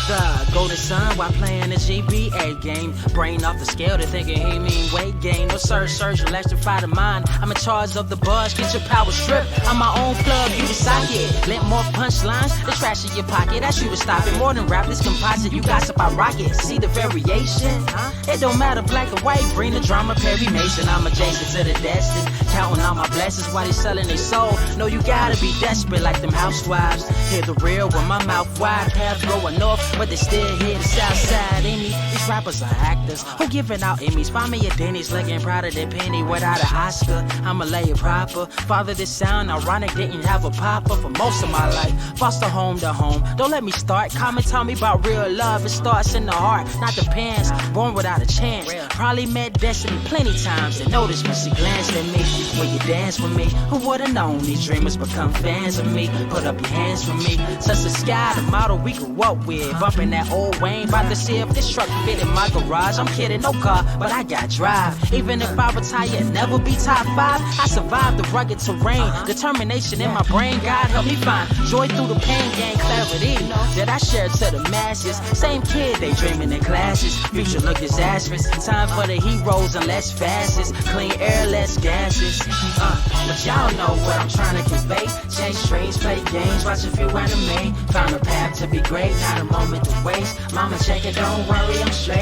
the golden sun while playing a GBA game. Brain off the scale, they thinking he mean weight gain. No surge, electrify the mind. I'm in charge of the buzz, get your power stripped. I'm my own plug, you the socket. Lent more punchlines, the trash in your pocket. That's you to stop it. More than rap, this composite, you gossip, I rock it. See the variation? It don't matter, black or white, bring the drama, Perry Mason. I'm adjacent to the destined, counting all my blessings while they selling their soul. No, you gotta be desperate like them housewives. Hear the real with my mouth wide, paths going north, but they still hear the south side in me. These rappers are actors who giving out Emmys. Find me a Denny's looking proud of their penny without an Oscar. I'ma lay it proper. Father, this sound ironic, didn't have a papa for most of my life. Foster home to home. Don't let me start. Comment, tell me about real love. It starts in the heart, not the pants. Born without a chance. Probably met destiny plenty times and noticed when she glanced at me. When you dance with me, who would've known these dreamers become fans of me? Put up your hands for me. Touch the sky, the model we grew up with. Bumping that old Wayne, about to see if this truck fit in my garage. I'm kidding, no car, but I got drive. Even if I retire, never be top 5. I survived the rugged terrain. Determination in my brain, God help me find joy through the pain, gain clarity that I share to the masses. Same kid, they dreaming in classes. Future look disastrous. Time for the heroes and less fastest. Clean air, less gases. But y'all know what I'm trying to convey. Change streams, play games, watch a few anime. Found a path to be great, not a moment to waste. Mama check it, don't worry, I'm straight.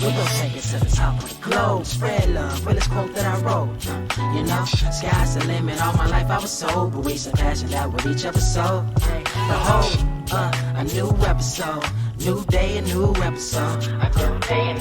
We gon' take it to the top of the globe. Spread love, realest quote that I wrote. You know, sky's the limit. All my life I was sober. We surpassing that with each episode. Behold, a new episode. New day, a new episode. A new day, a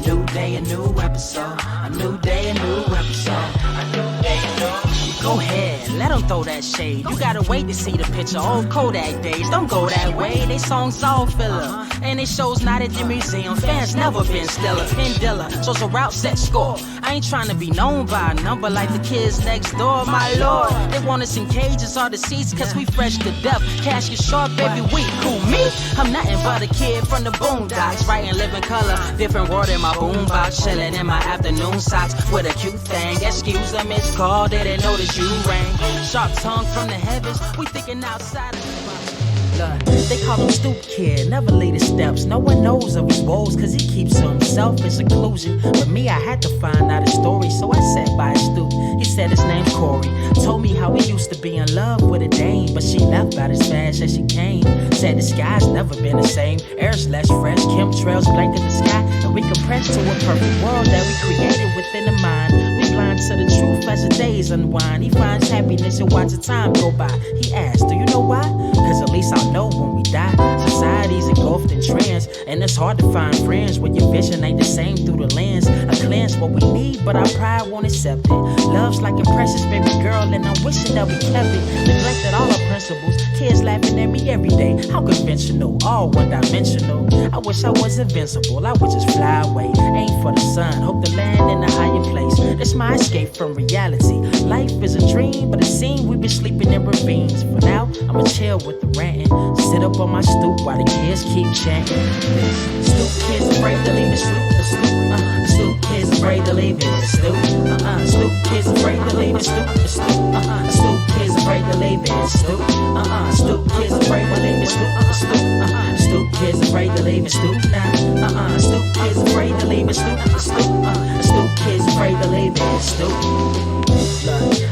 new day, a new episode. A new day, a new episode. A new day, a new. Go ahead, let them throw that shade. You gotta wait to see the picture. Old Kodak days, don't go that way. They songs all filler, and they shows not at the museum. Fans never been stellar. Pendilla, shows a route set score. I ain't trying to be known by a number like the kids next door. My lord, they want us in cages or the seats, cause we fresh to death. Cash get sharp every week. Who me? I'm nothing but a kid from the boondocks, writing living color. Different world in my boombox, chilling in my afternoon socks with a cute thing. Excuse them, it's called, didn't notice you rang. Sharp tongue from the heavens, we thinking outside of the box. They call him Stoop Kid, never lead his steps. No one knows of his woes, cause he keeps to himself in seclusion. But me, I had to find out his story, so I sat by his stoop. He said his name's Corey. Told me how he used to be in love with a dame, but she left about as fast as she came. Said the sky's never been the same. Air's less fresh, chemtrails blanket the sky, and we compressed to a perfect world that we created within the mind. We blind to the truth as the days unwind. He finds happiness and watch the time go by. He asked, do you know why? Cause at least I'll know when we die. Society's engulfed in trends, and it's hard to find friends when your vision ain't the same through the lens. A cleanse what we need, but our pride won't accept it. Love's like a precious baby girl, and I'm wishing that we kept it. Neglected all our principles, kids laughing at me every day. How conventional, all one-dimensional. I wish I was invincible, I would just fly away. Aim for the sun, hope to land in a higher place. That's my escape from reality. Life is a dream, but it seems we've been sleeping in ravines. For now, I'ma chill with the ranting. Sit up on my stoop while the kids keep chanting. Stoop kids afraid to leave the stoop. The stoop kids afraid to leave it. The stoop. Stoop kids afraid to leave the stoop. The stoop. Stoop kids afraid to leave it. The stoop. Stoop kids afraid to leave the stoop. The stoop. Stoop kids afraid to leave it. Stoop now. Stoop kids afraid to leave it. Stoop. The stoop. Stoop kids afraid to leave it. Stoop.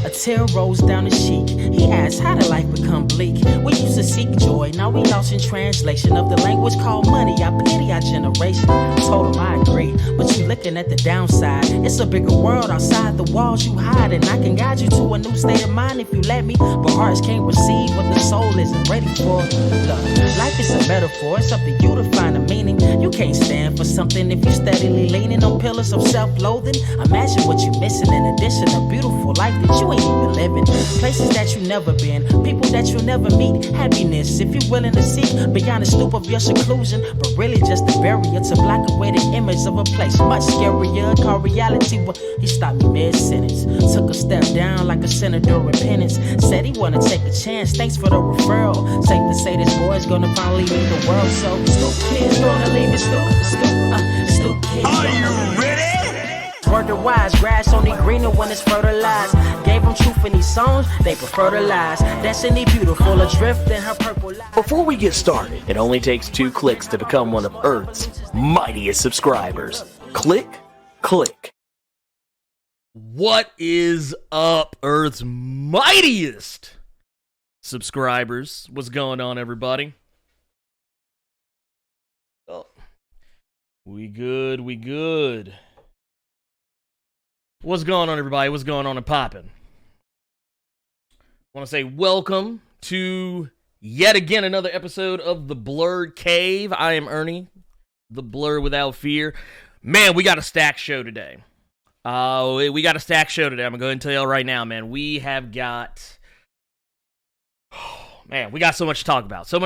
A tear rolls down his cheek. He asks, how did life become bleak? We used to seek joy, now we lost in translation of the language called money. I pity our generation. I told him I agree, but you looking at the downside. It's a bigger world outside the walls you hide, and I can guide you to a new state of mind if you let me. But hearts can't receive what the soul isn't ready for. Look, life is a metaphor, it's up to you to find a meaning. You can't stand for something if you steadily leaning on pillars of self-loathing. Imagine what you're missing in addition to beautiful life that you ain't even living. Places that you never been, people that you'll never meet. Happiness if you're willing to see beyond the stoop of your seclusion, but really just a barrier to block away the image of a place much scarier called reality. Well, he stopped me mid-sentence, took a step down like a sinner doing repentance. Said he wanna take a chance, thanks for the referral. Safe to say this boy's gonna finally leave the world. So stoop kids gonna leave it. Stoop kids. Are you ready? murder wise. Grass only greener when it's fertilized. Gave them truth in these songs, they prefer to lies. Destiny beautiful, adrift in her purple light. Before we get started, it only takes 2 clicks to become one of Earth's mightiest subscribers. Click, click. What is up, Earth's mightiest subscribers? What's going on, everybody? Oh, we good. What's going on, everybody? What's going on and poppin'? I want to say welcome to yet again another episode of the Blerd Cave. I am Ernie, the Blerd without fear. Man, we got a stacked show today. We got a stacked show today. I'm going to go ahead and tell y'all right now, man. We have got... Man, we got so much to talk about. I'm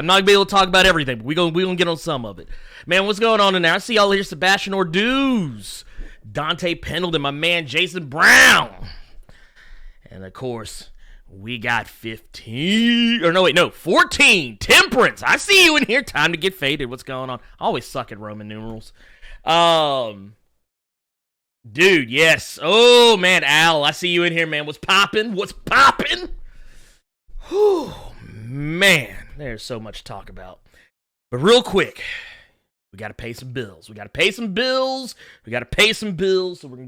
not going to be able to talk about everything, but we're gonna get on some of it. Man, what's going on in there? I see y'all here, Sebastian Orduz, Dante Pendleton, my man Jason Brown. And, of course, we got 14, Temperance. I see you in here. Time to get faded. What's going on? I always suck at Roman numerals. Dude, yes. Oh, man, Al, I see you in here, man. What's poppin'? Whew, man, there's so much to talk about. But real quick, we got to pay some bills. So we're going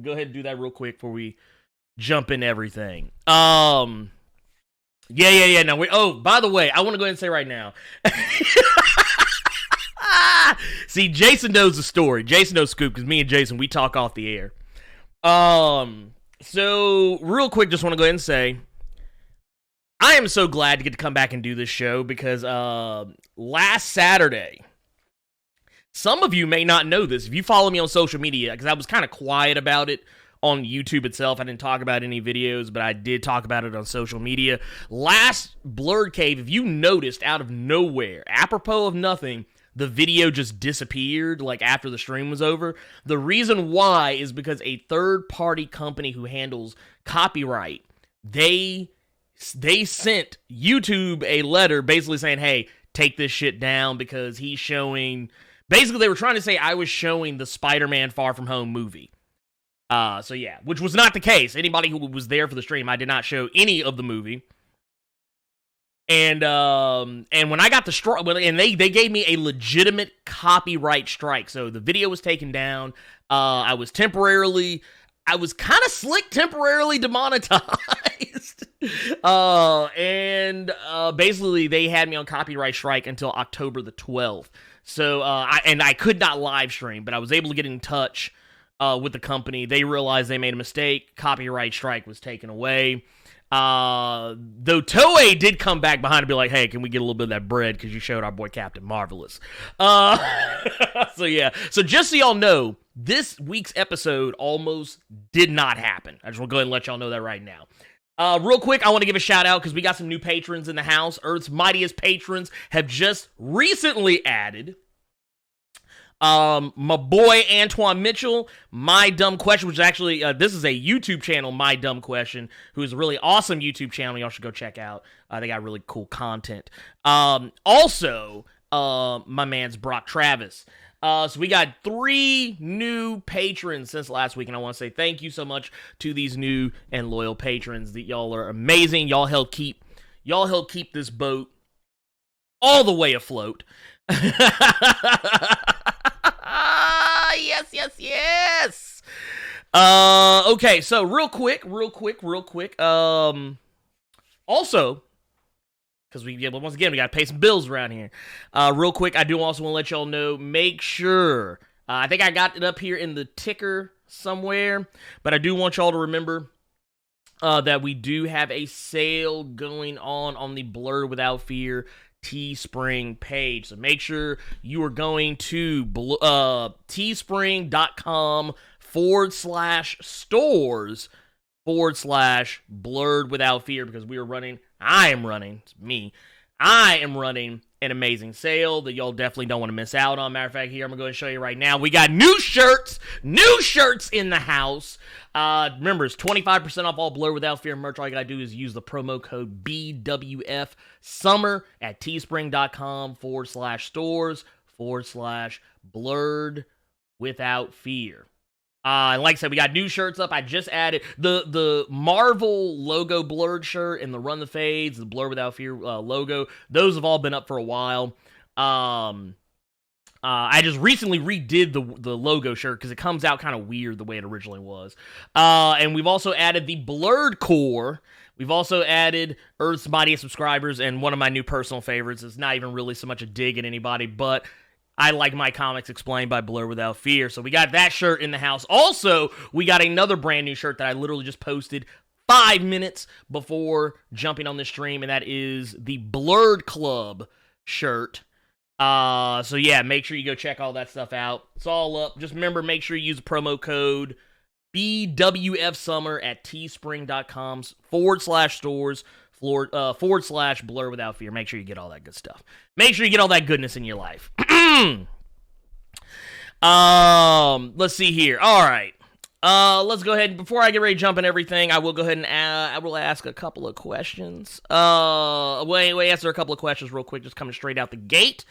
to go ahead and do that real quick before we jump into everything. Yeah. No, by the way, I want to go ahead and say right now. See, Jason knows the story. Jason knows Scoop, because me and Jason, we talk off the air. So, real quick, just want to go ahead and say, I am so glad to get to come back and do this show, because last Saturday, some of you may not know this, if you follow me on social media, because I was kind of quiet about it on YouTube itself. I didn't talk about any videos, but I did talk about it on social media. Last Blerd Cave, if you noticed, out of nowhere, apropos of nothing, the video just disappeared, like, after the stream was over. The reason why is because a third-party company who handles copyright, they sent YouTube a letter basically saying, hey, take this shit down because he's showing... Basically, they were trying to say I was showing the Spider-Man Far From Home movie. So yeah, which was not the case. Anybody who was there for the stream, I did not show any of the movie. And when I got the strike, and they gave me a legitimate copyright strike. So the video was taken down. I was temporarily demonetized. Basically they had me on copyright strike until October the 12th. So I could not live stream, but I was able to get in touch with the company. They realized they made a mistake. Copyright strike was taken away. Though Toei did come back behind and be like, hey, can we get a little bit of that bread because you showed our boy Captain Marvelous. So yeah. So just so y'all know, this week's episode almost did not happen. I just want to go ahead and let y'all know that right now. Real quick, I want to give a shout out because we got some new patrons in the house. Earth's mightiest patrons have just recently added my boy Antoine Mitchell, My Dumb Question, which is actually, this is a YouTube channel, My Dumb Question, who is a really awesome YouTube channel y'all should go check out. They got really cool content. Also, my man's Brock Travis. So we got 3 new patrons since last week, and I want to say thank you so much to these new and loyal patrons. That y'all are amazing. Y'all help keep this boat all the way afloat. Yes. Okay, so real quick. Also, because once again, we got to pay some bills around here. Real quick, I do also want to let y'all know, make sure, I think I got it up here in the ticker somewhere, but I do want y'all to remember that we do have a sale going on the Blerd Without Fear TeeSpring page. So make sure you are going to teespring.com/stores/Blerd Without Fear, because I am running an amazing sale that y'all definitely don't want to miss out on. Matter of fact, here I'm going to go and show you right now. We got new shirts in the house. Remember, it's 25% off all Blerd Without Fear merch. All you got to do is use the promo code BWF Summer at teespring.com/stores/Blerd Without Fear. And like I said, we got new shirts up. I just added the Marvel logo Blerd shirt and the Run the Fades, the Blur Without Fear logo. Those have all been up for a while. I just recently redid the logo shirt because it comes out kind of weird the way it originally was. And we've also added the Blerd core. We've also added Earth's Mightiest Subscribers, and one of my new personal favorites is not even really so much a dig at anybody, but I like my comics explained by Blur Without Fear. So we got that shirt in the house. Also, we got another brand new shirt that I literally just posted 5 minutes before jumping on the stream, and that is the Blerd Club shirt. So yeah, make sure you go check all that stuff out. It's all up. Just remember, make sure you use the promo code BWF Summer at teespring.com/stores / Blur Without Fear. Make sure you get all that good stuff. Make sure you get all that goodness in your life. Let's see here. All right. Let's go ahead. Before I get ready to jump in everything, I will go ahead and I will ask a couple of questions. Answer a couple of questions real quick, just coming straight out the gate.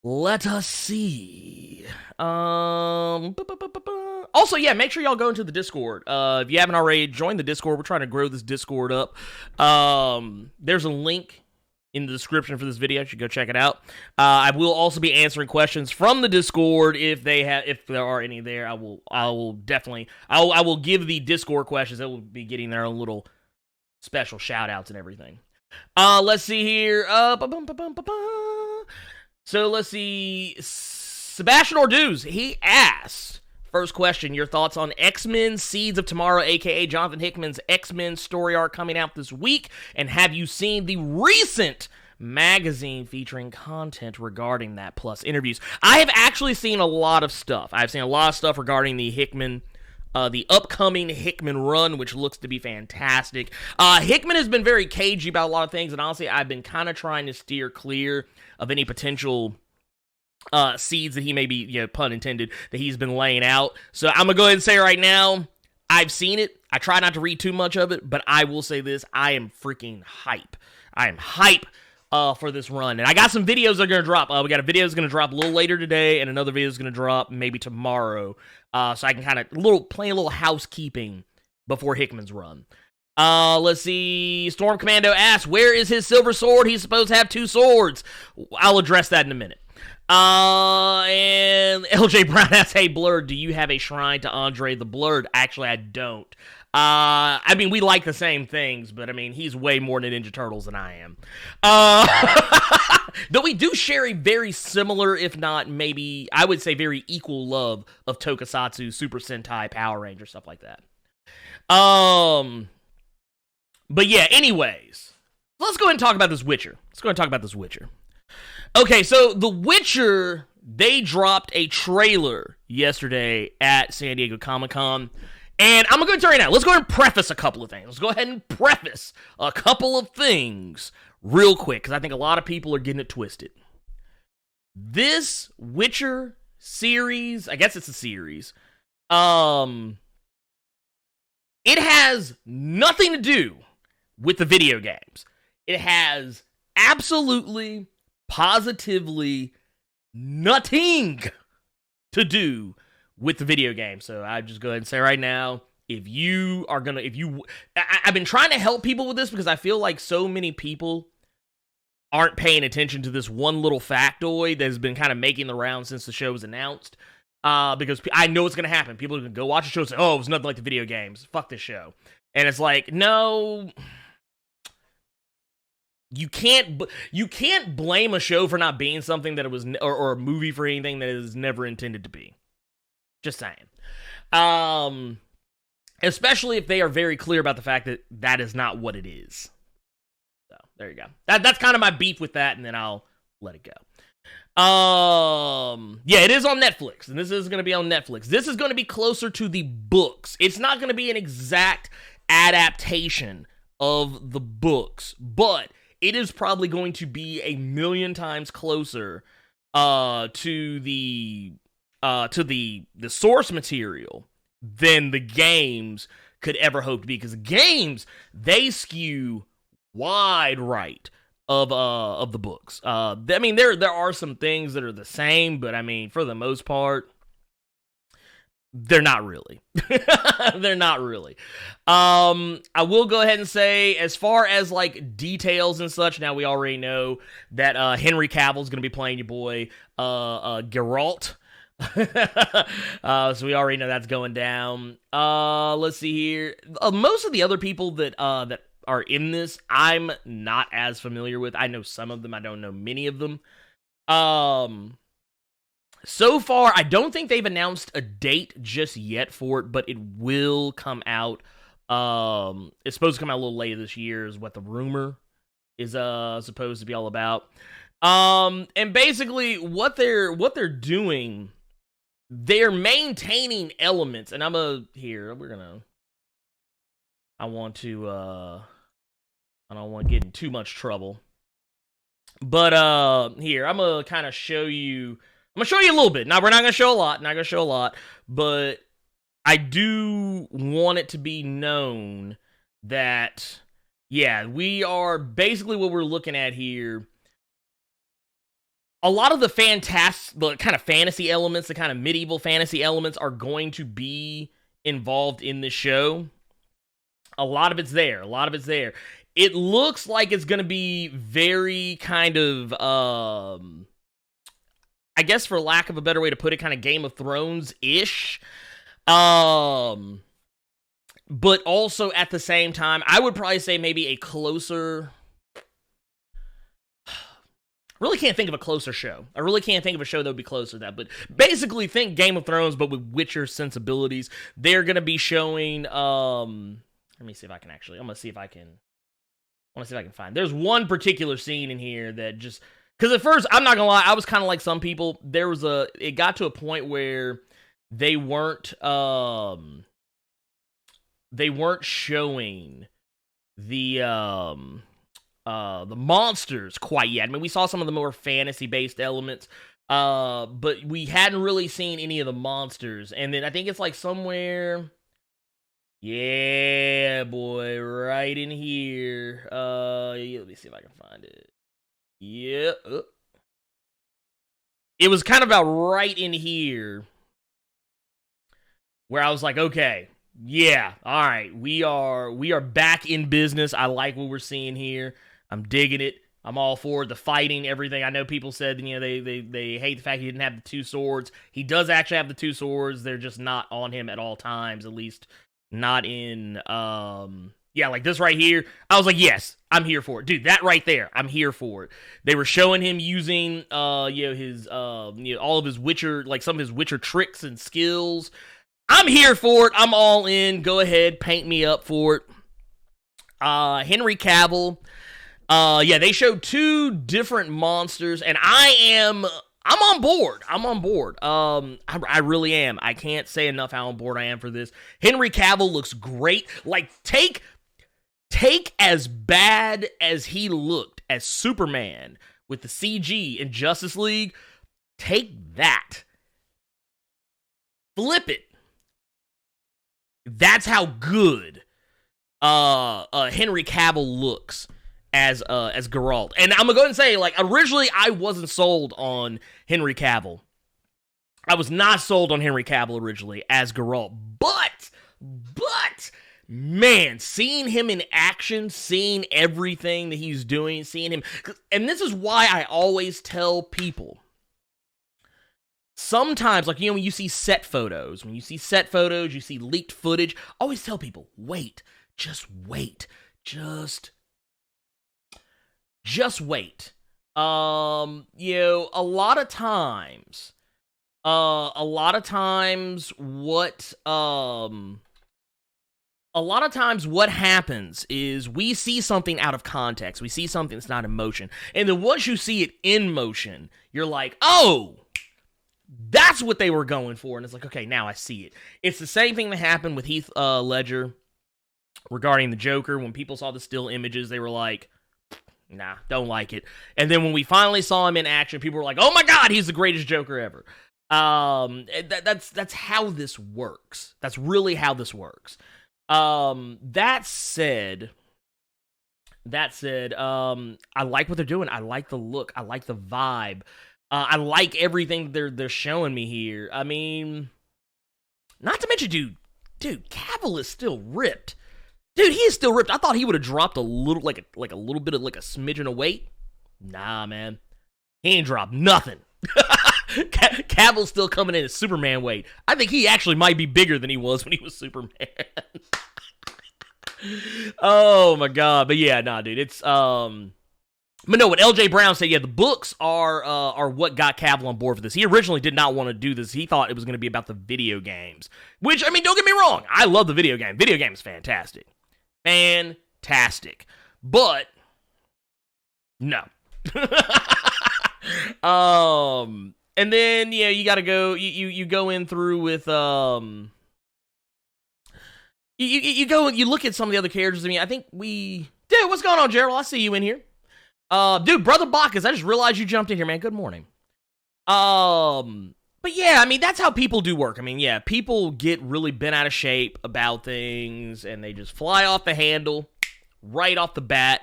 Let us see. Also, yeah, make sure y'all go into the Discord. If you haven't already, join the Discord. We're trying to grow this Discord up. There's a link in the description for this video. You should go check it out. I will also be answering questions from the Discord if there are any there. I will give the Discord questions that will be getting their own little special shout outs and everything. Let's see here. So let's see. Sebastian Orduz, he asks, first question, your thoughts on X-Men Seeds of Tomorrow, aka Jonathan Hickman's X-Men story arc coming out this week, and have you seen the recent magazine featuring content regarding that, plus interviews? I have actually seen a lot of stuff. I've seen a lot of stuff regarding the Hickman, the upcoming Hickman run, which looks to be fantastic. Hickman has been very cagey about a lot of things, and honestly, I've been kind of trying to steer clear of any potential seeds that he may be, pun intended, that he's been laying out. So I'm gonna go ahead and say right now, I've seen it. I try not to read too much of it, but I will say this: I am freaking hype. I am hype for this run, and I got some videos that are gonna drop. We got a video that's gonna drop a little later today, and another video is gonna drop maybe tomorrow. So I can kind of play a little housekeeping before Hickman's run. Let's see. Storm Commando asks, where is his silver sword? He's supposed to have 2 swords. I'll address that in a minute. And LJ Brown asks, hey, Blerd, do you have a shrine to Andre the Blerd? Actually, I don't. I mean, we like the same things, but I mean, he's way more than Ninja Turtles than I am. Though we do share a very similar, if not maybe, I would say very equal love of Tokusatsu, Super Sentai, Power Ranger, stuff like that. But yeah, anyways, let's go ahead and talk about this Witcher. Okay, so The Witcher, they dropped a trailer yesterday at San Diego Comic-Con, and I'm going to go and tell you right now, let's go ahead and preface a couple of things. Real quick, because I think a lot of people are getting it twisted. This Witcher series, I guess it's a series, it has nothing to do with the video games. It has absolutely, positively nothing to do with the video game. So I just go ahead and say right now, I've been trying to help people with this because I feel like so many people aren't paying attention to this one little factoid that has been kind of making the rounds since the show was announced. Because I know it's going to happen. People are going to go watch the show and say, oh, it was nothing like the video games. Fuck this show. And it's like, no, you can't blame a show for not being something that it was, or a movie for anything that it was never intended to be. Just saying. Especially if they are very clear about the fact that that is not what it is. So, there you go. That's kind of my beef with that, and then I'll let it go. Yeah, it is on Netflix, and this is going to be on Netflix. This is going to be closer to the books. It's not going to be an exact adaptation of the books, but it is probably going to be a million times closer to the source material than the games could ever hope to be, because games, they skew wide right. of the books. I mean, there are some things that are the same, but I mean, for the most part, they're not really. They're not really. I will go ahead and say, as far as like details and such, now we already know that Henry Cavill's going to be playing your boy Geralt. So we already know that's going down. Let's see here. Most of the other people that are in this, I'm not as familiar with. I know some of them. I don't know many of them. So far, I don't think they've announced a date just yet for it, but it will come out. It's supposed to come out a little later this year, is what the rumor is supposed to be all about. And basically, what they're doing, they're maintaining elements, and I don't want to get in too much trouble. But here, I'm gonna kind of show you. I'm gonna show you a little bit. Now, we're not gonna show a lot, but I do want it to be known that, yeah, we are basically what we're looking at here. A lot of the kind of fantasy elements, the kind of medieval fantasy elements are going to be involved in this show. A lot of it's there. It looks like it's going to be very kind of, I guess for lack of a better way to put it, kind of Game of Thrones-ish. But also at the same time, I would probably say maybe a closer... I really can't think of a closer show. I really can't think of a show that would be closer to that. But basically, think Game of Thrones, but with Witcher sensibilities. They're going to be showing... let me see if I can actually... I want to see if I can find... There's one particular scene in here that just... Because at first, I'm not going to lie, I was kind of like some people. It got to a point where they weren't showing the monsters quite yet. I mean, we saw some of the more fantasy-based elements, but we hadn't really seen any of the monsters. And then I think it's like somewhere... Yeah, boy, right in here. Let me see if I can find it. Yeah. It was kind of about right in here where I was like, okay, yeah, all right, we are back in business. I like what we're seeing here. I'm digging it. I'm all for the fighting, everything. I know people said, they hate the fact he didn't have the two swords. He does actually have the two swords. They're just not on him at all times, at least not in like this right here. I was like, yes, I'm here for it. Dude, that right there, I'm here for it. They were showing him using, his, all of his Witcher, like some of his Witcher tricks and skills. I'm here for it. I'm all in. Go ahead, paint me up for it. Henry Cavill. They showed two different monsters, and I'm on board. I really am. I can't say enough how on board I am for this. Henry Cavill looks great. Like, take as bad as he looked as Superman with the CG in Justice League, take that. Flip it. That's how good Henry Cavill looks as Geralt. And I'm gonna go ahead and say, like, originally I wasn't sold on Henry Cavill. I was not sold on Henry Cavill originally as Geralt. But man, seeing him in action, seeing everything that he's doing, seeing him, and this is why I always tell people, sometimes, like, when you see set photos, you see leaked footage, I always tell people, wait, just wait. Just wait. A lot of times what happens is we see something out of context. We see something that's not in motion. And then once you see it in motion, you're like, oh, that's what they were going for. And it's like, okay, now I see it. It's the same thing that happened with Heath Ledger regarding the Joker. When people saw the still images, they were like, nah, don't like it. And then when we finally saw him in action, people were like, oh my God, he's the greatest Joker ever. That's how this works. That's really how this works. That said, that said, I like what they're doing. I like the look. I like the vibe. I like everything they're showing me here. I mean, not to mention, dude, Cavill is still ripped. Dude, he is still ripped. I thought he would have dropped a little, like a little bit of like a smidgen of weight. Nah, man, he ain't dropped nothing. Cavill's still coming in at Superman weight. I think he actually might be bigger than he was when he was Superman. Oh my god, but yeah, nah, dude, it's But no, what LJ Brown said, yeah, the books are what got Cavill on board for this. He originally did not want to do this. He thought it was going to be about the video games. Which, I mean, don't get me wrong. I love the video game. Video game is fantastic. Fantastic. But, no. And then, yeah, you got to go, you go in through with, you look at some of the other characters. I mean, I think dude, what's going on, Gerald? I see you in here. Dude, Brother Bacchus, I just realized you jumped in here, man. Good morning. But yeah, I mean, that's how people do work. I mean, yeah, people get really bent out of shape about things, and they just fly off the handle right off the bat,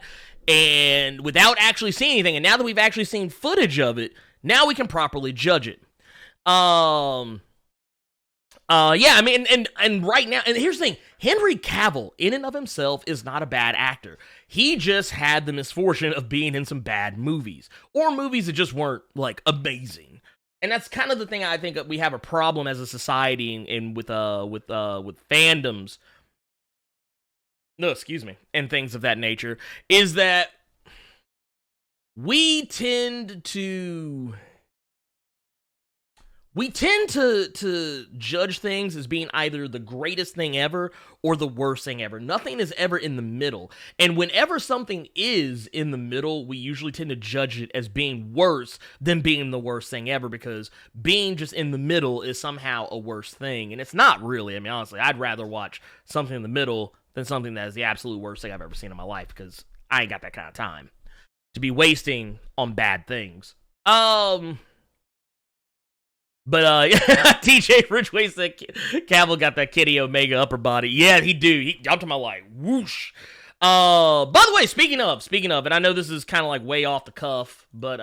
and without actually seeing anything. And now that we've actually seen footage of it, now we can properly judge it. Yeah, I mean, and right now, and here's the thing, Henry Cavill, in and of himself, is not a bad actor. He just had the misfortune of being in some bad movies, or movies that just weren't, like, amazing. And that's kind of the thing I think we have a problem as a society and with fandoms, no, excuse me, and things of that nature, is that we tend to judge things as being either the greatest thing ever or the worst thing ever. Nothing is ever in the middle. And whenever something is in the middle, we usually tend to judge it as being worse than being the worst thing ever, because being just in the middle is somehow a worse thing. And it's not really. I mean, honestly, I'd rather watch something in the middle than something that is the absolute worst thing I've ever seen in my life, because I ain't got that kind of time to be wasting on bad things. But, TJ Ridgway said Cavill got that Kenny Omega upper body. Yeah, he do. He jumped to my like, whoosh. By the way, speaking of, and I know this is kind of like way off the cuff, but,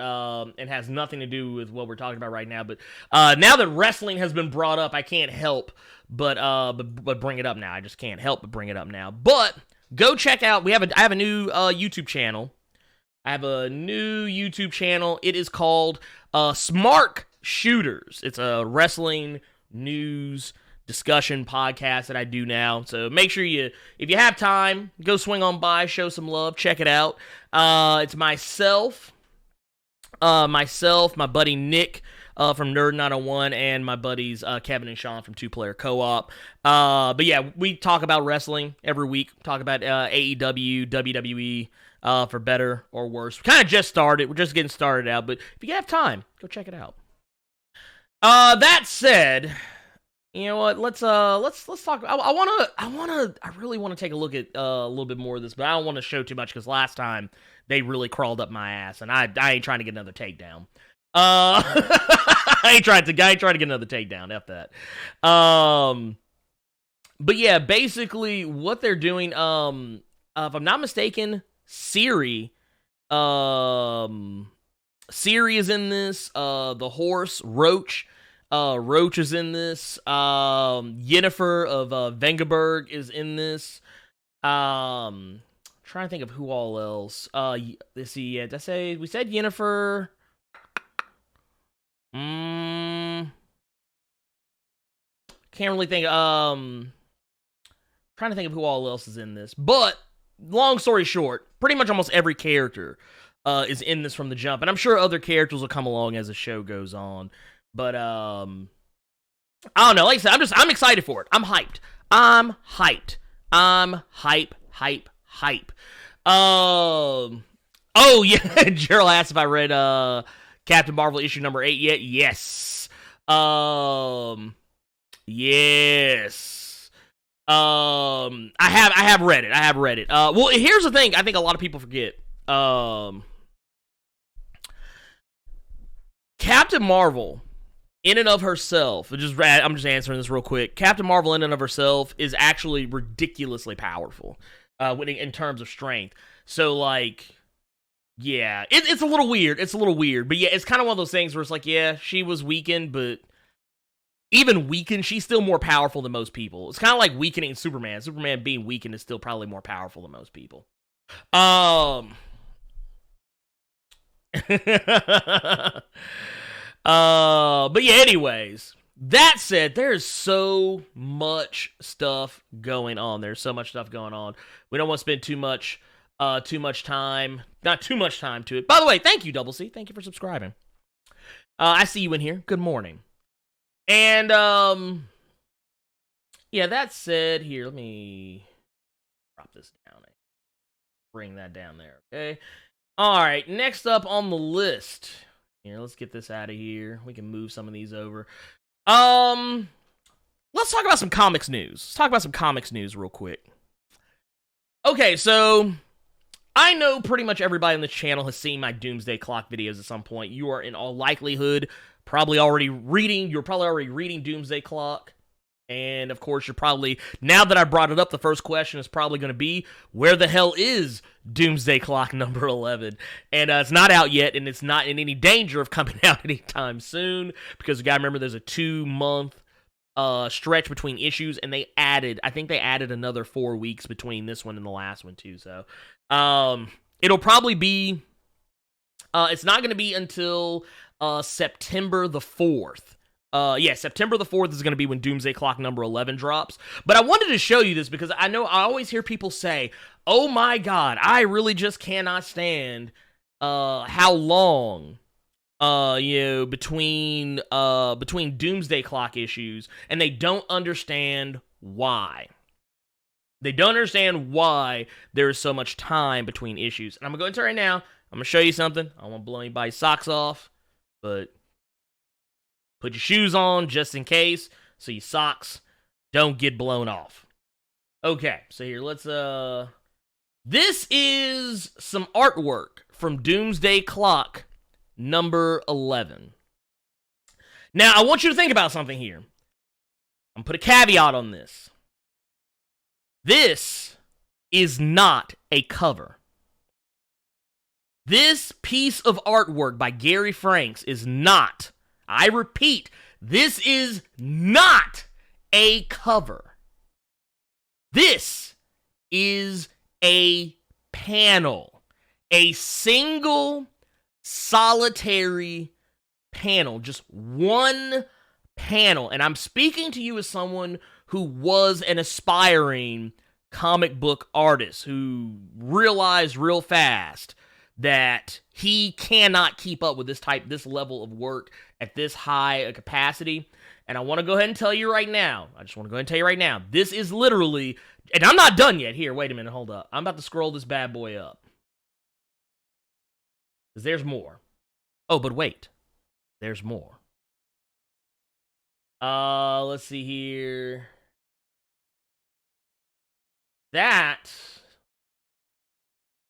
it has nothing to do with what we're talking about right now, but, now that wrestling has been brought up, I can't help but bring it up now. I just can't help but bring it up now. But, go check out, I have a new, YouTube channel. It is called, Smart Shooters. It's a wrestling news discussion podcast that I do now. So make sure if you have time, go swing on by, show some love, check it out. It's myself, my buddy Nick from Nerd 901, and my buddies Kevin and Sean from Two Player Co-op. But yeah, we talk about wrestling every week. Talk about AEW, WWE, for better or worse. We kind of just started. We're just getting started out, but if you have time, go check it out. That said, you know what? Let's talk. I really want to take a look at a little bit more of this, but I don't want to show too much because last time they really crawled up my ass, and I ain't trying to get another takedown. I ain't trying to get another takedown. F that. But yeah, basically what they're doing. If I'm not mistaken, Siri is in this. The horse Roach. Roach is in this. Yennefer of Vengerberg is in this. Trying to think of who all else. Let's see. Did I say we said Yennefer? Can't really think. Trying to think of who all else is in this. But long story short, pretty much almost every character is in this from the jump, and I'm sure other characters will come along as the show goes on. But I don't know. Like I said, I'm excited for it. I'm hyped. Hype. Oh yeah, Gerald asked if I read Captain Marvel issue number 8 yet. Yes. Yes. I have read it. Well, here's the thing. I think a lot of people forget. Captain Marvel, in and of herself, I'm just answering this real quick. Captain Marvel, in and of herself, is actually ridiculously powerful in terms of strength. So, like, yeah, it's a little weird. It's a little weird. But yeah, it's kind of one of those things where it's like, yeah, she was weakened, but even weakened, she's still more powerful than most people. It's kind of like weakening Superman. Superman being weakened is still probably more powerful than most people. But yeah, anyways, that said, there's so much stuff going on. There's so much stuff going on. We don't want to spend too much time, not too much time to it. By the way, thank you, Double C. Thank you for subscribing. I see you in here. Good morning. And, yeah, that said, here, let me drop this down. Bring that down there, okay? All right, next up on the list. Here, let's get this out of here. We can move some of these over. Let's talk about some comics news. Let's talk about some comics news real quick. Okay, so I know pretty much everybody on this channel has seen my Doomsday Clock videos at some point. You are in all likelihood probably already reading Doomsday Clock. And of course, you're probably, now that I brought it up, the first question is probably going to be, where the hell is Doomsday Clock number 11? And it's not out yet, and it's not in any danger of coming out anytime soon, because you got to remember there's a 2-month stretch between issues, and I think they added another 4 weeks between this one and the last one too. So it'll probably be, it's not going to be until September the 4th. September the 4th is going to be when Doomsday Clock number 11 drops. But I wanted to show you this because I know I always hear people say, oh my god, I really just cannot stand how long between Doomsday Clock issues, and they don't understand why. They don't understand why there is so much time between issues. And I'm going to go into it right now. I'm going to show you something. I don't want to blow anybody's socks off, but put your shoes on just in case, so your socks don't get blown off. Okay, so here, let's, this is some artwork from Doomsday Clock number 11. Now, I want you to think about something here. I'm going to put a caveat on this. This is not a cover. This piece of artwork by Gary Franks is not, I repeat, this is not a cover. This is a panel. A single, solitary panel. Just one panel. And I'm speaking to you as someone who was an aspiring comic book artist who realized real fast that he cannot keep up with this level of work at this high a capacity. And I want to go ahead and tell you right now, this is literally, and I'm not done yet. Here, wait a minute, hold up. I'm about to scroll this bad boy up, because there's more. Oh, but wait, there's more. Let's see here. That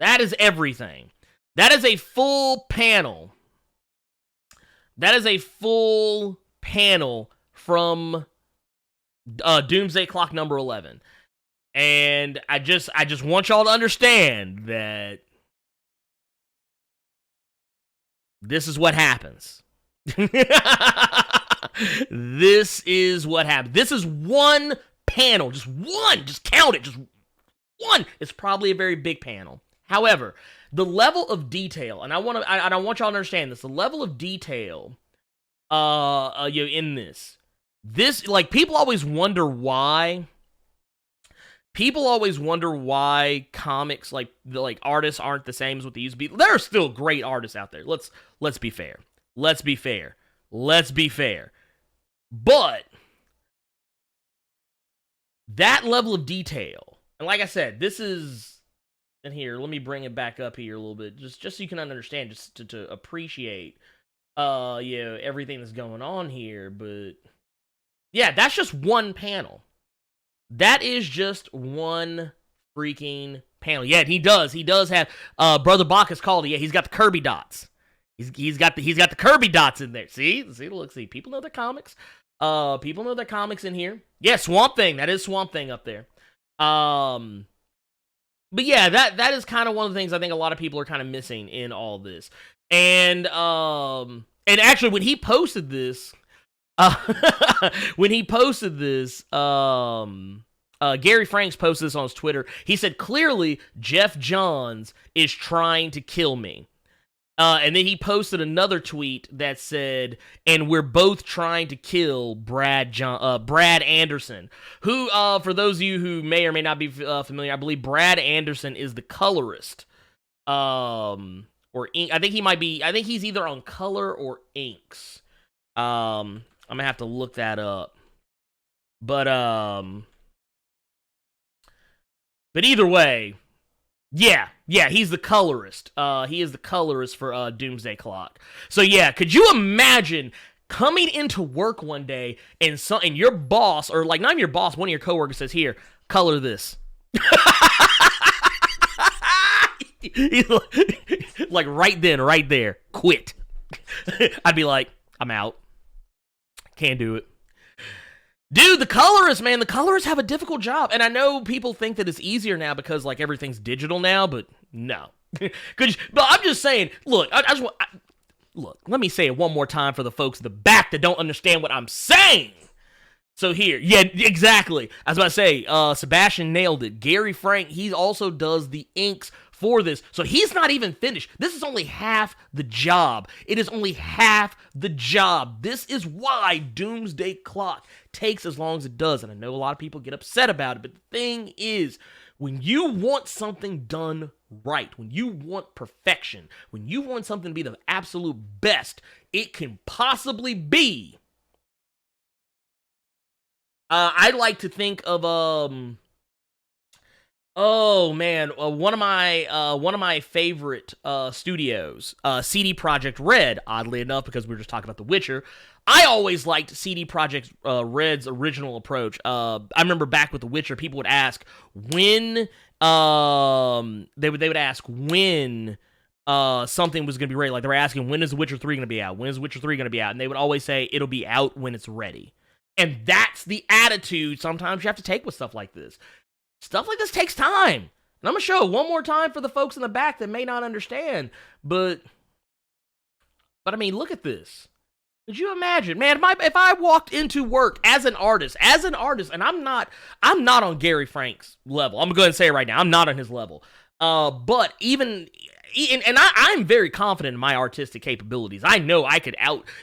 is everything. That is a full panel. That is a full panel from Doomsday Clock number 11. And I just want y'all to understand that this is what happens. This is what happens. This is one panel. Just one. Just count it. Just one. It's probably a very big panel. However, the level of detail, and I want y'all to understand this, the level of detail in this, like, people always wonder why comics, like artists aren't the same as what they used to be. There are still great artists out there. Let's be fair. But that level of detail, and like I said, this is, and here, let me bring it back up here a little bit, just so you can understand, just to appreciate, everything that's going on here. But yeah, that's just one panel. That is just one freaking panel. Yeah, he does have, Brother Bacchus called it. Yeah, he's got the Kirby dots. He's got the Kirby dots in there. See, look, people know their comics. People know their comics in here. Yeah, Swamp Thing. That is Swamp Thing up there. But yeah, that is kind of one of the things I think a lot of people are kind of missing in all this. And actually when he posted this, Gary Franks posted this on his Twitter. He said, clearly Jeff Johns is trying to kill me. And then he posted another tweet that said, and we're both trying to kill Brad Anderson, who, for those of you who may or may not be familiar, I believe Brad Anderson is the colorist. Or ink. I think he's either on color or inks. I'm gonna have to look that up. But either way, yeah, he's the colorist. He is the colorist for Doomsday Clock. So yeah, could you imagine coming into work one day and your boss, or like not even your boss, one of your coworkers says, "Here, color this." He's like right then, right there, quit. I'd be like, I'm out. Can't do it. Dude, the colorists, man, the colorists have a difficult job. And I know people think that it's easier now because, like, everything's digital now, but no. But I'm just saying, look, look, let me say it one more time for the folks in the back that don't understand what I'm saying. So here, yeah, exactly. I was about to say, Sebastian nailed it. Gary Frank, he also does the inks for this. So he's not even finished. This is only half the job. It is only half the job. This is why Doomsday Clock takes as long as it does. And I know a lot of people get upset about it, but the thing is, when you want something done right, when you want perfection, when you want something to be the absolute best it can possibly be, I like to think of one of my favorite studios, CD Projekt Red. Oddly enough, because we were just talking about The Witcher, I always liked CD Projekt Red's original approach. I remember back with The Witcher, people would ask when they would ask when something was going to be ready. Like they were asking, when is The Witcher 3 going to be out? When is The Witcher 3 going to be out? And they would always say it'll be out when it's ready. And that's the attitude sometimes you have to take with stuff like this. Stuff like this takes time. And I'm going to show it one more time for the folks in the back that may not understand. But I mean, look at this. Could you imagine, man, if I walked into work as an artist, and I'm not on Gary Frank's level. I'm going to go ahead and say it right now. I'm not on his level. But even... And I'm very confident in my artistic capabilities. I know I could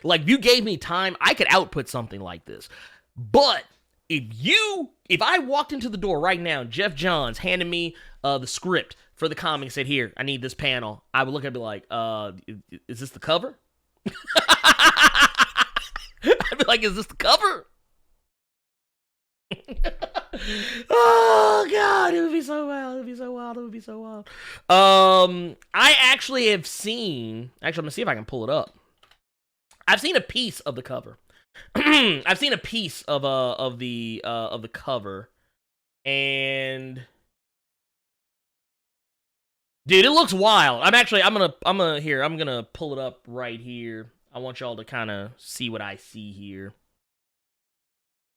like, if you gave me time, I could output something like this. But if I walked into the door right now, Jeff Johns handed me the script for the comic and said, here, I need this panel, I would look at it and be like, is this the cover? I'd be like, is this the cover? Oh god, it would be so wild. I actually have seen, I'm gonna see if I can pull it up. I've seen a piece of the cover. I've seen a piece of the cover, and dude, it looks wild. I'm gonna pull it up right here. I want y'all to kind of see what I see here.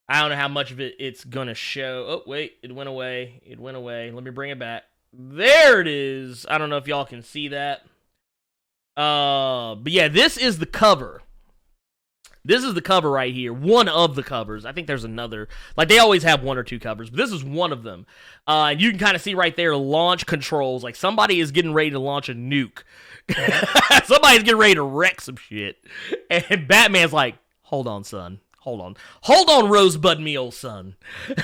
I don't know how much of it's gonna show. Oh, wait, it went away. Let me bring it back. There it is. I don't know if y'all can see that. But yeah, this is the cover. This is the cover right here. One of the covers. I think there's another. Like, they always have one or two covers, but this is one of them. And you can kind of see right there launch controls. Like, somebody is getting ready to launch a nuke. Somebody's getting ready to wreck some shit. And Batman's like, hold on, son. Hold on, Rosebud, me old son. Yes,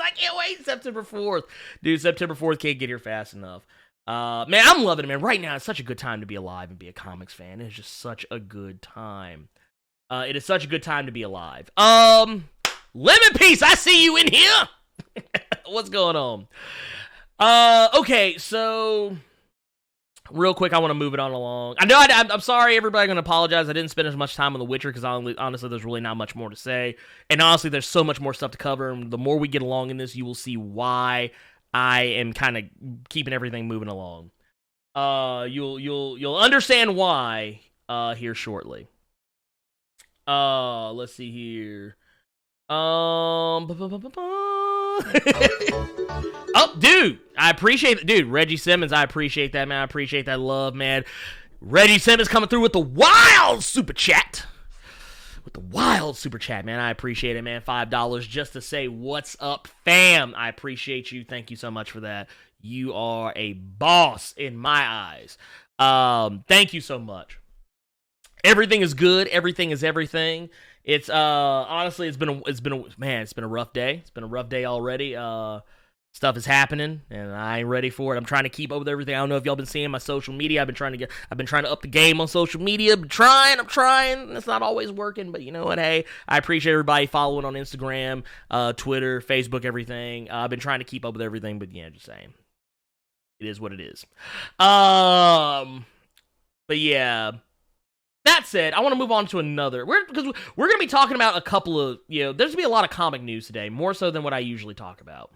I can't wait. September 4th. Dude, September 4th can't get here fast enough. Man, I'm loving it, man. Right now, it's such a good time to be alive and be a comics fan. It's just such a good time. It is such a good time to be alive. Lemon Piece, I see you in here. What's going on? Okay, so... real quick, I want to move it on along. I know I'm sorry, everybody. I'm going to apologize. I didn't spend as much time on The Witcher because honestly, there's really not much more to say. And honestly, there's so much more stuff to cover. And the more we get along in this, you will see why I am kind of keeping everything moving along. You'll understand why here shortly. Let's see here. Oh, dude, I appreciate it. Dude, Reggie Simmons, I appreciate that, man. I appreciate that love, man. Reggie Simmons coming through with the wild super chat. Man. I appreciate it, man. $5 just to say what's up, fam. I appreciate you. Thank you so much for that. You are a boss in my eyes. Thank you so much. Everything is good. Everything is everything. It's honestly, it's been a rough day. It's been a rough day already. Stuff is happening, and I ain't ready for it. I'm trying to keep up with everything. I don't know if y'all been seeing my social media. I've been trying to up the game on social media. I'm trying. It's not always working, but you know what? Hey, I appreciate everybody following on Instagram, Twitter, Facebook, everything. I've been trying to keep up with everything, but yeah, just saying. It is what it is. But yeah. That said, I want to move on to another. Because we're going to be talking about a couple of, there's going to be a lot of comic news today, more so than what I usually talk about.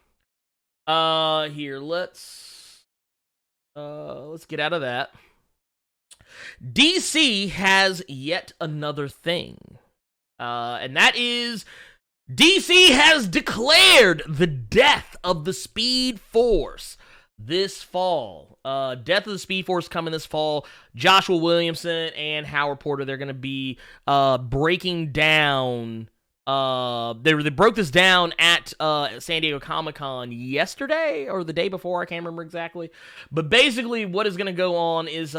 Here, let's get out of that. DC has yet another thing. And that is DC has declared the death of the Speed Force this fall. Death of the Speed Force coming this fall. Joshua Williamson and Howard Porter, they're going to be breaking down. They broke this down at San Diego Comic-Con yesterday or the day before. I can't remember exactly. But basically what is going to go on is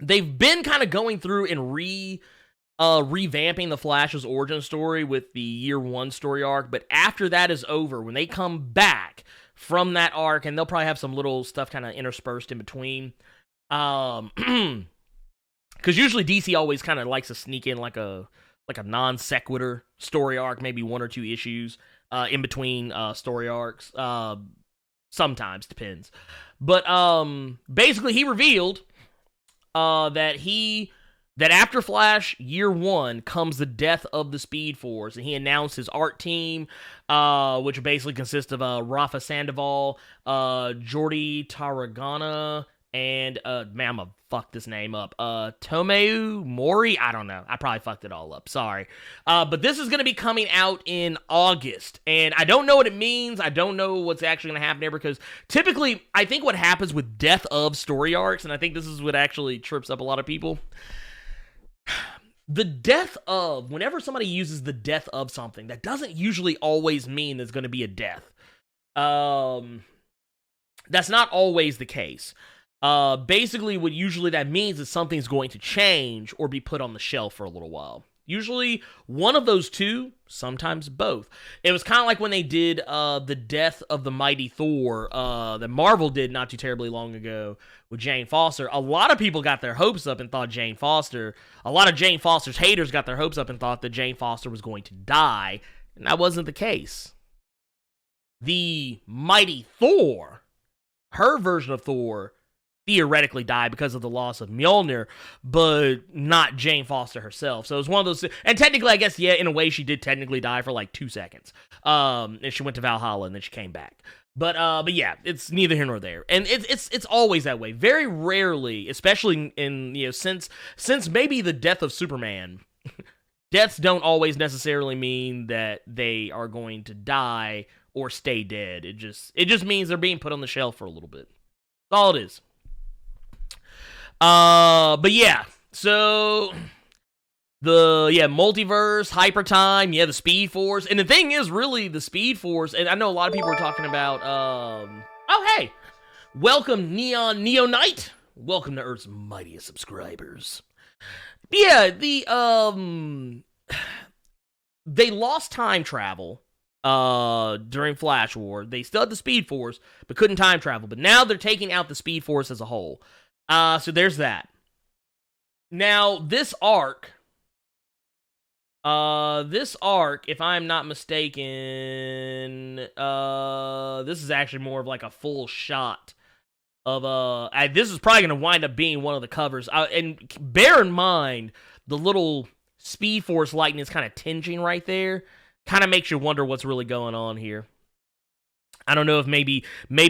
they've been kind of going through and revamping the Flash's origin story with the Year One story arc. But after that is over, when they come back from that arc, and they'll probably have some little stuff kind of interspersed in between. Because usually DC always kind of likes to sneak in like a non sequitur story arc, maybe one or two issues in between story arcs. Sometimes, depends. But basically, he revealed that after Flash Year One comes the death of the Speed Force, and he announced his art team, which basically consists of Rafa Sandoval, Jordi Tarragona, and man, I'm gonna fuck this name up. Tomeu Mori? I don't know. I probably fucked it all up. Sorry. But this is gonna be coming out in August, and I don't know what it means. I don't know what's actually gonna happen there, because typically, I think what happens with death of story arcs, and I think this is what actually trips up a lot of people. The death of, whenever somebody uses the death of something, that doesn't usually always mean there's going to be a death. That's not always the case. Basically, what usually that means is something's going to change or be put on the shelf for a little while. Usually one of those two, sometimes both. It was kind of like when they did the death of the mighty Thor that Marvel did not too terribly long ago with Jane Foster. A lot of people got their hopes up and thought a lot of Jane Foster's haters got their hopes up and thought that Jane Foster was going to die, and that wasn't the case. The mighty Thor, her version of Thor, theoretically died because of the loss of Mjolnir, but not Jane Foster herself. So it was one of those, and technically, I guess, yeah, in a way, she did technically die for like 2 seconds. And she went to Valhalla and then she came back. But yeah, it's neither here nor there, and it's always that way. Very rarely, especially in since maybe the death of Superman, deaths don't always necessarily mean that they are going to die or stay dead. It just means they're being put on the shelf for a little bit. That's all it is. But yeah, so multiverse, hyper time, the Speed Force, and the thing is, really, the Speed Force, and I know a lot of people are talking about, oh hey, welcome Neon Neo Knight, welcome to Earth's mightiest subscribers. Yeah, they lost time travel, during Flash War. They still had the Speed Force, but couldn't time travel, but now they're taking out the Speed Force as a whole. So there's that. Now, this arc, if I'm not mistaken, this is actually more of like a full shot of, this is probably going to wind up being one of the covers. And bear in mind, the little Speed Force lightning is kind of tinging right there. Kind of makes you wonder what's really going on here. I don't know if maybe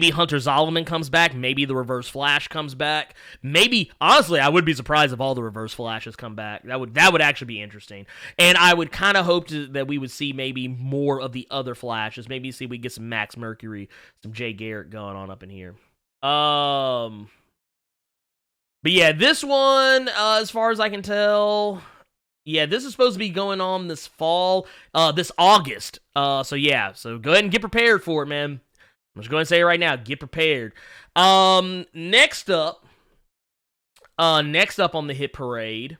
Hunter Zolomon comes back, maybe the Reverse Flash comes back, maybe, honestly, I would be surprised if all the Reverse Flashes come back. That would actually be interesting, and I would kind of hope that we would see maybe more of the other Flashes, maybe we get some Max Mercury, some Jay Garrick going on up in here. But yeah, this one, as far as I can tell, yeah, this is supposed to be going on this fall, this August. So yeah, so go ahead and get prepared for it, man. I'm just going to say it right now, get prepared. Next up on the hit parade,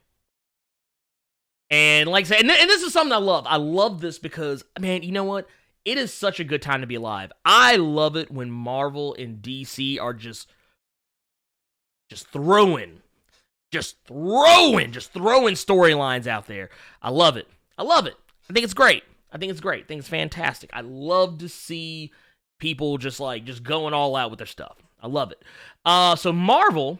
and like I said, and this is something I love. I love this because, man, you know what? It is such a good time to be alive. I love it when Marvel and DC are just throwing storylines out there. I love it. I think it's great. I think it's fantastic. I love to see people just going all out with their stuff. I love it. So Marvel,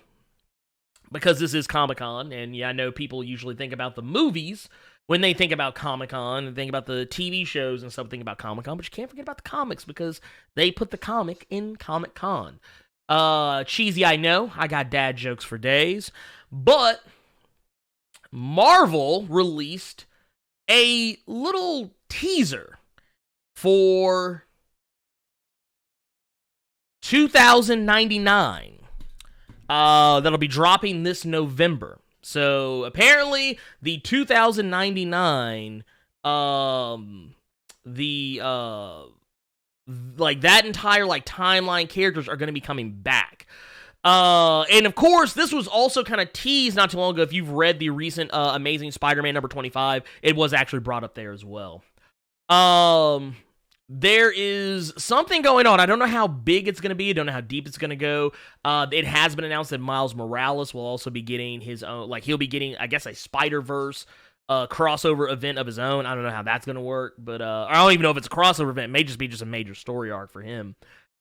because this is Comic-Con, and yeah, I know people usually think about the movies when they think about Comic-Con, and think about the TV shows and stuff, think about Comic-Con, but you can't forget about the comics, because they put the comic in Comic-Con. Cheesy, I know. I got dad jokes for days. But Marvel released a little teaser for 2099 that'll be dropping this November. So apparently the 2099 that entire timeline characters are going to be coming back. And of course, this was also kind of teased not too long ago. If you've read the recent Amazing Spider-Man number 25, it was actually brought up there as well. There is something going on. I don't know how big it's going to be. I don't know how deep it's going to go. It has been announced that Miles Morales will also be getting his own, he'll be getting, I guess, a Spider-Verse crossover event of his own. I don't know how that's going to work, but I don't even know if it's a crossover event. It may just be a major story arc for him.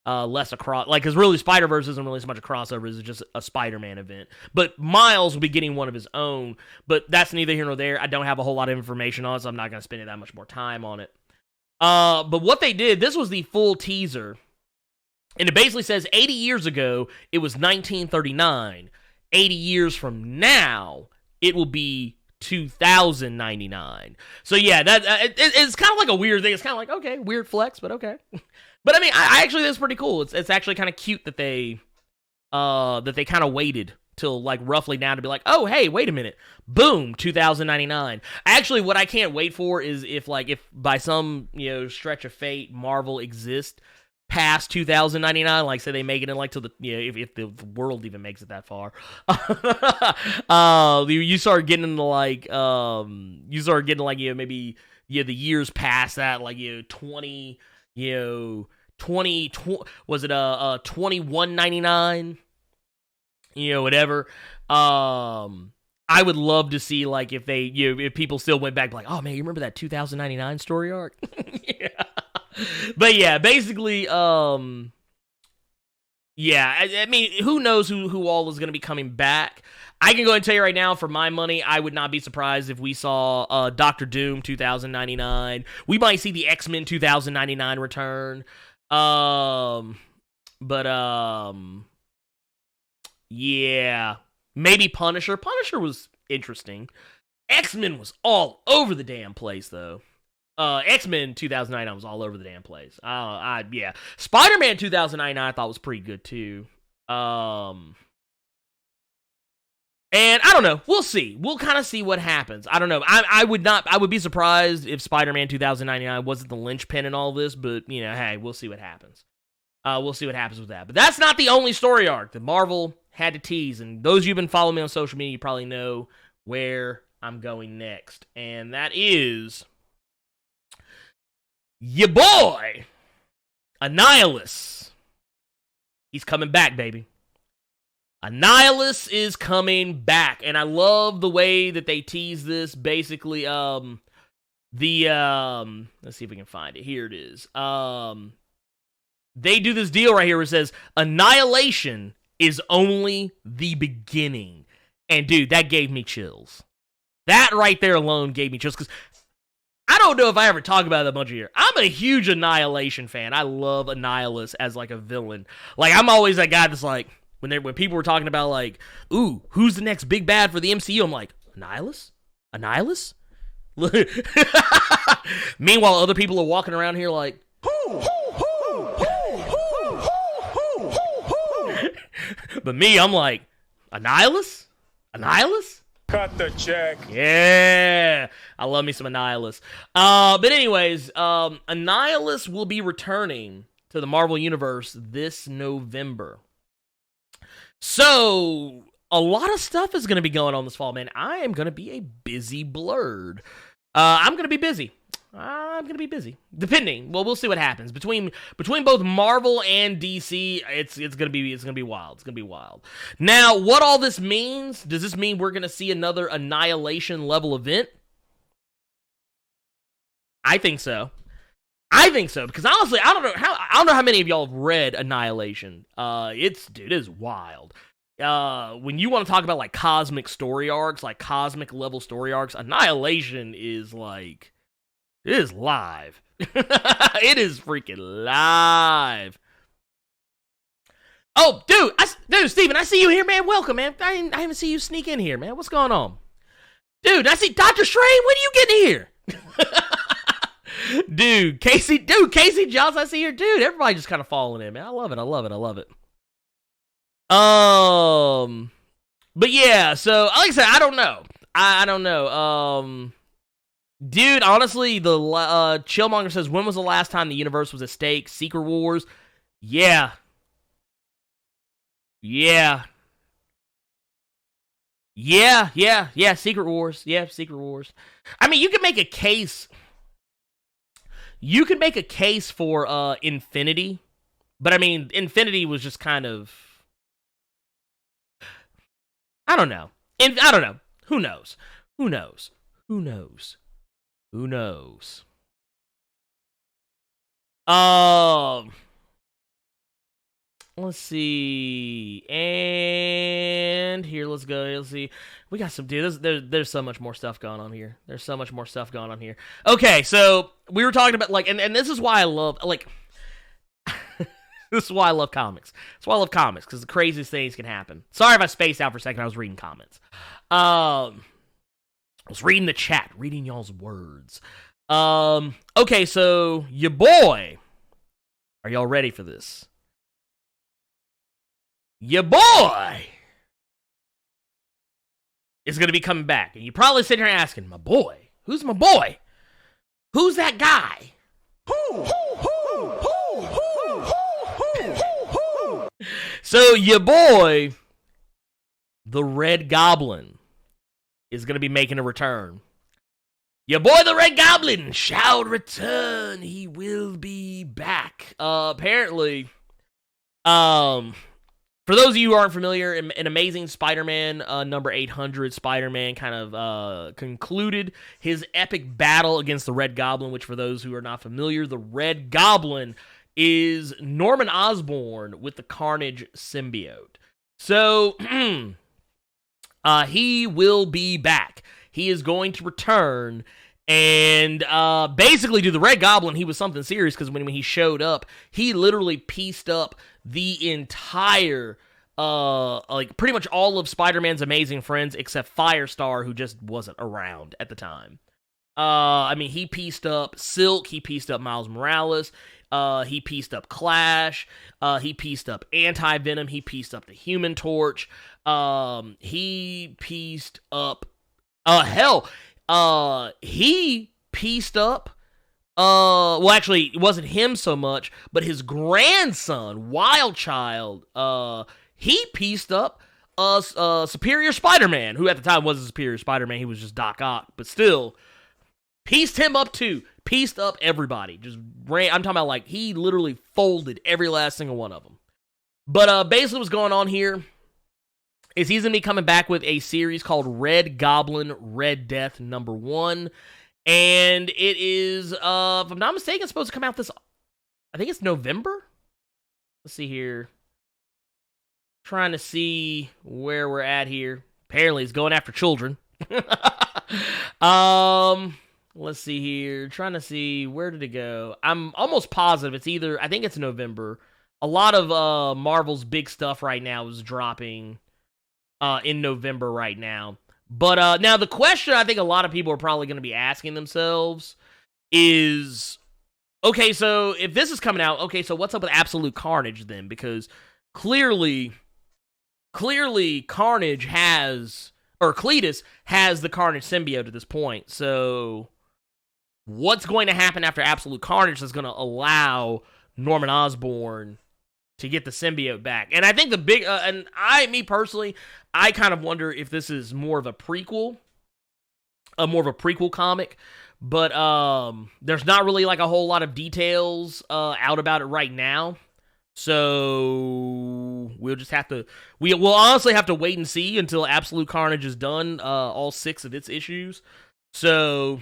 Less across, because really Spider-Verse isn't really so much a crossover, it's just a Spider-Man event. But Miles will be getting one of his own, but that's neither here nor there. I don't have a whole lot of information on it, so I'm not going to spend that much more time on it. But what they did, this was the full teaser, and it basically says 80 years ago, it was 1939. 80 years from now, it will be 2099. So yeah, it's kind of like a weird thing. It's kind of like, okay, weird flex, but okay. But I mean, I actually think it's pretty cool. It's actually kind of cute that they kind of waited till roughly now to be like, oh hey, wait a minute, boom, 2099. Actually, what I can't wait for is if by some stretch of fate Marvel exists past 2099, say they make it in to the if the world even makes it that far, you start getting into maybe the years past that, 20. 2199, whatever. I would love to see if they if people still went back oh man, you remember that 2099 story arc? Yeah. But yeah, basically yeah, I mean, who knows who all is going to be coming back. I can go ahead and tell you right now, for my money, I would not be surprised if we saw Doctor Doom 2099. We might see the X-Men 2099 return. Yeah, maybe Punisher. Punisher was interesting. X-Men was all over the damn place, though. X-Men 2099 was all over the damn place. Yeah. Spider-Man 2099 I thought was pretty good, too. And I don't know. We'll see. We'll kind of see what happens. I don't know. I would be surprised if Spider-Man 2099 wasn't the linchpin in all this, but, hey, we'll see what happens. We'll see what happens with that. But that's not the only story arc that Marvel had to tease. And those of you who've been following me on social media, you probably know where I'm going next. And that is your boy, Annihilus. He's coming back, baby. Annihilus is coming back, and I love the way that they tease this. Basically, let's see if we can find it. Here it is. They do this deal right here where it says, Annihilation is only the beginning. And dude, that gave me chills. That right there alone gave me chills, because I don't know if I ever talk about it a bunch here. I'm a huge Annihilation fan. I love Annihilus as like a villain. Like I'm always that guy that's like when people were talking about like, ooh, who's the next big bad for the MCU? I'm like, Annihilus? Annihilus? Meanwhile, other people are walking around here like, but me, I'm like, Annihilus? Annihilus? Cut the check. Yeah, I love me some Annihilus. But anyways, Annihilus will be returning to the Marvel Universe this November. So, a lot of stuff is going to be going on this fall, man. I am going to be a busy Blerd. I'm going to be busy. Depending. Well, we'll see what happens. Between both Marvel and DC, it's gonna be wild. It's gonna be wild. Now, what all this means? Does this mean we're gonna see another Annihilation level event? I think so. Because honestly, I don't know how many of y'all have read Annihilation. It is wild. When you want to talk about like cosmic story arcs, like cosmic level story arcs, Annihilation is like, it is live. It is freaking live. Oh, dude, Steven, I see you here, man. Welcome, man. I haven't seen you sneak in here, man. What's going on? Dude, I see Dr. Strange. When are you getting here? Dude, Casey Johnson, I see here. Dude, everybody just kind of falling in, man. I love it. But yeah, so like I said, I don't know. I don't know. Dude, honestly, the Chillmonger says, when was the last time the universe was at stake? Secret Wars? Yeah. Secret Wars. Yeah, Secret Wars. I mean, you can make a case. You could make a case for Infinity, but I mean, Infinity was just kind of, I don't know. Who knows? Let's see. And here, let's go. Let's see. We got some, dude, there's so much more stuff going on here. Okay, so we were talking about, like, and this is why I love, like, this is why I love comics. That's why I love comics, because the craziest things can happen. Sorry if I spaced out for a second. I was reading comments. I was reading the chat, reading y'all's words. Okay, so your boy, are y'all ready for this? Your boy is going to be coming back. And you're probably sitting here asking, my boy? Who's my boy? Who's that guy? So your boy, the Red Goblin, is going to be making a return. Your boy, the Red Goblin, shall return. He will be back. Apparently, for those of you who aren't familiar, in Amazing Spider-Man number 800, Spider-Man kind of concluded his epic battle against the Red Goblin, which for those who are not familiar, the Red Goblin is Norman Osborn with the Carnage symbiote. So, he will be back. He is going to return, and basically, to the Red Goblin, he was something serious, because when he showed up, he literally pieced up the entire, like, pretty much all of Spider-Man's amazing friends, except Firestar, who just wasn't around at the time. I mean, he pieced up Silk, he pieced up Miles Morales, he pieced up Clash, he pieced up Anti-Venom, he pieced up the Human Torch, he pieced up, he pieced up, well, actually, it wasn't him so much, but his grandson, Wildchild, he pieced up Superior Spider-Man, who at the time wasn't Superior Spider-Man, he was just Doc Ock, but still, pieced him up too. Pieced up everybody. Just ran. I'm talking about, like, he literally folded every last single one of them. But basically what's going on here is he's going to be coming back with a series called Red Goblin Red Death number 1. And it is, if I'm not mistaken, it's supposed to come out this, I think it's November? Let's see here. Trying to see where we're at here. Apparently it's going after children. let's see here. Trying to see, where did it go? I'm almost positive it's either, I think it's November. A lot of Marvel's big stuff right now is dropping in November right now. But now the question I think a lot of people are probably going to be asking themselves is, okay, so if this is coming out, okay, so what's up with Absolute Carnage then? Because clearly Carnage has, or Cletus has the Carnage symbiote at this point. So what's going to happen after Absolute Carnage that's going to allow Norman Osborn to get the symbiote back? And I think the big, me personally, I kind of wonder if this is more of a prequel comic. But there's not really like a whole lot of details out about it right now. So we'll just have to, we'll honestly have to wait and see until Absolute Carnage is done, all 6 of its issues. So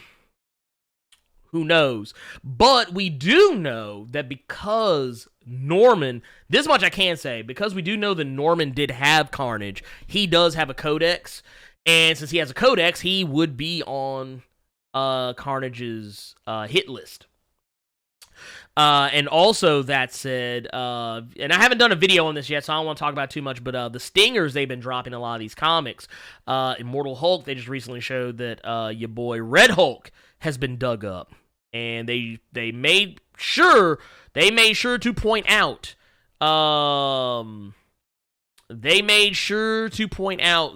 who knows? But we do know that because Norman, this much I can say, because we do know that Norman did have Carnage, he does have a codex. And since he has a codex, he would be on Carnage's hit list. And also, that said, and I haven't done a video on this yet, so I don't want to talk about it too much, but the stingers they've been dropping in a lot of these comics. Immortal Hulk, they just recently showed that your boy Red Hulk has been dug up. And they made sure to point out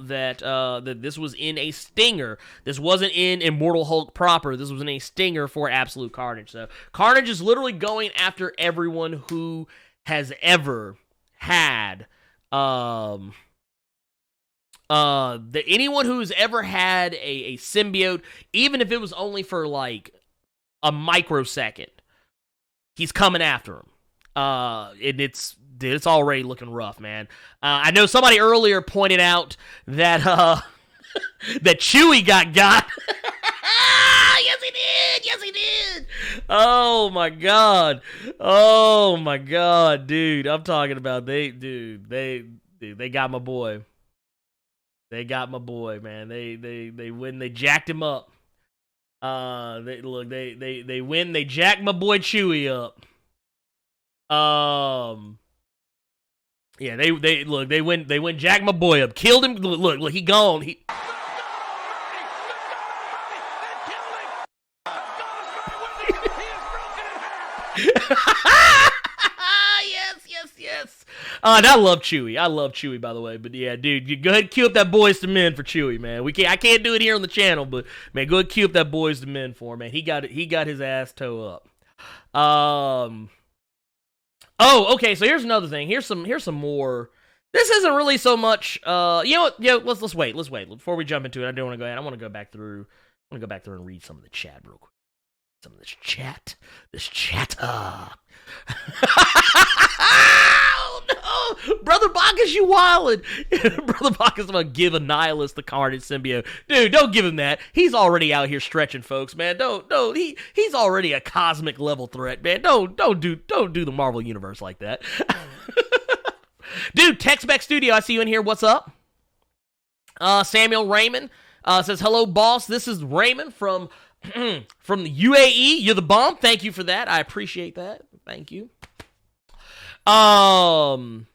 that this was in a stinger. This wasn't in Immortal Hulk proper. This was in a stinger for Absolute Carnage. So Carnage is literally going after everyone who has ever had anyone who's ever had a symbiote, even if it was only for like a microsecond. He's coming after him. And it's already looking rough, man. I know somebody earlier pointed out that that Chewie got. Yes, he did. Yes, he did. Oh my god, dude. I'm talking about they got my boy. They got my boy, man. They jacked him up. They win. They jacked my boy Chewie up. Yeah, they went jack my boy up, killed him. Look, he gone. Yes. I love Chewie, by the way. But yeah, dude, you go ahead and cue up that Boys to Men for Chewie, man. I can't do it here on the channel, but man, go ahead and cue up that Boys to Men for him, man. He got his ass toe up. Oh, okay. So here's another thing. Here's some more. This isn't really so much. You know what? Yeah, let's wait. Before we jump into it, I do want to go ahead. I want to go back through. I want to go back through and read some of the chat real quick. Some of this chat. Oh no, Brother Bacchus, you wildin'. Brother Bacchus about to give a nihilist the Carnage symbiote. Dude, don't give him that. He's already out here stretching folks, man. Don't. He's already a cosmic level threat, man. Don't do the Marvel universe like that. Dude, Texbeck Studio, I see you in here. What's up? Samuel Raymond says, hello, boss. This is Raymond from the UAE. You're the bomb. Thank you for that. I appreciate that. Thank you. And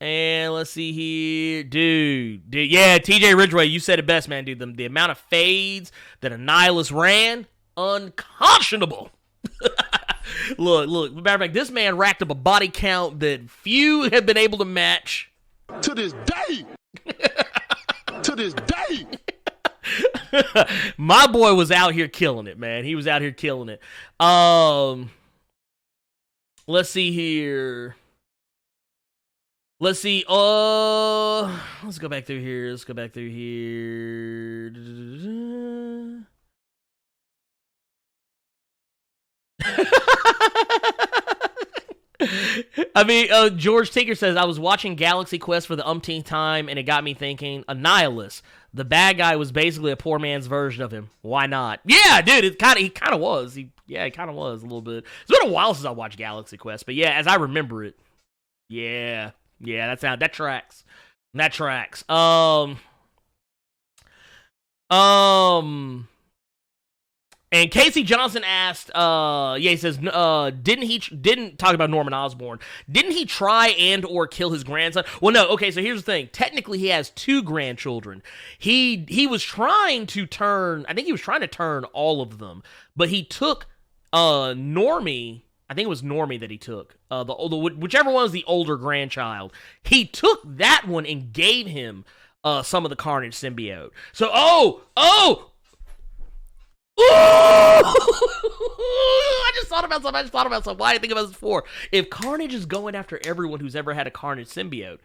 let's see here. Dude, yeah, TJ Ridgeway, you said it best, man, dude. The amount of fades that Annihilus ran, unconscionable. Look, matter of fact, this man racked up a body count that few have been able to match. To this day! My boy was out here killing it, man. He was out here killing it. Let's see here. Let's see. Let's go back through here. I mean, George Tinker says, I was watching Galaxy Quest for the umpteenth time, and it got me thinking, Annihilus, the bad guy, was basically a poor man's version of him. Why not? Yeah, dude, he kind of was. He kind of was a little bit. It's been a while since I watched Galaxy Quest, but yeah, as I remember it, yeah, that tracks. That tracks. And Casey Johnson asked, he says, didn't talk about Norman Osborn. Didn't he try and or kill his grandson? Well, no. Okay, so here's the thing. Technically, he has 2 grandchildren. He was trying to turn, I think he was trying to turn all of them, but he took Normie. I think it was Normie that he took. Whichever one was the older grandchild. He took that one and gave him some of the Carnage symbiote. So, I just thought about something. Why did I think about this before? If Carnage is going after everyone who's ever had a Carnage symbiote,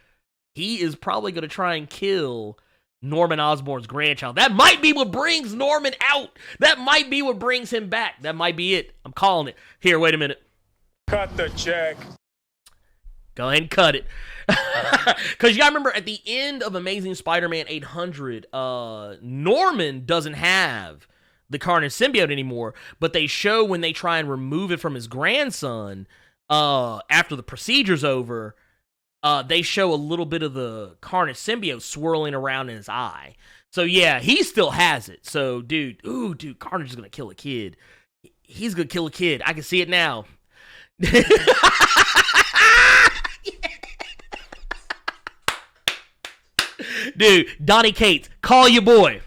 he is probably going to try and kill Norman Osborn's grandchild. That might be what brings Norman out. That might be what brings him back. That might be it. I'm calling it. Here, wait a minute. Cut the check. Go ahead and cut it. Because you got to remember, at the end of Amazing Spider-Man 800, Norman doesn't have the Carnage symbiote anymore, but they show when they try and remove it from his grandson after the procedure's over, they show a little bit of the Carnage symbiote swirling around in his eye. So yeah, he still has it. So dude, Carnage is gonna kill a kid. He's gonna kill a kid. I can see it now. Dude, Donnie Cates, call your boy.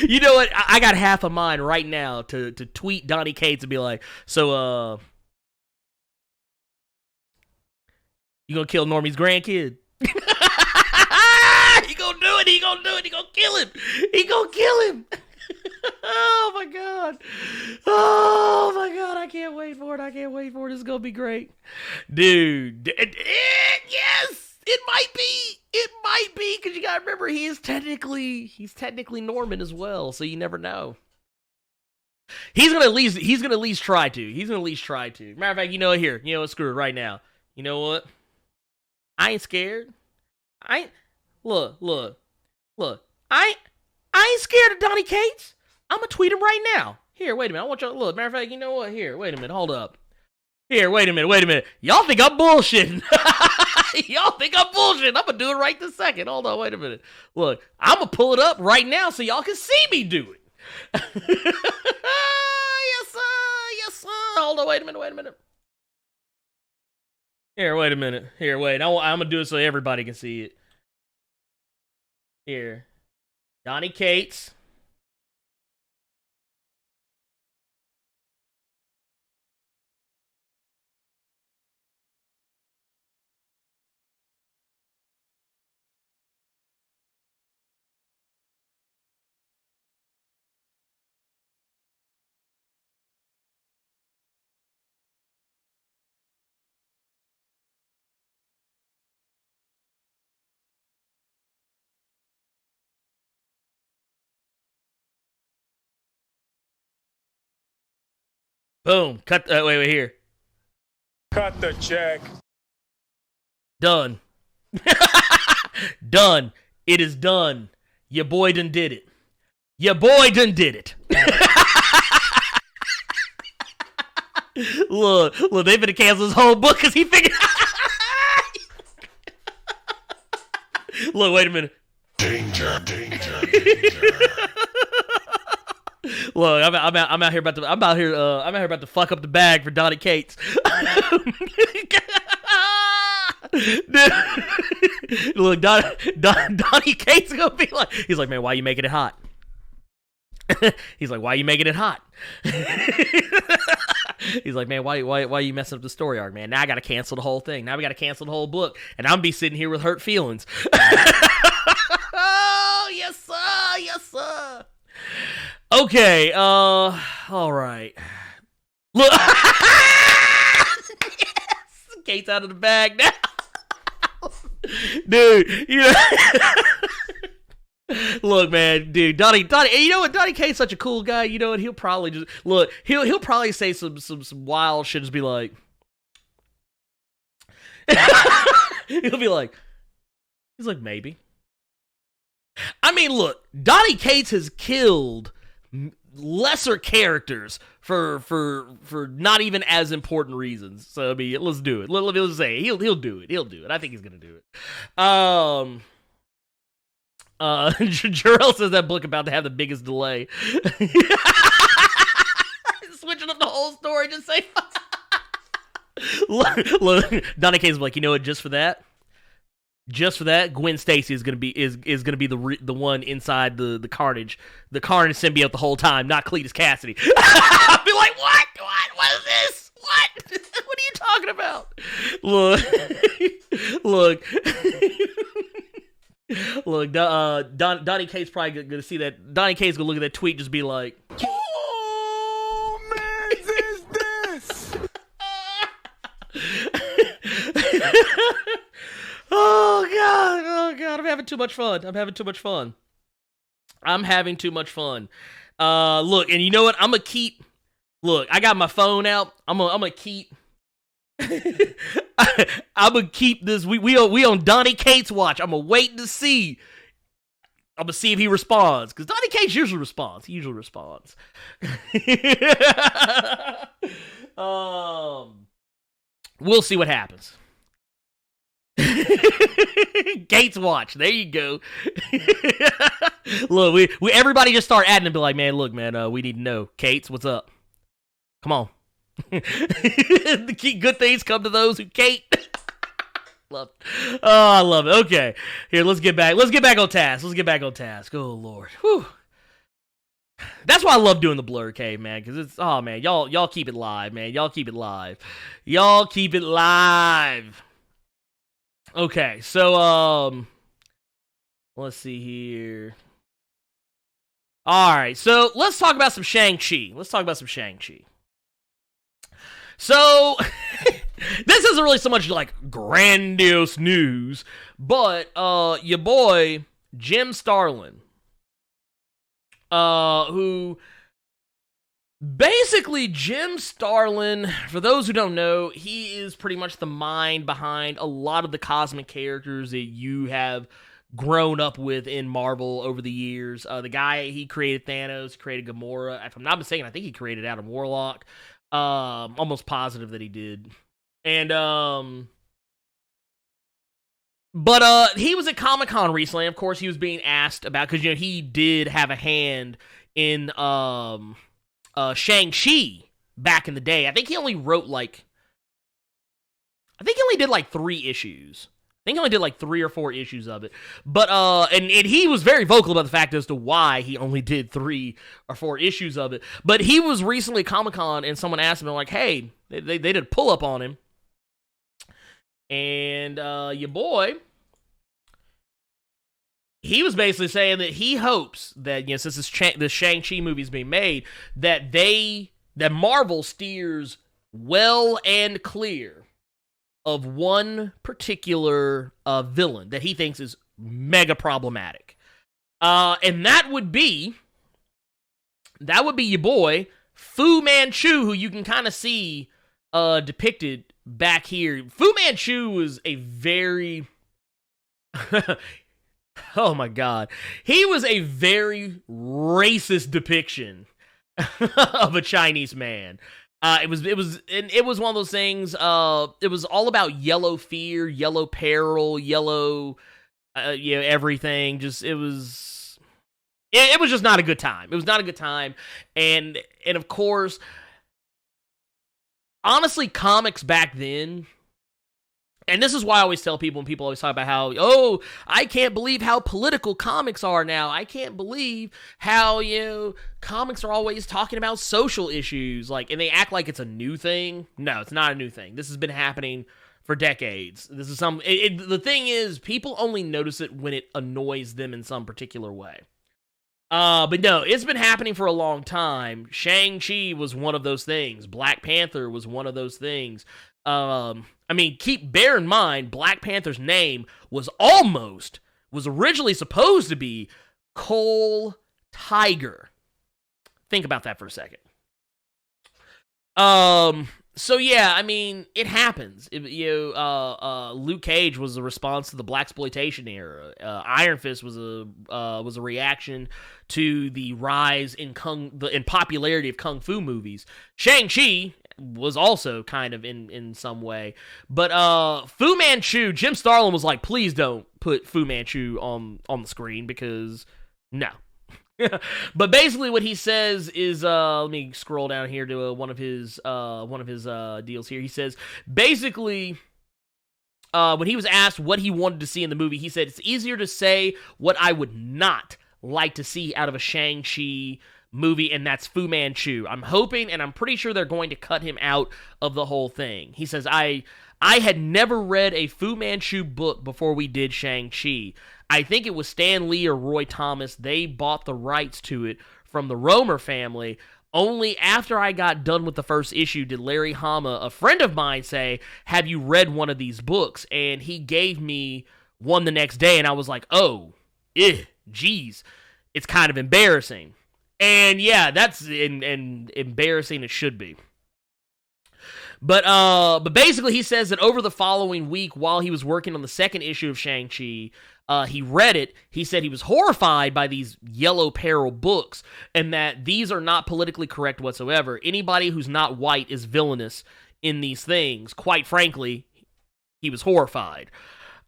You know what? I got half of mine right now to tweet Donnie Cates and be like, so, you gonna kill Normie's grandkid? He gonna do it. He gonna kill him. Oh my god. I can't wait for it. This is gonna be great. Dude. Yes. It might be, because you gotta remember, he's technically Norman as well, so you never know. He's gonna at least try to. Matter of fact, you know what, here, screw it right now. You know what? I ain't scared. Look. I ain't scared of Donnie Cates. I'm gonna tweet him right now. Here, wait a minute. I want y'all to look. Matter of fact, you know what? Here, wait a minute. Hold up. Here, wait a minute. Y'all think I'm bullshitting. I'm gonna do it right this second. Hold on, wait a minute. Look, I'm gonna pull it up right now so y'all can see me do it. Yes, sir. Hold on, wait a minute. Here, wait a minute. I'm gonna do it so everybody can see it. Here. Donnie Cates. Boom. Cut. Wait, here. Cut the check. Done. Done. It is done. Your boy done did it. Look, they finna cancel his whole book because he figured. Look, wait a minute. Danger. Look, I'm out here about to fuck up the bag for Donnie Cates. Dude, look, Donnie Cates gonna be like, he's like, man, why you making it hot? He's like, why you making it hot? He's like, man, why you messing up the story arc, man? Now I gotta cancel the whole thing. Now we gotta cancel the whole book, and I'm be sitting here with hurt feelings. Oh, yes, sir. Okay, all right. Look, yes! Kate's out of the bag now. Dude, look, man, dude, Donnie, you know what? Donnie K's such a cool guy. You know what? He'll probably just look. He'll probably say some wild shit. Just be like, he'll be like, he's like, maybe. I mean, look, Donnie Cates has killed lesser characters for not even as important reasons. So I mean, let's do it. Let's say he'll do it. I think he's gonna do it. Jarrell says that book about to have the biggest delay. Switching up the whole story, just say. look, Donnie K's like, you know what? Just for that, Gwen Stacy is gonna be gonna be the one inside the Carnage symbiote the whole time, not Cletus Cassidy. I'll be like, what is this? What are you talking about? Look, Donnie K's probably gonna see that. Donnie K's gonna look at that tweet, just be like, Oh, man, is this? oh god, I'm having too much fun. Look, and you know what? I got my phone out. I'm gonna keep I'm gonna keep this. We on Donnie Cates watch. I'm gonna wait to see. I'm gonna see if he responds, because Donnie Cates usually responds. We'll see what happens. Gates watch. There you go. Look, we everybody just start adding and be like, man, look, man, we need to know. Cates, what's up? Come on. The key good things come to those who Kate. Love it. Oh, I love it. Okay. Here, let's get back on task. Oh Lord. Whew. That's why I love doing the Blerd Cave, man, because it's, oh man, y'all keep it live, man. Y'all keep it live. Okay, so let's see here. All right, so let's talk about some Shang-Chi. So this isn't really so much like grandiose news, but your boy Jim Starlin, who basically Jim Starlin, for those who don't know, he is pretty much the mind behind a lot of the cosmic characters that you have grown up with in Marvel over the years. The guy, he created Thanos, created Gamora. If I'm not mistaken, I think he created Adam Warlock. Almost positive that he did. And but he was at Comic-Con recently. Of course, he was being asked about, because he did have a hand in Shang-Chi back in the day. I think he only wrote did like 3 issues. I think he only did like 3 or 4 issues of it. But and he was very vocal about the fact as to why he only did 3 or 4 issues of it. But he was recently at Comic-Con, and someone asked him, like, hey, they did a pull-up on him. And your boy, he was basically saying that he hopes that, since this Shang-Chi movie is being made, that Marvel steers well and clear of one particular villain that he thinks is mega problematic. And that would be your boy, Fu Manchu, who you can kind of see depicted back here. Fu Manchu was a very... oh my god. He was a very racist depiction of a Chinese man. It was one of those things. It was all about yellow fear, yellow peril, yellow, everything. Just it was just not a good time. It was not a good time, and of course, honestly, comics back then. And this is why I always tell people, when people always talk about how, oh, I can't believe how political comics are now. I can't believe how, comics are always talking about social issues. And they act like it's a new thing. No, it's not a new thing. This has been happening for decades. This is the thing is, people only notice it when it annoys them in some particular way. But no, it's been happening for a long time. Shang-Chi was one of those things. Black Panther was one of those things. Bear in mind, Black Panther's name was originally supposed to be Cole Tiger. Think about that for a second. So yeah, it happens. Luke Cage was a response to the blaxploitation era. Iron Fist was a reaction to the rise in popularity of kung fu movies. Shang-Chi, was also kind of in some way. But Fu Manchu, Jim Starlin was like, please don't put Fu Manchu on the screen because no. But basically what he says is, let me scroll down here to one of his deals here. He says, basically, when he was asked what he wanted to see in the movie, he said, it's easier to say what I would not like to see out of a Shang-Chi movie, and that's Fu Manchu. I'm hoping, and I'm pretty sure they're going to cut him out of the whole thing. He says, I had never read a Fu Manchu book before we did Shang-Chi. I think it was Stan Lee or Roy Thomas. They bought the rights to it from the Romer family. Only after I got done with the first issue did Larry Hama, a friend of mine, say, have you read one of these books? And he gave me one the next day, and I was like, oh, geez, it's kind of embarrassing. And yeah, that's embarrassing it should be. But basically he says that over the following week, while he was working on the second issue of Shang-Chi, he read it. He said he was horrified by these Yellow Peril books and that these are not politically correct whatsoever. Anybody who's not white is villainous in these things. Quite frankly, he was horrified.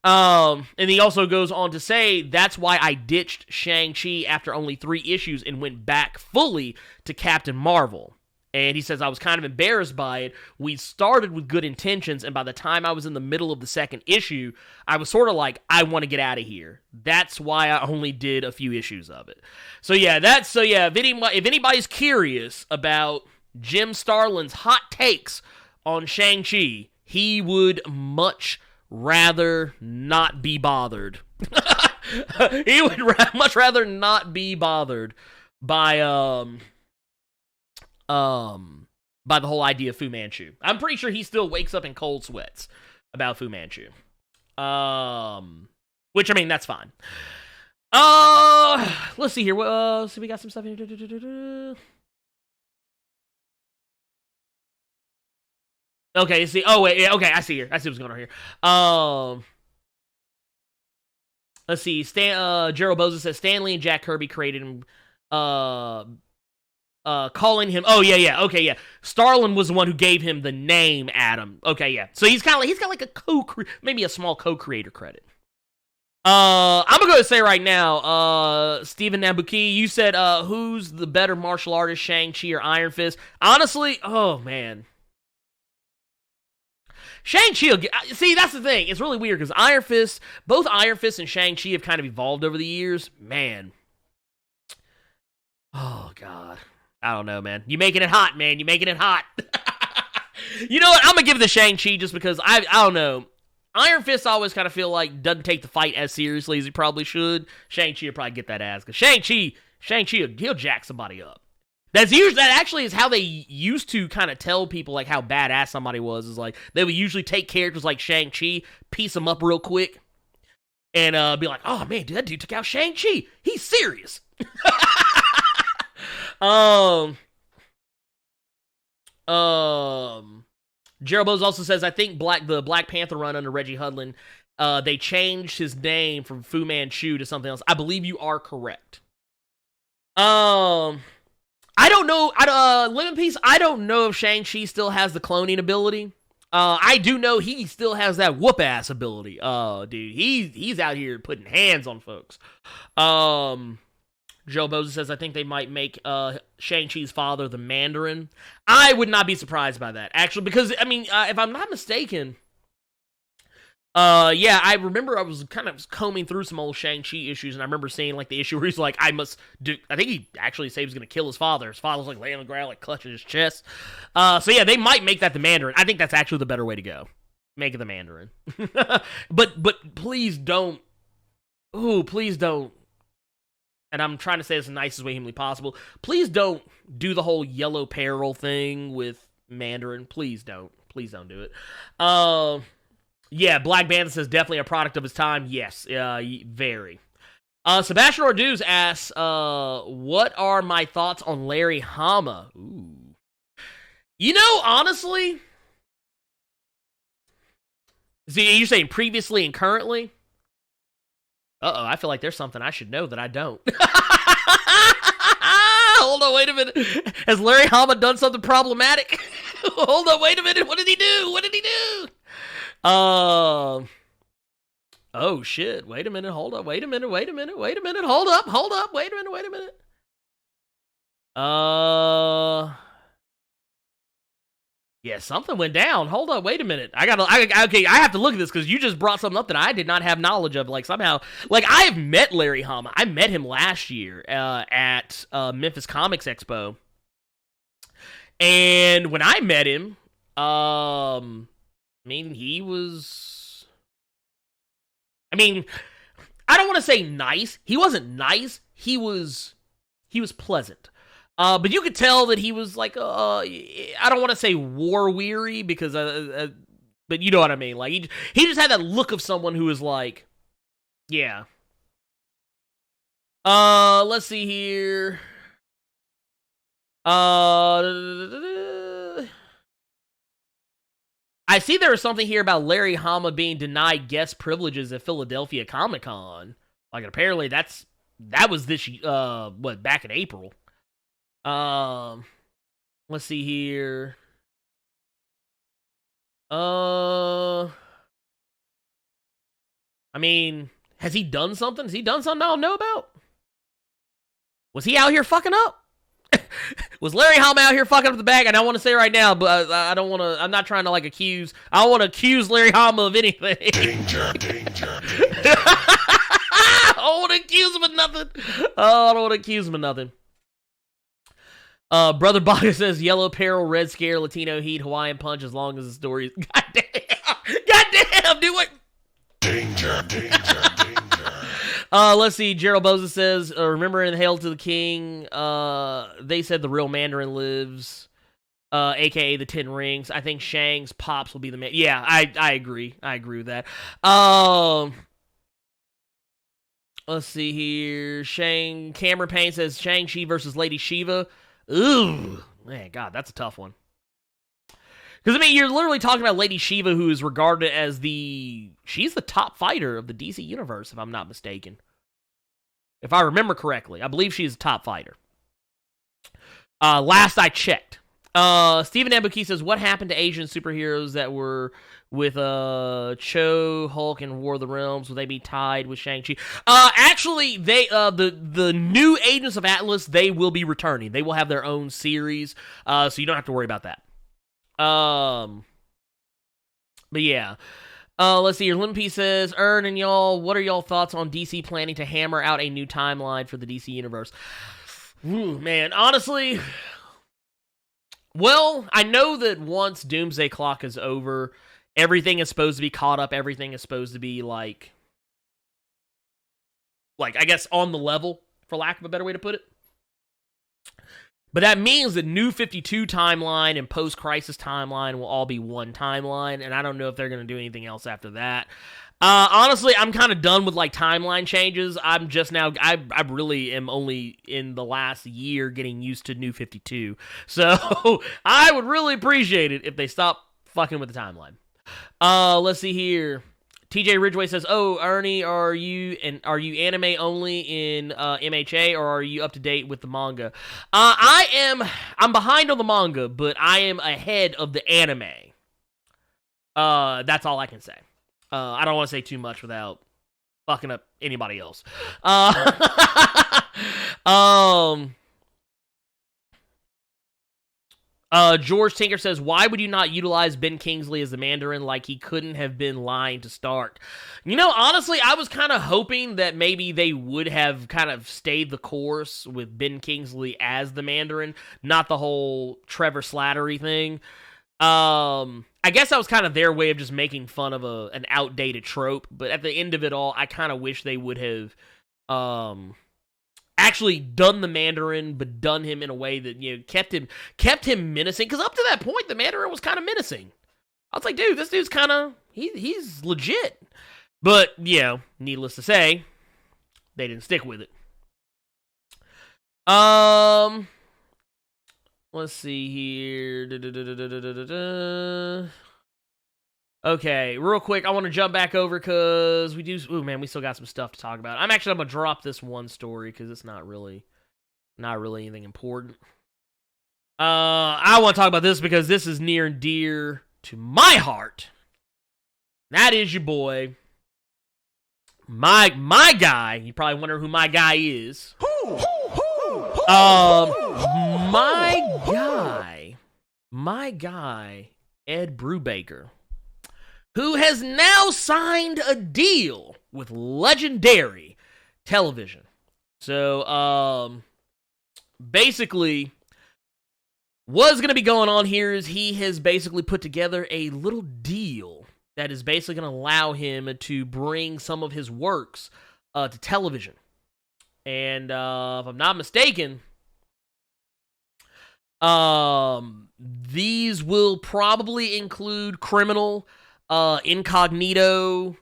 And he also goes on to say, that's why I ditched Shang-Chi after only 3 issues and went back fully to Captain Marvel. And he says, I was kind of embarrassed by it. We started with good intentions, and by the time I was in the middle of the second issue, I was sort of like, I want to get out of here. That's why I only did a few issues of it. If anybody's curious about Jim Starlin's hot takes on Shang-Chi, he would much rather not be bothered. He would much rather not be bothered by the whole idea of Fu Manchu. I'm pretty sure he still wakes up in cold sweats about Fu Manchu. Which, I mean, that's fine. Let's see here. So we got some stuff here. Okay, see. Oh, wait. Yeah, okay, I see here. I see what's going on here. Let's see. Gerald Boza says Stan Lee and Jack Kirby created him. Calling him. Oh yeah. Okay, yeah. Starlin was the one who gave him the name Adam. Okay, yeah. So he's got like a maybe a small co-creator credit. I'm gonna go and say right now, Stephen Nabuki, you said who's the better martial artist, Shang-Chi or Iron Fist? Honestly, oh man. Shang-Chi, see, that's the thing. It's really weird because both Iron Fist and Shang-Chi have kind of evolved over the years. Man. Oh, God. I don't know, man. You're making it hot, man. You're making it hot. You know what? I'm going to give it to Shang-Chi just because, I don't know. Iron Fist I always kind of feel like doesn't take the fight as seriously as he probably should. Shang-Chi will probably get that ass. Because Shang-Chi, he'll jack somebody up. That actually is how they used to kind of tell people like how badass somebody was. Is like they would usually take characters like Shang-Chi, piece them up real quick, and be like, "Oh man, dude, that dude took out Shang-Chi. He's serious." Gerald Bose also says, "I think the Black Panther run under Reggie Hudlin, they changed his name from Fu Manchu to something else." I believe you are correct. I don't know. Lemon Piece, I don't know if Shang-Chi still has the cloning ability. I do know he still has that whoop-ass ability. Dude, he's out here putting hands on folks. Joe Boza says, I think they might make Shang-Chi's father the Mandarin. I would not be surprised by that, actually, because, I mean, if I'm not mistaken... yeah, I remember I was kind of combing through some old Shang-Chi issues, and I remember seeing, like, the issue where he's like, I think he actually said he was going to kill his father. His father's, like, laying on the ground, like, clutching his chest. So yeah, they might make that the Mandarin. I think that's actually the better way to go. Make it the Mandarin. But please don't. Ooh, please don't. And I'm trying to say this in the nicest way humanly possible. Please don't do the whole Yellow Peril thing with Mandarin. Please don't. Please don't do it. Yeah, Black Bandit says definitely a product of his time. Yes, very. Sebastian Orduz asks, what are my thoughts on Larry Hama? Ooh. You know, honestly... See, you're saying previously and currently? Uh-oh, I feel like there's something I should know that I don't. Hold on, wait a minute. Has Larry Hama done something problematic? Hold up, wait a minute. What did he do? What did he do? Oh shit. Wait a minute. Hold up. Wait a minute. Wait a minute. Wait a minute. Hold up. Hold up. Wait a minute. Wait a minute. Yeah, something went down. Hold up, wait a minute. I have to look at this because you just brought something up that I did not have knowledge of. Like somehow, like I have met Larry Hama. I met him last year at Memphis Comics Expo, and when I met him, I mean, he was. I mean, I don't want to say nice. He wasn't nice. He was pleasant. But you could tell that he was like, I don't want to say war weary because, but you know what I mean. Like he just had that look of someone who was like, yeah. Let's see here. I see there was something here about Larry Hama being denied guest privileges at Philadelphia Comic-Con. Like apparently that was this back in April. Let's see here. I mean, has he done something? Has he done something I don't know about? Was he out here fucking up? Was Larry Hama out here fucking up the bag? And I want to say right now, but I don't want to. I'm not trying to like accuse. I don't want to accuse Larry Hama of anything. Danger, danger, danger. I don't want to accuse him of nothing. Oh, I don't want to accuse him of nothing. Brother Baga says Yellow Peril, Red Scare, Latino Heat, Hawaiian Punch, as long as the story is. Goddamn, dude, what? Danger, danger, danger. Let's see. Gerald Boza says, remember in Hail to the King, they said the real Mandarin lives, aka the Ten Rings. I think Shang's pops will be the man. Yeah, I agree. I agree with that. Let's see here. Cameron Payne says Shang-Chi versus Lady Shiva. Ooh, man, God, that's a tough one. Because, I mean, you're literally talking about Lady Shiva, who is regarded as she's the top fighter of the DC Universe, if I'm not mistaken. If I remember correctly. I believe she's a top fighter. Last I checked. Stephen Ambuki says, what happened to Asian superheroes that were with Cho, Hulk, and War of the Realms? Will they be tied with Shang-Chi? Actually, they the new Agents of Atlas, they will be returning. They will have their own series, so you don't have to worry about that. But yeah. Let's see here. Limpy says, Ern and y'all, what are y'all thoughts on DC planning to hammer out a new timeline for the DC Universe? Ooh, man, honestly... Well, I know that once Doomsday Clock is over, everything is supposed to be caught up. Everything is supposed to be like I guess on the level, for lack of a better way to put it. But that means the New 52 timeline and Post-Crisis timeline will all be one timeline, and I don't know if they're going to do anything else after that. Honestly, I'm kind of done with like timeline changes. I'm just now, I really am only in the last year getting used to New 52. So I would really appreciate it if they stop fucking with the timeline. Let's see here. TJ Ridgway says, "Oh, Ernie, are you anime only in MHA, or are you up to date with the manga?" I'm behind on the manga, but I am ahead of the anime. That's all I can say. I don't want to say too much without fucking up anybody else. George Tinker says, why would you not utilize Ben Kingsley as the Mandarin like he couldn't have been lying to Stark? You know, honestly, I was kind of hoping that maybe they would have kind of stayed the course with Ben Kingsley as the Mandarin, not the whole Trevor Slattery thing. I guess that was kind of their way of just making fun of an outdated trope, but at the end of it all, I kind of wish they would have actually done the Mandarin, but done him in a way that, you know, kept him menacing, because up to that point, the Mandarin was kind of menacing. I was like, dude, this dude's kind of, he's legit. But, you know, needless to say, they didn't stick with it. Let's see here. Okay, real quick, I want to jump back over because we still got some stuff to talk about. I'm going to drop this one story because it's not really anything important. I want to talk about this because this is near and dear to my heart. That is your boy, my guy. You probably wonder who my guy is. My guy, Ed Brubaker, who has now signed a deal with Legendary Television. So, basically, what's going to be going on here is he has basically put together a little deal that is basically going to allow him to bring some of his works to television. And if I'm not mistaken, these will probably include Criminal, Incognito.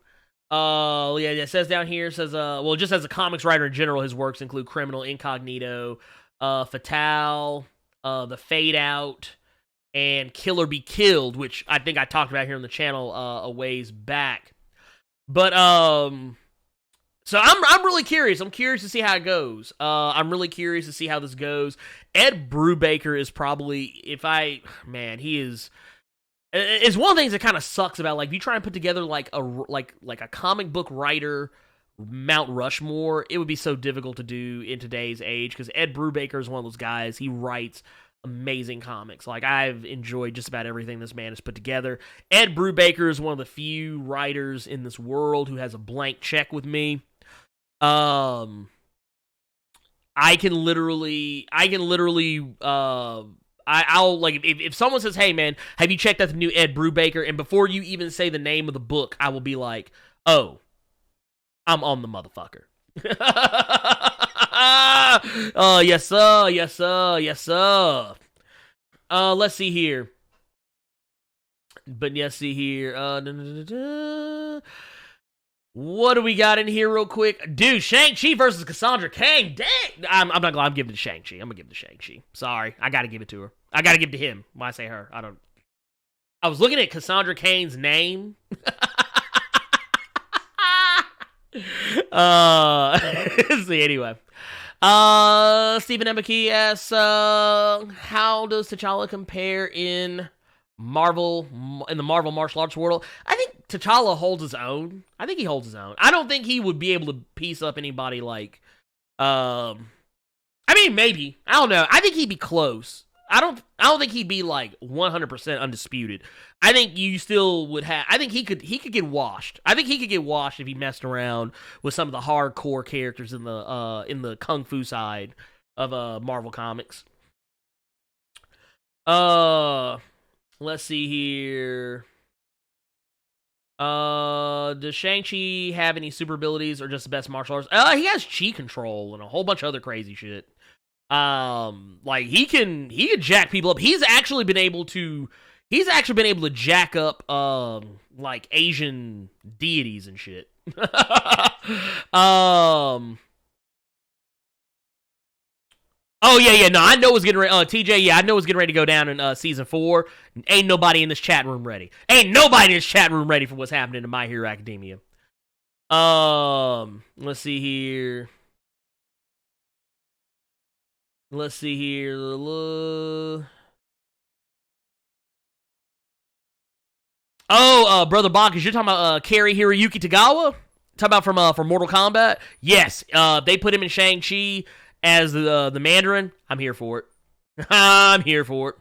It says down here, it says, just as a comics writer in general, his works include Criminal, Incognito, Fatale, The Fade Out, and Kill or Be Killed, which I think I talked about here on the channel a ways back. But so I'm really curious. I'm curious to see how it goes. I'm really curious to see how this goes. Ed Brubaker is probably, he is. It's one of the things that kind of sucks about, like, if you try and put together like a comic book writer Mount Rushmore, it would be so difficult to do in today's age, because Ed Brubaker is one of those guys. He writes amazing comics. Like, I've enjoyed just about everything this man has put together. Ed Brubaker is one of the few writers in this world who has a blank check with me. I can literally, I'll like, if someone says, hey man, have you checked out the new Ed Brubaker? And before you even say the name of the book, I will be like, oh, I'm on the motherfucker. Yes sir, yes sir, yes sir. Let's see here. But let's see here. What do we got in here real quick? Dude, Shang-Chi versus Cassandra Cain. Dang. I'm not glad. I'm giving it to Shang-Chi. I'm going to give it to Shang-Chi. Sorry. I got to give it to her. I got to give it to him. Why I say her? I was looking at Cassandra Cain's name. See, anyway. Stephen Embeke asks, how does T'Challa compare in the Marvel martial arts world? I think T'Challa holds his own. I think he holds his own. I don't think he would be able to piece up anybody like, I mean, maybe. I don't know. I think he'd be close. I don't think he'd be like 100% undisputed. I think you still would have. I think he could get washed. I think he could get washed if he messed around with some of the hardcore characters in the kung fu side of Marvel Comics. Let's see here. Does Shang-Chi have any super abilities or just the best martial arts? He has chi control and a whole bunch of other crazy shit. Like he can jack people up. He's actually been able to jack up like Asian deities and shit. Oh yeah, no, I know it's getting ready. TJ, yeah, I know it's getting ready to go down in season 4. Ain't nobody in this chat room ready. Ain't nobody in this chat room ready for what's happening in My Hero Academia. Let's see here. Oh, Brother Bacchus, you're talking about Cary Hiroyuki Tagawa? Talking about from Mortal Kombat? Yes, they put him in Shang-Chi as the Mandarin. I'm here for it. I'm here for it.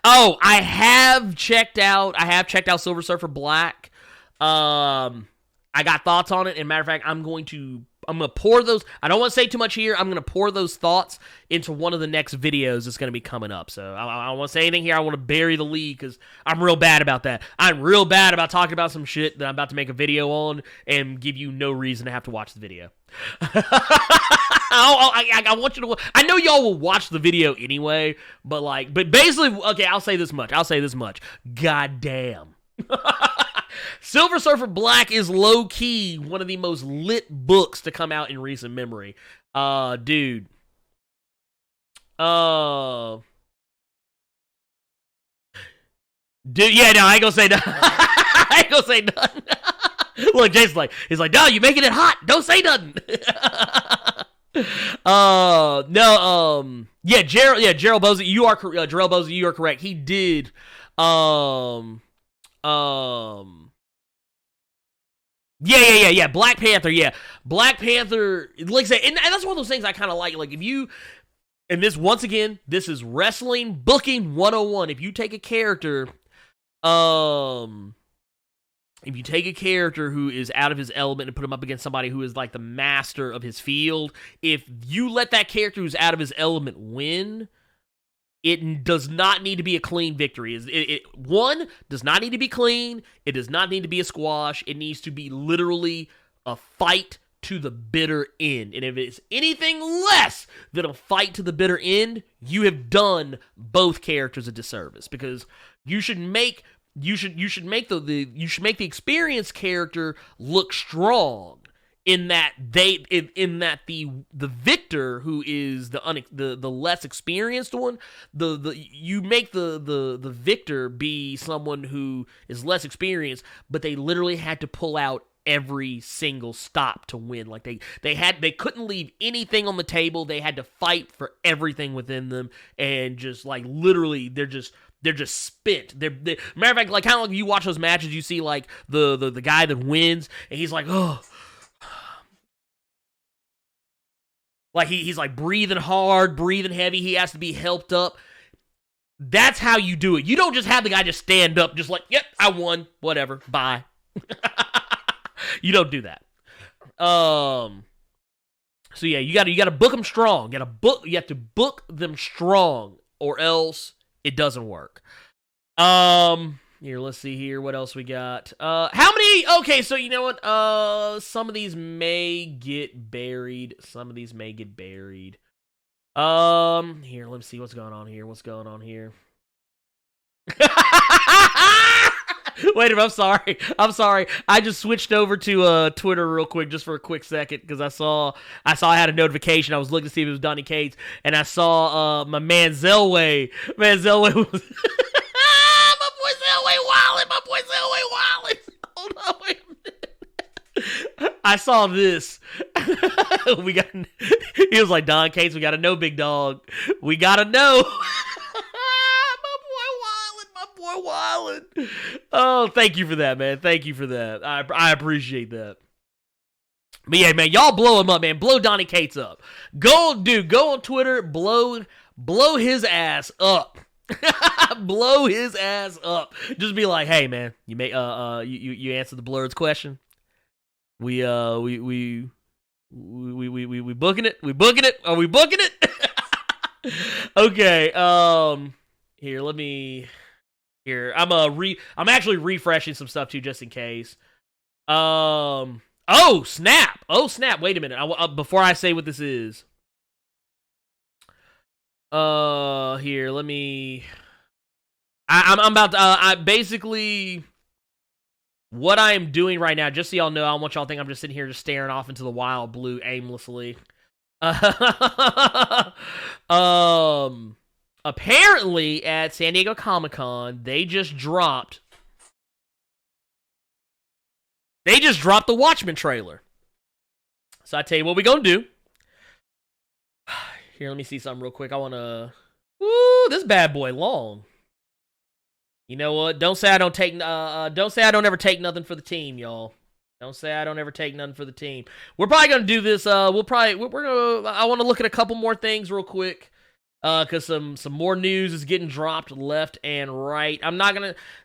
Oh, I have checked out Silver Surfer Black. I got thoughts on it. And matter of fact, I'm going to pour those. I don't want to say too much here. I'm going to pour those thoughts into one of the next videos that's going to be coming up. So I don't want to say anything here. I want to bury the lead because I'm real bad about that. I'm real bad about talking about some shit that I'm about to make a video on and give you no reason to have to watch the video. I want you to. I know y'all will watch the video anyway, but basically, okay. I'll say this much. God damn. Silver Surfer Black is low-key one of the most lit books to come out in recent memory. Dude. Dude, yeah, no, I ain't gonna say nothing. I ain't gonna say nothing. Look, Jason's like, he's like, no, you're making it hot. Don't say nothing. Gerald Bozzi, you are correct. Gerald Bozzi, you are correct. He did, yeah. Black Panther, yeah. Black Panther, like I said, and that's one of those things I kind of like. Like, if you, and this, once again, this is wrestling booking 101. If you take a character, if you take a character who is out of his element and put him up against somebody who is like the master of his field, if you let that character who's out of his element win, it does not need to be a clean victory. One, does not need to be clean. It does not need to be a squash. It needs to be literally a fight to the bitter end. And if it's anything less than a fight to the bitter end, you have done both characters a disservice, because you should make the experienced character look strong, in that the victor, who is the less experienced one, you make the victor be someone who is less experienced, but they literally had to pull out every single stop to win. Like they couldn't leave anything on the table. They had to fight for everything within them, and just like literally they're just spent. Matter of fact, like kind of like you watch those matches, you see like the guy that wins, and he's like, oh. Like he's like breathing hard, breathing heavy. He has to be helped up. That's how you do it. You don't just have the guy just stand up, just like, yep, I won, whatever, bye. You don't do that. So yeah, you gotta book them strong. You have to book them strong, or else it doesn't work. Here, let's see here. What else we got? How many? Okay, so you know what? Some of these may get buried. Here, let me see what's going on here. Wait a minute, I'm sorry. I just switched over to Twitter real quick, just for a quick second, because I saw I had a notification. I was looking to see if it was Donnie Cates, and I saw my man Zelway. Man, Zelway was my boy Zelway Wallet. Hold on, wait a minute. I saw this. He was like, Don Cates, we gotta know, big dog. We gotta know. My boy Wallet. Oh, thank you for that, man. Thank you for that. I appreciate that. But yeah, man, y'all blow him up, man. Blow Donnie Cates up. Go on Twitter, blow his ass up. Blow his ass up. Just be like, hey, man, you answered the Blerd's question. We booking it. Are we booking it? Okay. I'm actually refreshing some stuff too, just in case. Oh snap! Wait a minute. Before I say what this is. Here, let me. I'm about to. I basically. What I am doing right now, just so y'all know, I don't want y'all to think I'm just sitting here just staring off into the wild blue aimlessly. Apparently at San Diego Comic-Con, they just dropped the Watchmen trailer. So I tell you what we gonna do. Here, let me see something real quick. I wanna. Ooh, this bad boy long. You know what? Don't say I don't ever take nothing for the team, y'all. Don't say I don't ever take nothing for the team. We're probably gonna do this. I want to look at a couple more things real quick. Cause some more news is getting dropped left and right.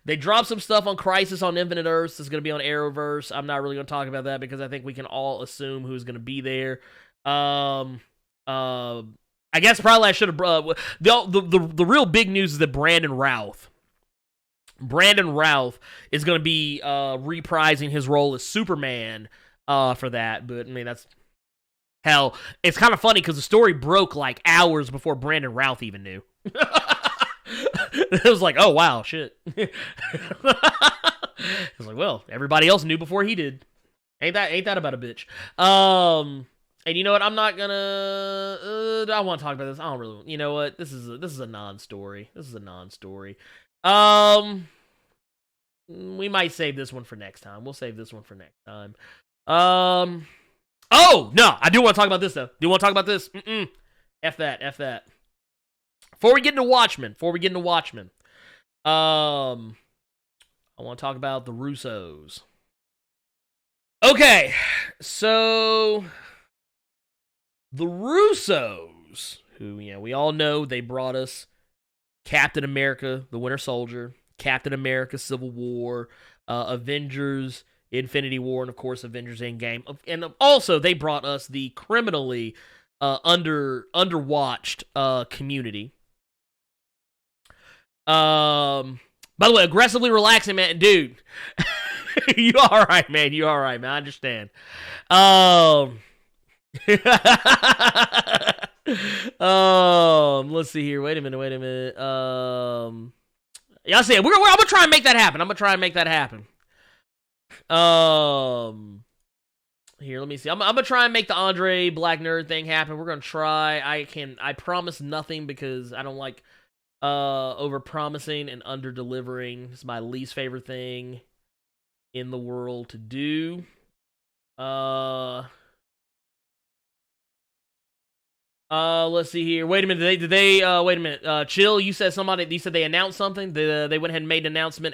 They dropped some stuff on Crisis on Infinite Earths. It's gonna be on Arrowverse. I'm not really gonna talk about that because I think we can all assume who's gonna be there. I guess probably I should have. The real big news is that Brandon Routh is going to be reprising his role as Superman for that. But, I mean, that's... Hell, it's kind of funny because the story broke, like, hours before Brandon Routh even knew. It was like, oh, wow, shit. It was like, well, everybody else knew before he did. Ain't that about a bitch? And you know what? I'm not gonna... I want to talk about this. I don't really... You know what? This is a non-story. We might save this one for next time. We'll save this one for next time. Oh, no, I do want to talk about this, though. Do you want to talk about this? F that. Before we get into Watchmen, I want to talk about the Russos. Okay, so the Russos, who, we all know, they brought us Captain America, the Winter Soldier, Captain America, Civil War, Avengers, Infinity War, and of course Avengers Endgame. And also they brought us the criminally underwatched Community. By the way, aggressively relaxing, man, dude. You all right, man? I understand. Let's see here. Wait a minute. Y'all see it. I'm gonna try and make that happen. Here, let me see. I'm gonna try and make the Andre Black Nerd thing happen. We're gonna try. I promise nothing because I don't like over promising and under delivering. It's my least favorite thing in the world to do. Let's see here. Wait a minute. Did they wait a minute. Chill, you said they announced something? They went ahead and made an announcement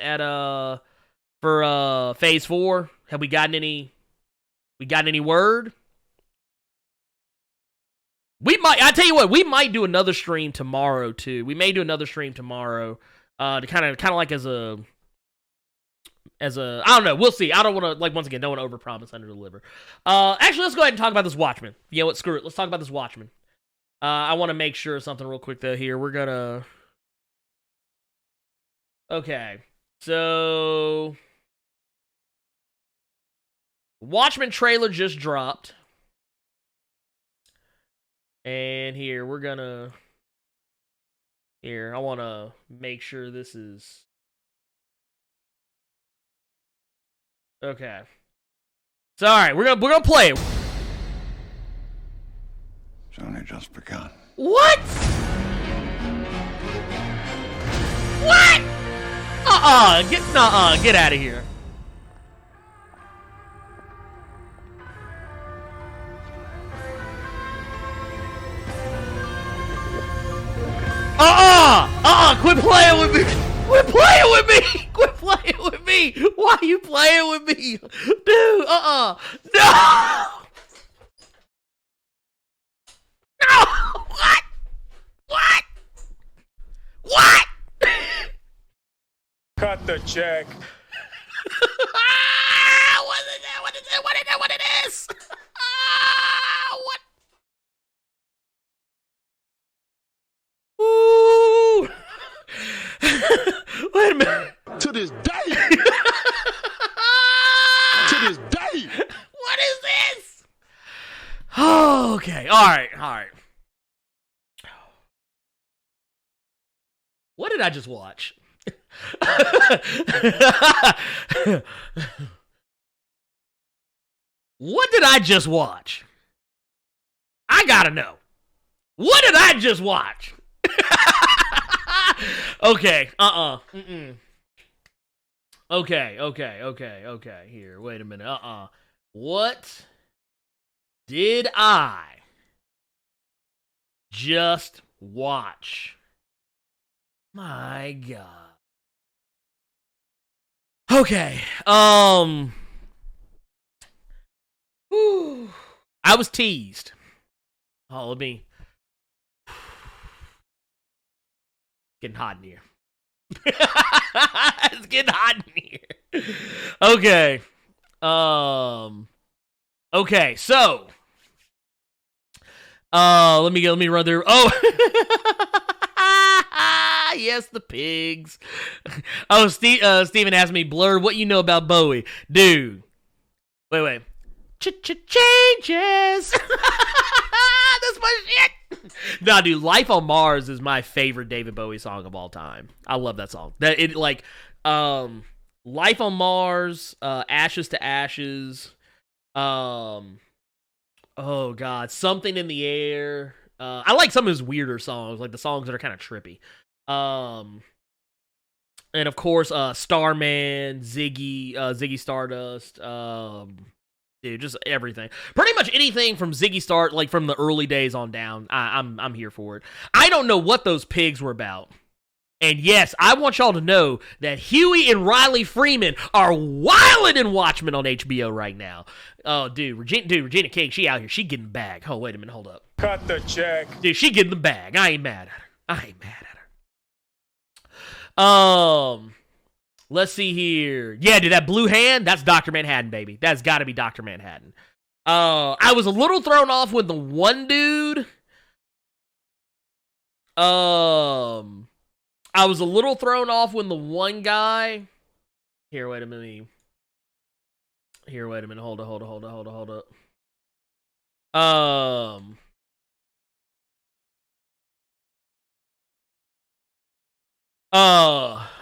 for phase 4. Have we gotten any word? I tell you what, we might do another stream tomorrow too. We may do another stream tomorrow to kind of like as a I don't know, we'll see. I don't want to, like, once again, don't want to overpromise, underdeliver. Actually, let's go ahead and talk about this Watchmen. You know what, screw it. Let's talk about this Watchmen. I want to make sure of something real quick though here. We're gonna Okay. So Watchmen trailer just dropped. And here, we're gonna... Here, I want to make sure this is... Okay. So, alright, we're gonna play it. It's only just begun. What? What? Get out of here. Quit playing with me! Quit playing with me! Quit playing with me! Why are you playing with me? Dude, No! No! What? Cut the check. What it is? What? Ooh. Wait a minute. To this day! To this day! What is this? Oh, okay. All right. What did I just watch? What did I just watch? I gotta know. What did I just watch? Okay. Okay. Here, wait a minute. What did I just watch? My God. Okay. Whew. I was teased. Oh, let me. Getting hot in here. It's getting hot in here. Okay. Okay, so. Let me run through. Oh. Yes, the pigs. Oh, Steven asked me, Blerd, what you know about Bowie? Dude. Wait. Changes. That's my shit. Nah, dude, Life on Mars is my favorite David Bowie song of all time. I love that song. Life on Mars, Ashes to Ashes, oh God, Something in the Air. I like some of his weirder songs, like the songs that are kind of trippy. And of course, Starman, Ziggy Stardust, Dude, just everything. Pretty much anything from Ziggy Stardust, like from the early days on down. I'm here for it. I don't know what those pigs were about. And yes, I want y'all to know that Huey and Riley Freeman are wildin' in Watchmen on HBO right now. Oh, dude, Regina King, she out here. She getting the bag. Oh, wait a minute, hold up. Cut the check. Dude, she getting the bag. I ain't mad at her. Let's see here. Yeah, dude, that blue hand, that's Dr. Manhattan, baby. That's got to be Dr. Manhattan. I was a little thrown off with the one dude. I was a little thrown off when the one guy. Here, wait a minute. Hold up.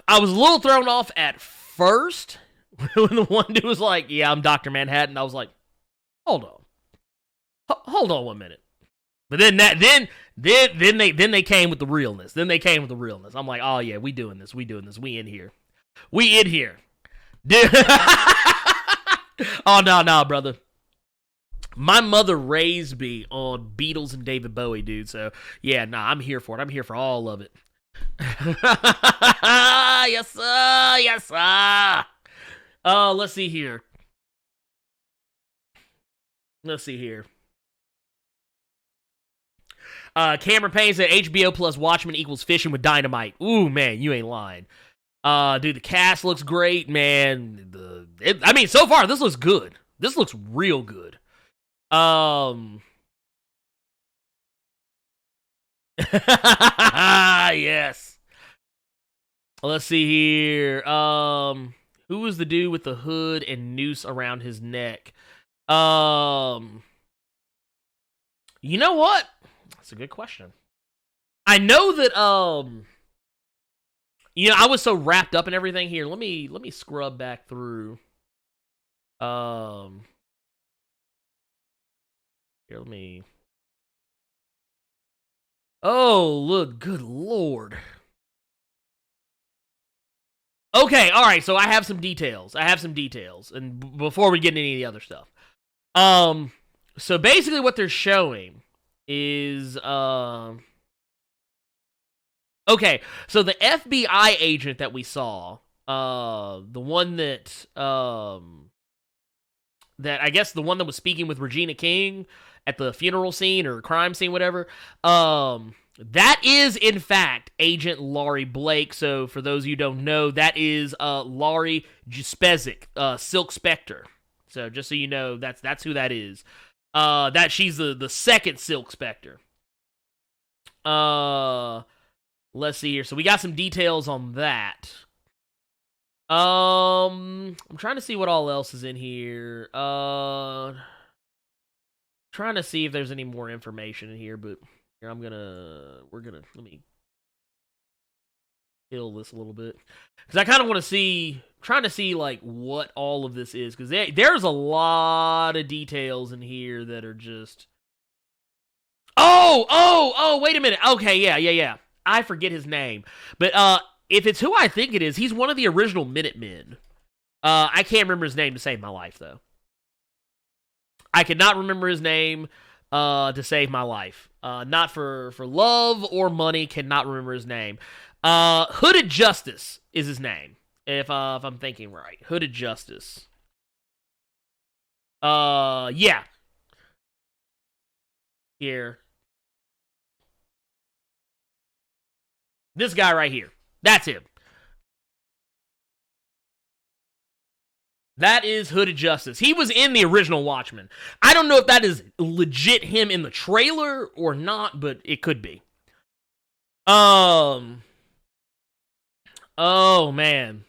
I was a little thrown off at first when the one dude was like, "Yeah, I'm Dr. Manhattan." I was like, "Hold on 1 minute." But then they came with the realness. I'm like, "Oh yeah, we doing this. We in here. Dude." Oh no, brother. My mother raised me on Beatles and David Bowie, dude. So yeah, I'm here for it. I'm here for all of it. Yes, sir. Let's see here. Cameron Payne said HBO plus Watchmen equals fishing with dynamite. Ooh, man, you ain't lying. Dude, the cast looks great, man. So far, this looks good. This looks real good. Yes. Let's see here. Who was the dude with the hood and noose around his neck? You know what? That's a good question. I know that I was so wrapped up in everything here. Let me scrub back through. Here, let me. Oh, look, good lord. Okay, all right, so I have some details. And before we get into any of the other stuff. So basically what they're showing is, okay, so the FBI agent that we saw, the one that I guess the one that was speaking with Regina King at the funeral scene or crime scene, whatever, that is, in fact, Agent Laurie Blake. So, for those of you who don't know, that is Laurie Juspezek, Silk Spectre. So, just so you know, that's who that is. That she's the second Silk Spectre. Let's see here. So, we got some details on that. I'm trying to see what all else is in here. Trying to see if there's any more information in here, but here let me kill this a little bit. Because I kind of want to see, trying to see, like, what all of this is. Because there's a lot of details in here that are just... Oh, wait a minute. Okay, yeah. I forget his name. But, if it's who I think it is, he's one of the original Minutemen. I can't remember his name to save my life, though. I cannot remember his name to save my life. Not for love or money, cannot remember his name. Hooded Justice is his name, if I'm thinking right. Hooded Justice. Yeah. Here. This guy right here. That's him. That is Hooded Justice. He was in the original Watchmen. I don't know if that is legit him in the trailer or not, but it could be. Oh, man.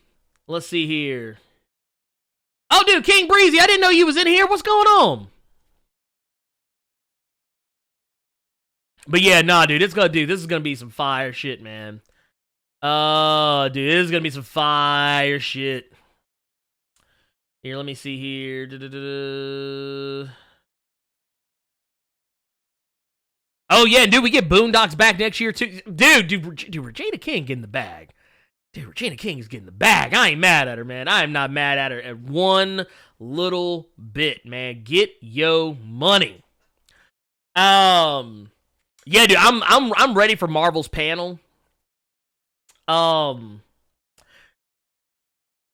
Let's see here. Oh, dude, King Breezy, I didn't know you was in here. What's going on? But yeah, nah, dude, this is gonna be some fire shit, man. Oh, dude, this is gonna be some fire shit. Here, let me see here. Oh, yeah, dude, we get Boondocks back next year, too. Dude, Regina King getting the bag. Dude, Regina King is getting the bag. I ain't mad at her, man. I am not mad at her at one little bit, man. Get yo money. Yeah, dude, I'm ready for Marvel's panel. Oh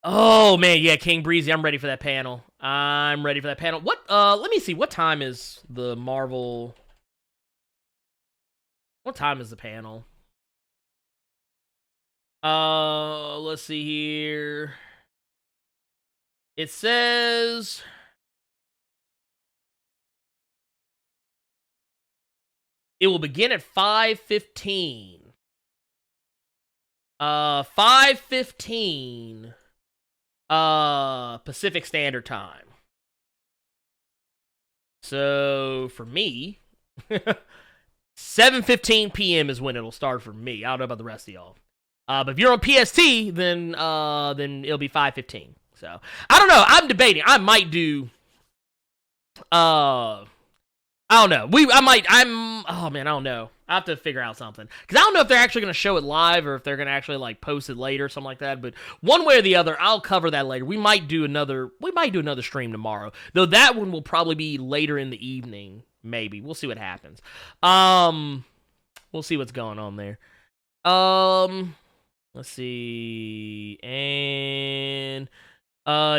man, yeah, King Breezy, I'm ready for that panel. What? Let me see. What time is the Marvel? What time is the panel? Let's see here. It says it will begin at 5:15. 5:15 Pacific Standard Time. So for me, 7:15 p.m. is when it'll start for me. I don't know about the rest of y'all. But if you're on PST, then it'll be 5:15. So I don't know. I'm debating. I might do. I don't know. Oh man, I don't know. I have to figure out something because I don't know if they're actually going to show it live or if they're going to actually like post it later or something like that. But one way or the other, I'll cover that later. We might do another stream tomorrow, though. That one will probably be later in the evening. Maybe we'll see what happens. We'll see what's going on there. Let's see. And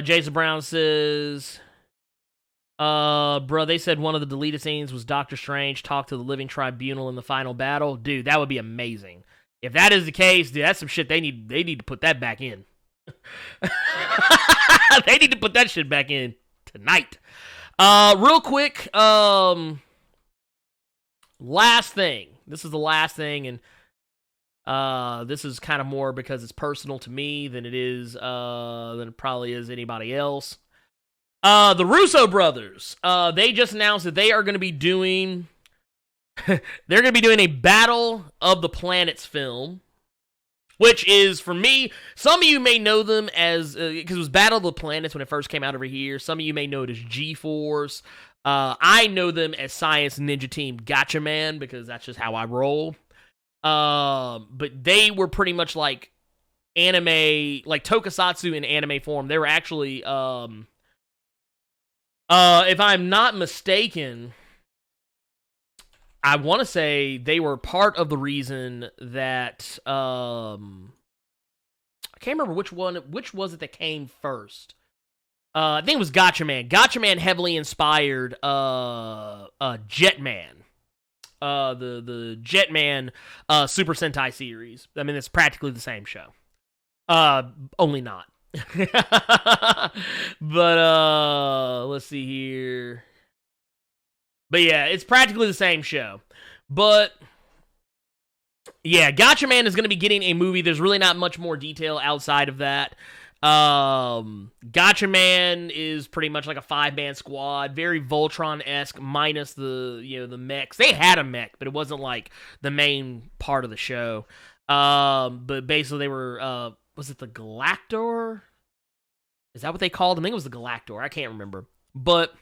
Jason Brown says, bro, they said one of the deleted scenes was Doctor Strange talk to the Living Tribunal in the final battle. Dude, that would be amazing. If that is the case, dude, that's some shit they need to put that back in. They need to put that shit back in tonight. Real quick, last thing. This is the last thing, and this is kind of more because it's personal to me than it probably is anybody else. The Russo brothers, they just announced that they are going to be doing a Battle of the Planets film, which is, for me, some of you may know them as, because it was Battle of the Planets when it first came out over here. Some of you may know it as G-Force. I know them as Science Ninja Team Gotcha Man, because that's just how I roll. But they were pretty much like anime, like tokusatsu in anime form. They were actually, if I'm not mistaken, I want to say they were part of the reason that, I can't remember which was it that came first. I think it was Gotcha Man. Gotcha Man heavily inspired, Jetman. The Jetman Super Sentai series. I mean, it's practically the same show. Only not. But let's see here. But yeah, it's practically the same show. But yeah, Gotcha Man is going to be getting a movie. There's really not much more detail outside of that. Gotcha Man is pretty much like a 5-man squad, very Voltron-esque, minus the mechs. They had a mech, but it wasn't like the main part of the show. But basically they were, was it the Galactor? Is that what they called them? I think it was the Galactor. I can't remember. But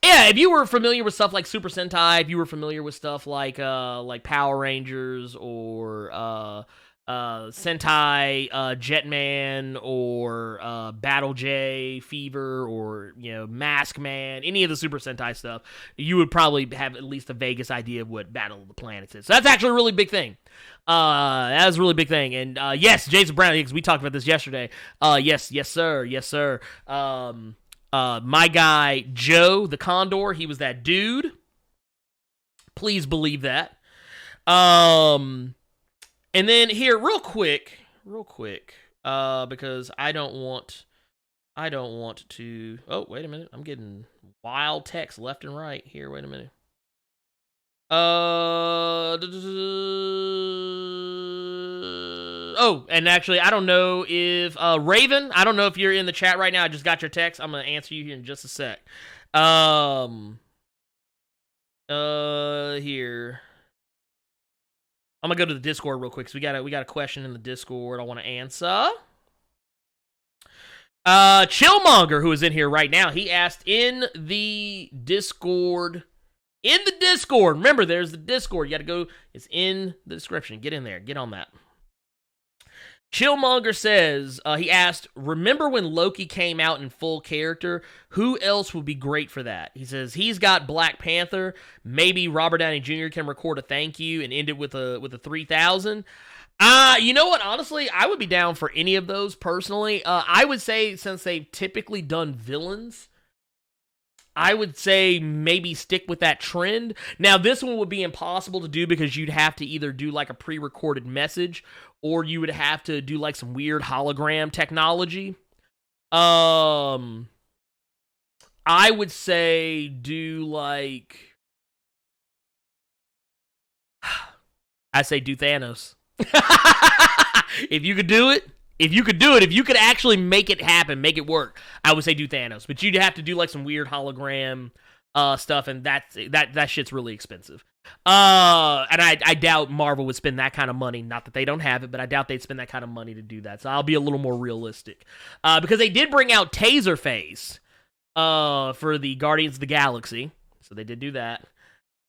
yeah, if you were familiar with stuff like Super Sentai, if you were familiar with stuff like Power Rangers or Sentai Jetman or Battle J Fever or Mask Man, any of the Super Sentai stuff, you would probably have at least a vaguest idea of what Battle of the Planets is. So that's actually a really big thing. That's a really big thing. And yes, Jason Brown, because we talked about this yesterday. Yes sir. My guy Joe the Condor, he was that dude. Please believe that. And then here, real quick, because I don't want to. Oh, wait a minute, I'm getting wild text left and right here. Wait a minute. Oh, and actually, I don't know if Raven. I don't know if you're in the chat right now. I just got your text. I'm gonna answer you here in just a sec. Here. I'm gonna go to the Discord real quick. So we got a question in the Discord I want to answer. Chillmonger, who is in here right now, he asked in the Discord. Remember, there's the Discord. You got to go. It's in the description. Get in there. Get on that. Chillmonger says, he asked, remember when Loki came out in full character? Who else would be great for that? He says, he's got Black Panther. Maybe Robert Downey Jr. can record a thank you and end it with a 3,000. You know what? Honestly, I would be down for any of those personally. I would say, since they've typically done villains, I would say maybe stick with that trend. Now, this one would be impossible to do because you'd have to either do like a pre-recorded message or you would have to do like some weird hologram technology. I would say do like... I say do Thanos. If you could do it, if you could actually make it happen, make it work, I would say do Thanos. But you'd have to do like some weird hologram stuff, and that shit's really expensive. And I doubt Marvel would spend that kind of money. Not that they don't have it, but I doubt they'd spend that kind of money to do that. So I'll be a little more realistic. Because they did bring out Taserface for the Guardians of the Galaxy. So they did do that.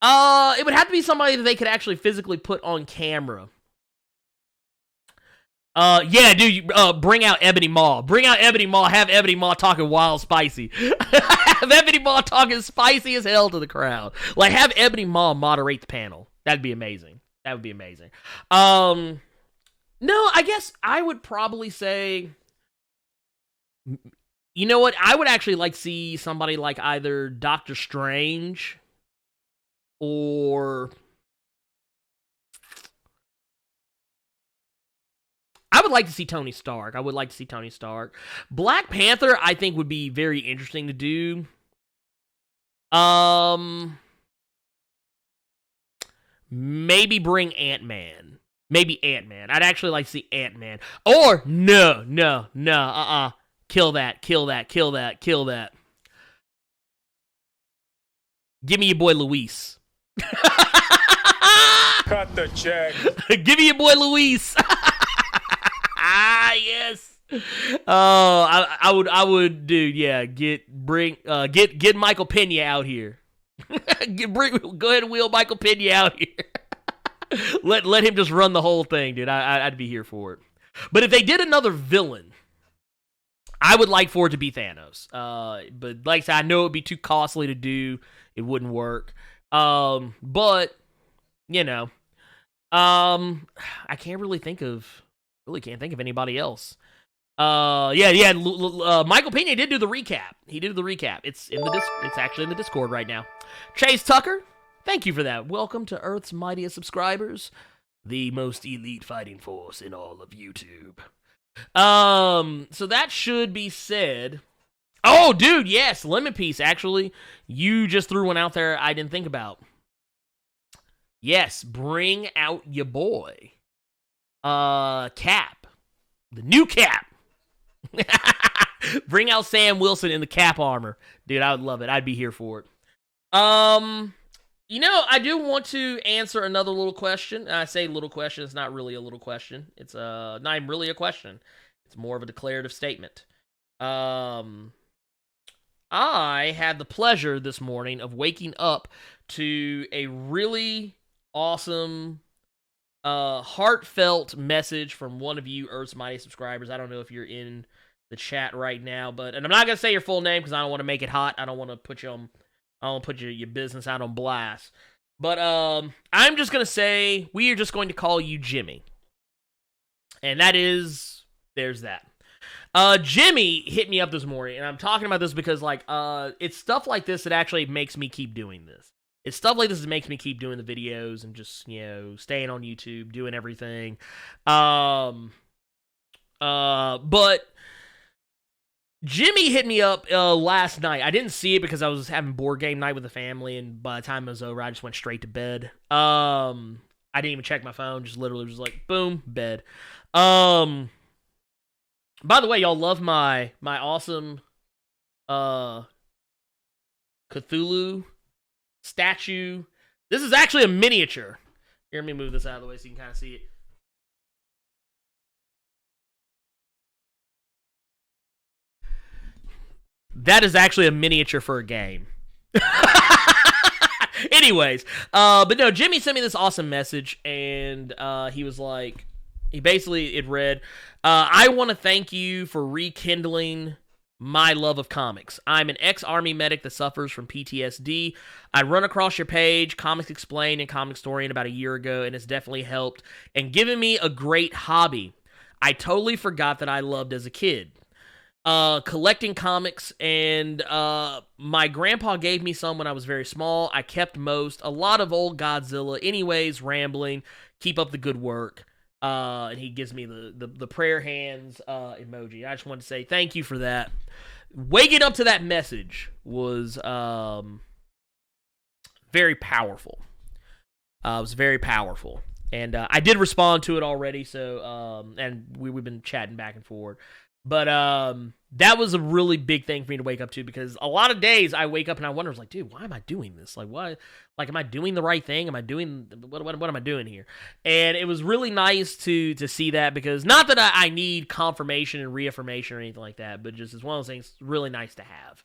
It would have to be somebody that they could actually physically put on camera. Yeah, dude, bring out Ebony Maw. Bring out Ebony Maw. Have Ebony Maw talking wild spicy. Have Ebony Maw talking spicy as hell to the crowd. Like, have Ebony Maw moderate the panel. That'd be amazing. That would be amazing. No, I guess I would probably say... You know what? I would actually like to see somebody like either Doctor Strange or... I would like to see Tony Stark. Black Panther, I think, would be very interesting to do. Maybe bring Ant-Man. I'd actually like to see Ant-Man. Or, no. Kill that. Give me your boy Luis. Cut the check. Give me your boy Luis. Yes. I would, dude. Yeah, get Michael Pena out here. Go ahead and wheel Michael Pena out here. let him just run the whole thing, dude. I'd be here for it. But if they did another villain, I would like for it to be Thanos. But like I said, I know it would be too costly to do. It wouldn't work. But you know, I can't really think of. Really can't think of anybody else. Michael Pena did do the recap. It's actually in the Discord right now. Chase Tucker, thank you for that. Welcome to Earth's mightiest subscribers, the most elite fighting force in all of YouTube. So that should be said. Oh, dude, yes, Lemon Piece. Actually, you just threw one out there I didn't think about. Yes, bring out your boy. Cap. The new Cap. Bring out Sam Wilson in the Cap armor. Dude, I would love it. I'd be here for it. You know, I do want to answer another little question. I say little question. It's not really a little question. It's not even really a question. It's more of a declarative statement. I had the pleasure this morning of waking up to a really awesome heartfelt message from one of you Earth's Mighty subscribers. I don't know if you're in the chat right now, and I'm not gonna say your full name because I don't want to make it hot. I don't want to put your business out on blast. But I'm just gonna say we are just going to call you Jimmy, and there's that. Jimmy hit me up this morning, and I'm talking about this because it's stuff like this that actually makes me keep doing this. It's stuff like this that makes me keep doing the videos and just, staying on YouTube, doing everything. But Jimmy hit me up last night. I didn't see it because I was having board game night with the family, and by the time it was over, I just went straight to bed. I didn't even check my phone, just literally was like, boom, bed. By the way, y'all love my awesome Cthulhu statue. This is actually a miniature. Here, let me move this out of the way so you can kind of see it. That is actually a miniature for a game. Anyways, but no, Jimmy sent me this awesome message, and he was like, it read, I want to thank you for rekindling my love of comics. I'm an ex-Army medic that suffers from PTSD. I run across your page, Comics Explained and Comic Historian, about a year ago, and it's definitely helped and given me a great hobby I totally forgot that I loved as a kid. Collecting comics, and my grandpa gave me some when I was very small. I kept most, a lot of old Godzilla. Anyways, rambling. Keep up the good work. And he gives me the prayer hands emoji. I just want to say thank you for that. Waking up to that message was very powerful. It was very powerful. And I did respond to it already, so and we've been chatting back and forth. But that was a really big thing for me to wake up to, because a lot of days I wake up and I wonder, like, dude, why am I doing this? Like, why? Like, am I doing the right thing? Am I doing what am I doing here? And it was really nice to see that, because not that I need confirmation and reaffirmation or anything like that, but just it's one of those things really nice to have.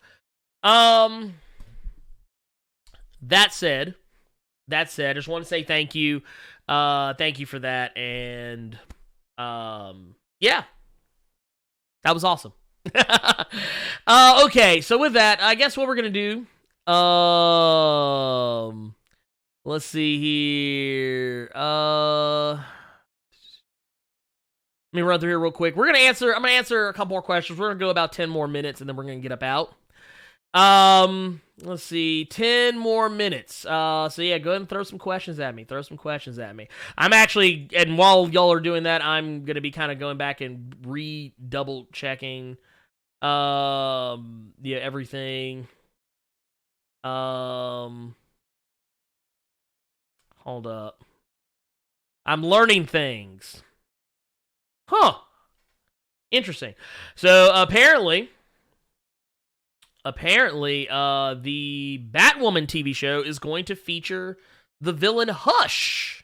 That said, I just want to say thank you. Thank you for that, and yeah. That was awesome. Okay, so with that, I guess what we're gonna do, let's see here. Let me run through here real quick. I'm gonna answer a couple more questions. We're gonna go about 10 more minutes, and then we're gonna get up out. Let's see, 10 more minutes. So yeah, go ahead and throw some questions at me. I'm actually, and while y'all are doing that, I'm gonna be kind of going back and double checking, yeah, everything. Hold up. I'm learning things. Huh. Interesting. So apparently, the Batwoman TV show is going to feature the villain Hush.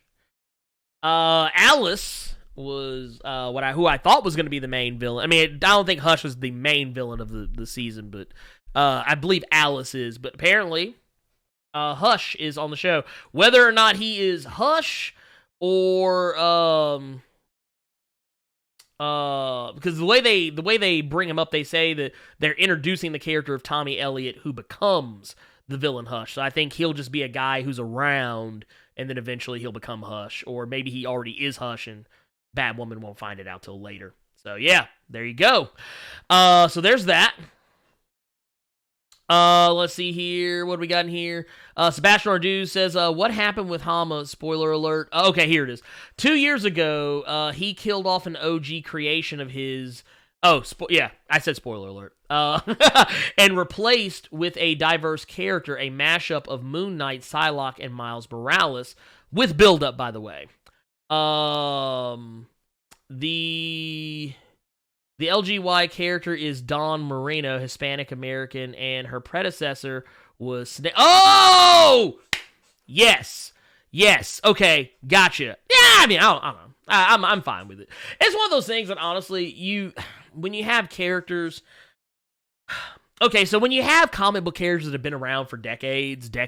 Alice was who I thought was going to be the main villain. I mean, I don't think Hush was the main villain of the season, but I believe Alice is. But apparently, Hush is on the show. Whether or not he is Hush or because the way they bring him up, they say that they're introducing the character of Tommy Elliott, who becomes the villain Hush. So I think he'll just be a guy who's around, and then eventually he'll become Hush, or maybe he already is Hush, and Batwoman won't find it out till later. So yeah, there you go. So there's that. Let's see here. What do we got in here? Sebastian Ardu says, what happened with Hama? Spoiler alert. Okay, here it is. 2 years ago, he killed off an OG creation of his... yeah, I said spoiler alert. And replaced with a diverse character, a mashup of Moon Knight, Psylocke, and Miles Morales, with build-up, by the way. The LGY character is Dawn Moreno, Hispanic American, and her predecessor was Oh! Yes. Okay, gotcha. Yeah, I mean, I don't know. I'm fine with it. It's one of those things that, honestly, when you have characters... Okay, so when you have comic book characters that have been around for decades, you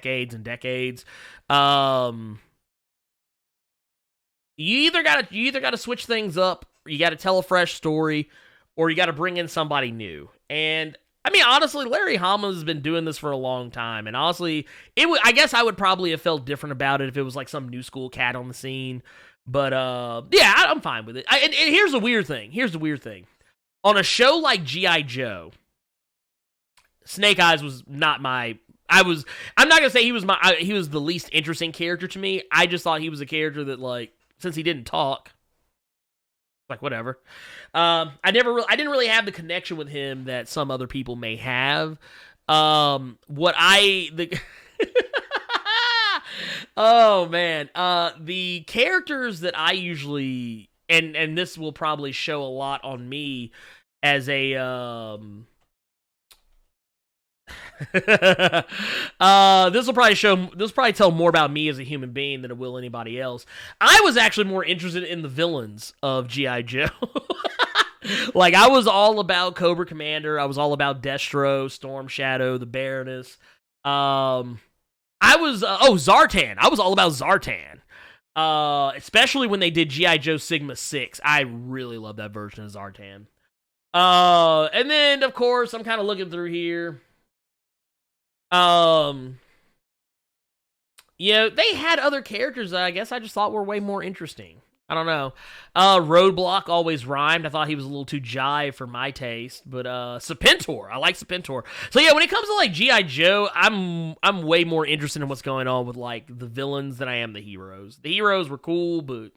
either gotta switch things up, or you gotta tell a fresh story, or you got to bring in somebody new. And, I mean, honestly, Larry Hama has been doing this for a long time. And honestly, I guess I would probably have felt different about it if it was like some new school cat on the scene. But, yeah, I'm fine with it. And here's the weird thing. On a show like G.I. Joe, Snake Eyes was not my... I'm not going to say he was the least interesting character to me. I just thought he was a character that, like, since he didn't talk... Like, whatever. I didn't really have the connection with him that some other people may have. Oh, man. The characters that I usually, and this will probably show a lot on me as a, this will probably tell more about me as a human being than it will anybody else. I was actually more interested in the villains of G.I. Joe. Like, I was all about Cobra Commander. I was all about Destro, Storm Shadow, the Baroness. Zartan. I was all about Zartan. Especially when they did G.I. Joe Sigma 6. I really love that version of Zartan. And then, of course, I'm kind of looking through here. They had other characters that I guess I just thought were way more interesting. I don't know. Roadblock always rhymed. I thought he was a little too jive for my taste. But Serpentor, I like Serpentor. So yeah, when it comes to like G.I. Joe, I'm way more interested in what's going on with like the villains than I am the heroes. The heroes were cool, but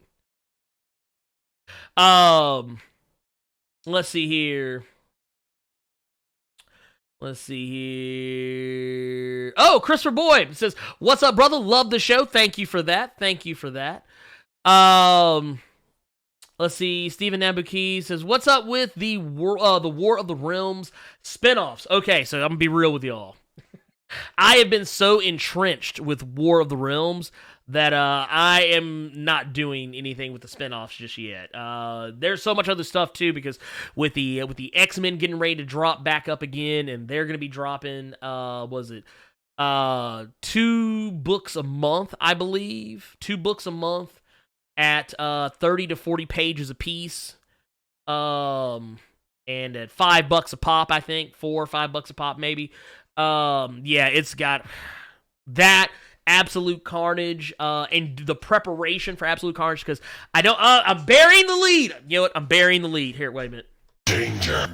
let's see here. Oh, Christopher Boyd says, "What's up, brother? Love the show. Thank you for that. Let's see. Stephen Nabuki says, "What's up with the War of the Realms spinoffs?" Okay, so I'm gonna be real with y'all. I have been so entrenched with War of the Realms that I am not doing anything with the spinoffs just yet. There's so much other stuff too, because with the X-Men getting ready to drop back up again, and they're gonna be dropping 2 books a month, I believe. 2 books a month at 30 to 40 pages a piece. And at $5 a pop, I think. $4 or $5 a pop, maybe. It's got that, Absolute Carnage, and the preparation for Absolute Carnage, because I'm burying the lead. You know what? I'm burying the lead. Here, wait a minute. Danger. I'm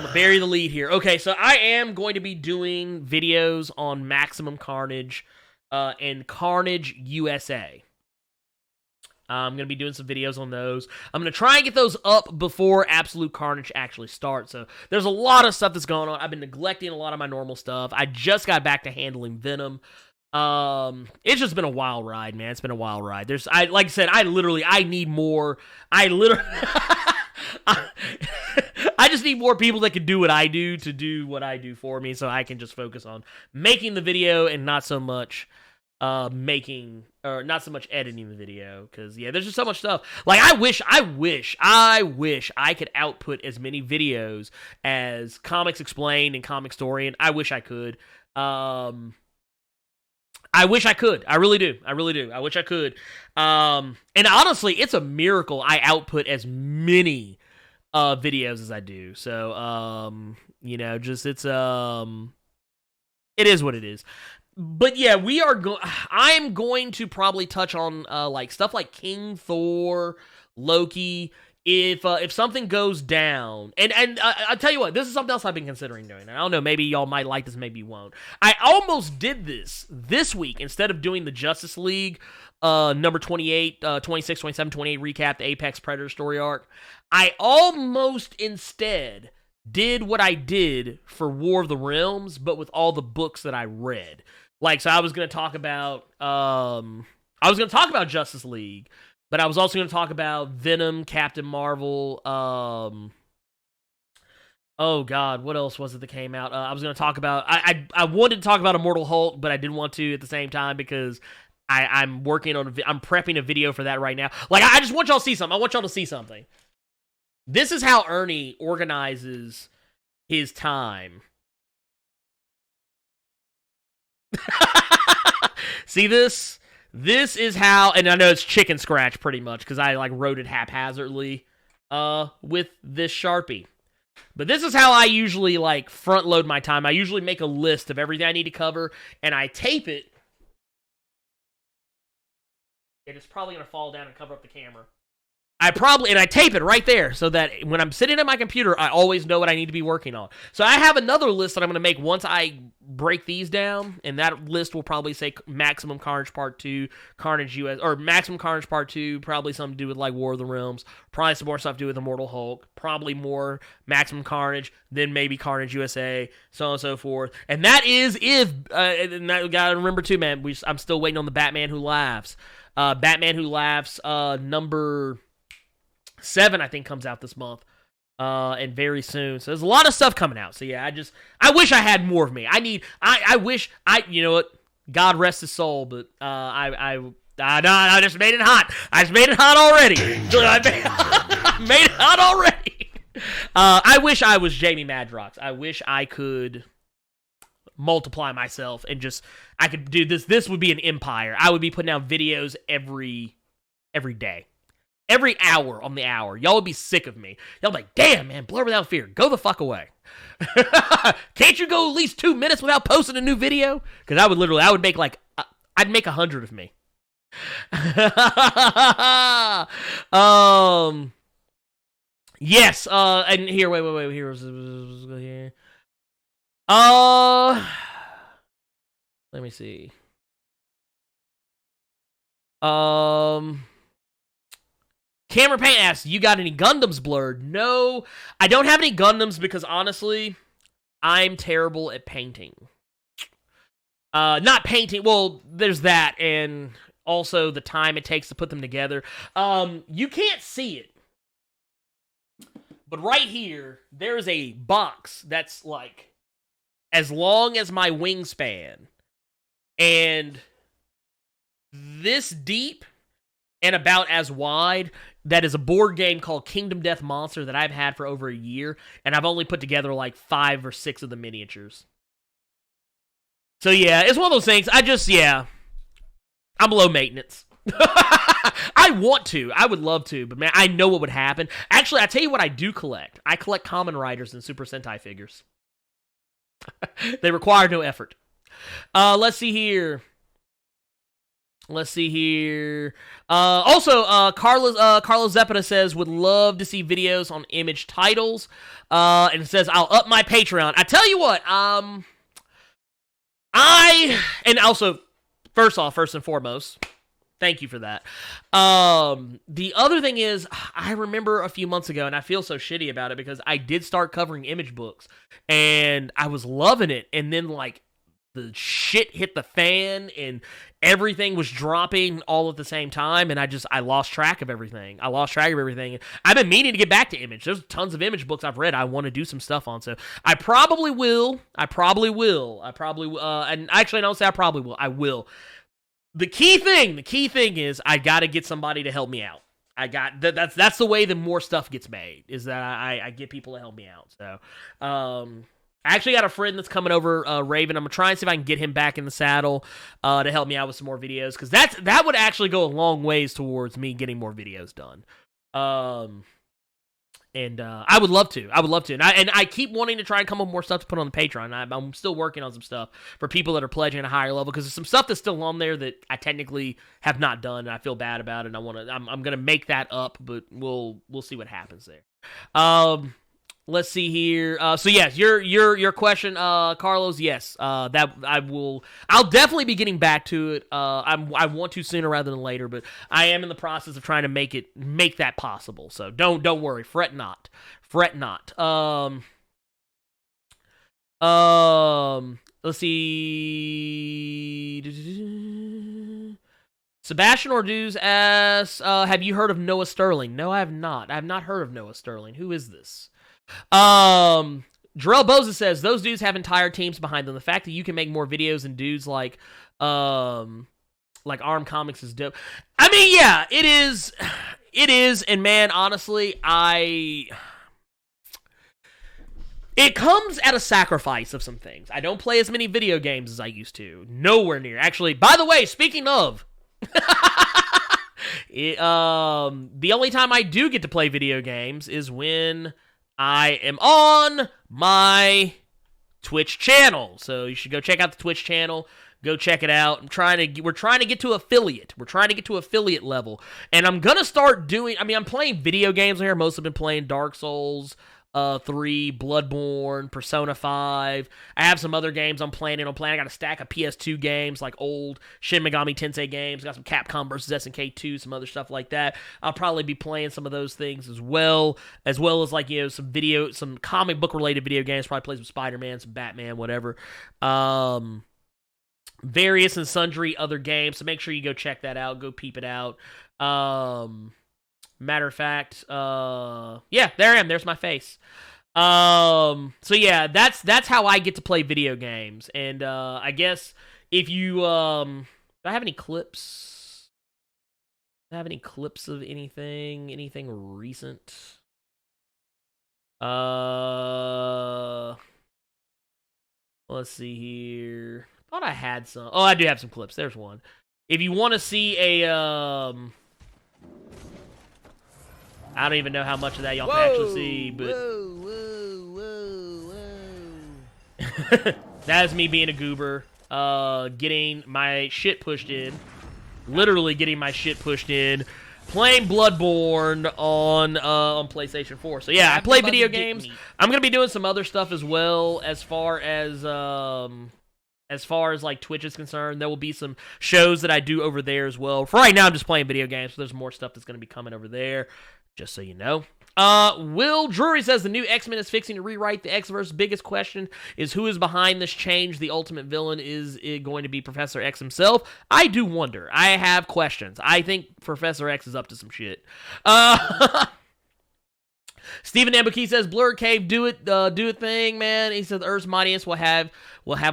gonna bury the lead here. Okay, so I am going to be doing videos on Maximum Carnage and Carnage USA. I'm going to be doing some videos on those. I'm going to try and get those up before Absolute Carnage actually starts. So there's a lot of stuff that's going on. I've been neglecting a lot of my normal stuff. I just got back to handling Venom. It's just been a wild ride, man. It's been a wild ride. Like I said, I need more. I just need more people that can do what I do to do what I do for me, so I can just focus on making the video and not so much editing the video, because there's just so much stuff. Like I wish I could output as many videos as Comics Explained and Comic Storian. I wish I could. I wish I could. I really do. I wish I could. And honestly, it's a miracle I output as many videos as I do. So it is what it is. But yeah, I'm going to probably touch on like stuff like King Thor, Loki. If something goes down, and I'll tell you what, this is something else I've been considering doing. I don't know, maybe y'all might like this, maybe you won't. I almost did this week instead of doing the Justice League number 28, 26, 27, 28 recap, the Apex Predator story arc. I almost instead did what I did for War of the Realms, but with all the books that I read. Like, so I was going to talk about Justice League, but I was also going to talk about Venom, Captain Marvel, oh god, what else was it that came out? I was going to talk about, I wanted to talk about Immortal Hulk, but I didn't want to at the same time because I'm prepping a video for that right now. Like, I just want y'all to see something. I want y'all to see something. This is how Ernie organizes his time. See this? This is how, and I know it's chicken scratch pretty much because I like wrote it haphazardly with this Sharpie. But this is how I usually like front load my time. I usually make a list of everything I need to cover and I tape it. It's probably going to fall down and cover up the camera. I tape it right there so that when I'm sitting at my computer, I always know what I need to be working on. So I have another list that I'm going to make once I break these down, and that list will probably say Maximum Carnage Part 2, Carnage US, or Maximum Carnage Part 2, probably something to do with like War of the Realms, probably some more stuff to do with Immortal Hulk, probably more Maximum Carnage, then maybe Carnage USA, so on and so forth. And that is and that, gotta remember too, man, I'm still waiting on the Batman Who Laughs. Batman Who Laughs, number 7, I think, comes out this month, and very soon. So there's a lot of stuff coming out. So yeah, I wish I had more of me. I wish you know what? God rest his soul, but I just made it hot. I just made it hot already. I made it hot already. I wish I was Jamie Madrox. I wish I could multiply myself and just, I could do this. This would be an empire. I would be putting out videos every day. Every hour on the hour. Y'all would be sick of me. Y'all be like, damn, man, Blerd Without Fear, go the fuck away. Can't you go at least 2 minutes without posting a new video? Because I would make like, I'd make 100 of me. Yes, and here, wait, here. Let me see. Camera Paint asks, you got any Gundams, Blerd? No, I don't have any Gundams because honestly, I'm terrible at painting. Not painting, well, there's that, and also the time it takes to put them together. You can't see it, but right here, there's a box that's like as long as my wingspan, and this deep, and about as wide. That is a board game called Kingdom Death Monster that I've had for over a year, and I've only put together like 5 or 6 of the miniatures. So yeah, it's one of those things. I'm low maintenance. I would love to, but man, I know what would happen. Actually, I tell you what I do collect. I collect Kamen Riders and Super Sentai figures. They require no effort. Let's see here. Also, Carlos Zepeda says, would love to see videos on image titles. And it says, I'll up my Patreon. I tell you what, and also, first and foremost, thank you for that. The other thing is, I remember a few months ago, and I feel so shitty about it because I did start covering image books, and I was loving it, and then, like, the shit hit the fan, and everything was dropping all at the same time, and I lost track of everything. I've been meaning to get back to image. There's tons of image books I've read I want to do some stuff on, so I probably will. And actually, I don't say I probably will. I will. The key thing is I got to get somebody to help me out. That's the way the more stuff gets made, is that I get people to help me out. So, I actually got a friend that's coming over, Raven. I'm going to try and see if I can get him back in the saddle to help me out with some more videos, because that would actually go a long ways towards me getting more videos done. And I would love to. And I keep wanting to try and come up with more stuff to put on the Patreon. I'm still working on some stuff for people that are pledging at a higher level, because there's some stuff that's still on there that I technically have not done, and I feel bad about it. And I'm going to make that up, but we'll see what happens there. Let's see here. So yes, your question, Carlos. Yes, that I'll definitely be getting back to it. I want to sooner rather than later, but I am in the process of trying to make that possible. So don't worry, fret not. Let's see. Sebastian Orduz asks, have you heard of Noah Sterling? No, I have not. I have not heard of Noah Sterling. Who is this? Jarrell Boza says, those dudes have entire teams behind them. The fact that you can make more videos than dudes like Arm Comics is dope. I mean, yeah, it is, and man, honestly, it comes at a sacrifice of some things. I don't play as many video games as I used to. Nowhere near. Actually, by the way, speaking of, the only time I do get to play video games is when I am on my Twitch channel. So you should go check out the Twitch channel. Go check it out. We're trying to get to affiliate. We're trying to get to affiliate level. And I'm going to start doing, I'm playing video games here. Most have been playing Dark Souls 3, Bloodborne, Persona 5. I have some other games I'm playing. I got a stack of PS2 games, like old Shin Megami Tensei games. Got some Capcom vs. SNK 2, some other stuff like that. I'll probably be playing some of those things as well as like, some comic book related video games. Probably play some Spider-Man, some Batman, whatever. Various and sundry other games. So make sure you go check that out. Go peep it out. Matter of fact, yeah, there I am. There's my face. So yeah, that's how I get to play video games. And I guess if you do I have any clips? Do I have any clips of anything recent? Let's see here. Thought I had some. Oh, I do have some clips. There's one. If you want to see a, I don't even know how much of that y'all can actually see, but that is me being a goober, getting my shit pushed in, literally getting my shit pushed in, playing Bloodborne on PlayStation 4. So yeah, I play video games. I'm gonna be doing some other stuff as well, as far as like Twitch is concerned. There will be some shows that I do over there as well. For right now, I'm just playing video games, so there's more stuff that's going to be coming over there, just so you know. Will Drury says the new X-Men is fixing to rewrite the X-verse. Biggest question is who is behind this change. The ultimate villain is it going to be Professor X himself? I do wonder. I have questions. I think Professor X is up to some shit. Stephen Ambuki says, Blerd Cave, do it thing, man. He says, Earth's Mightiest will have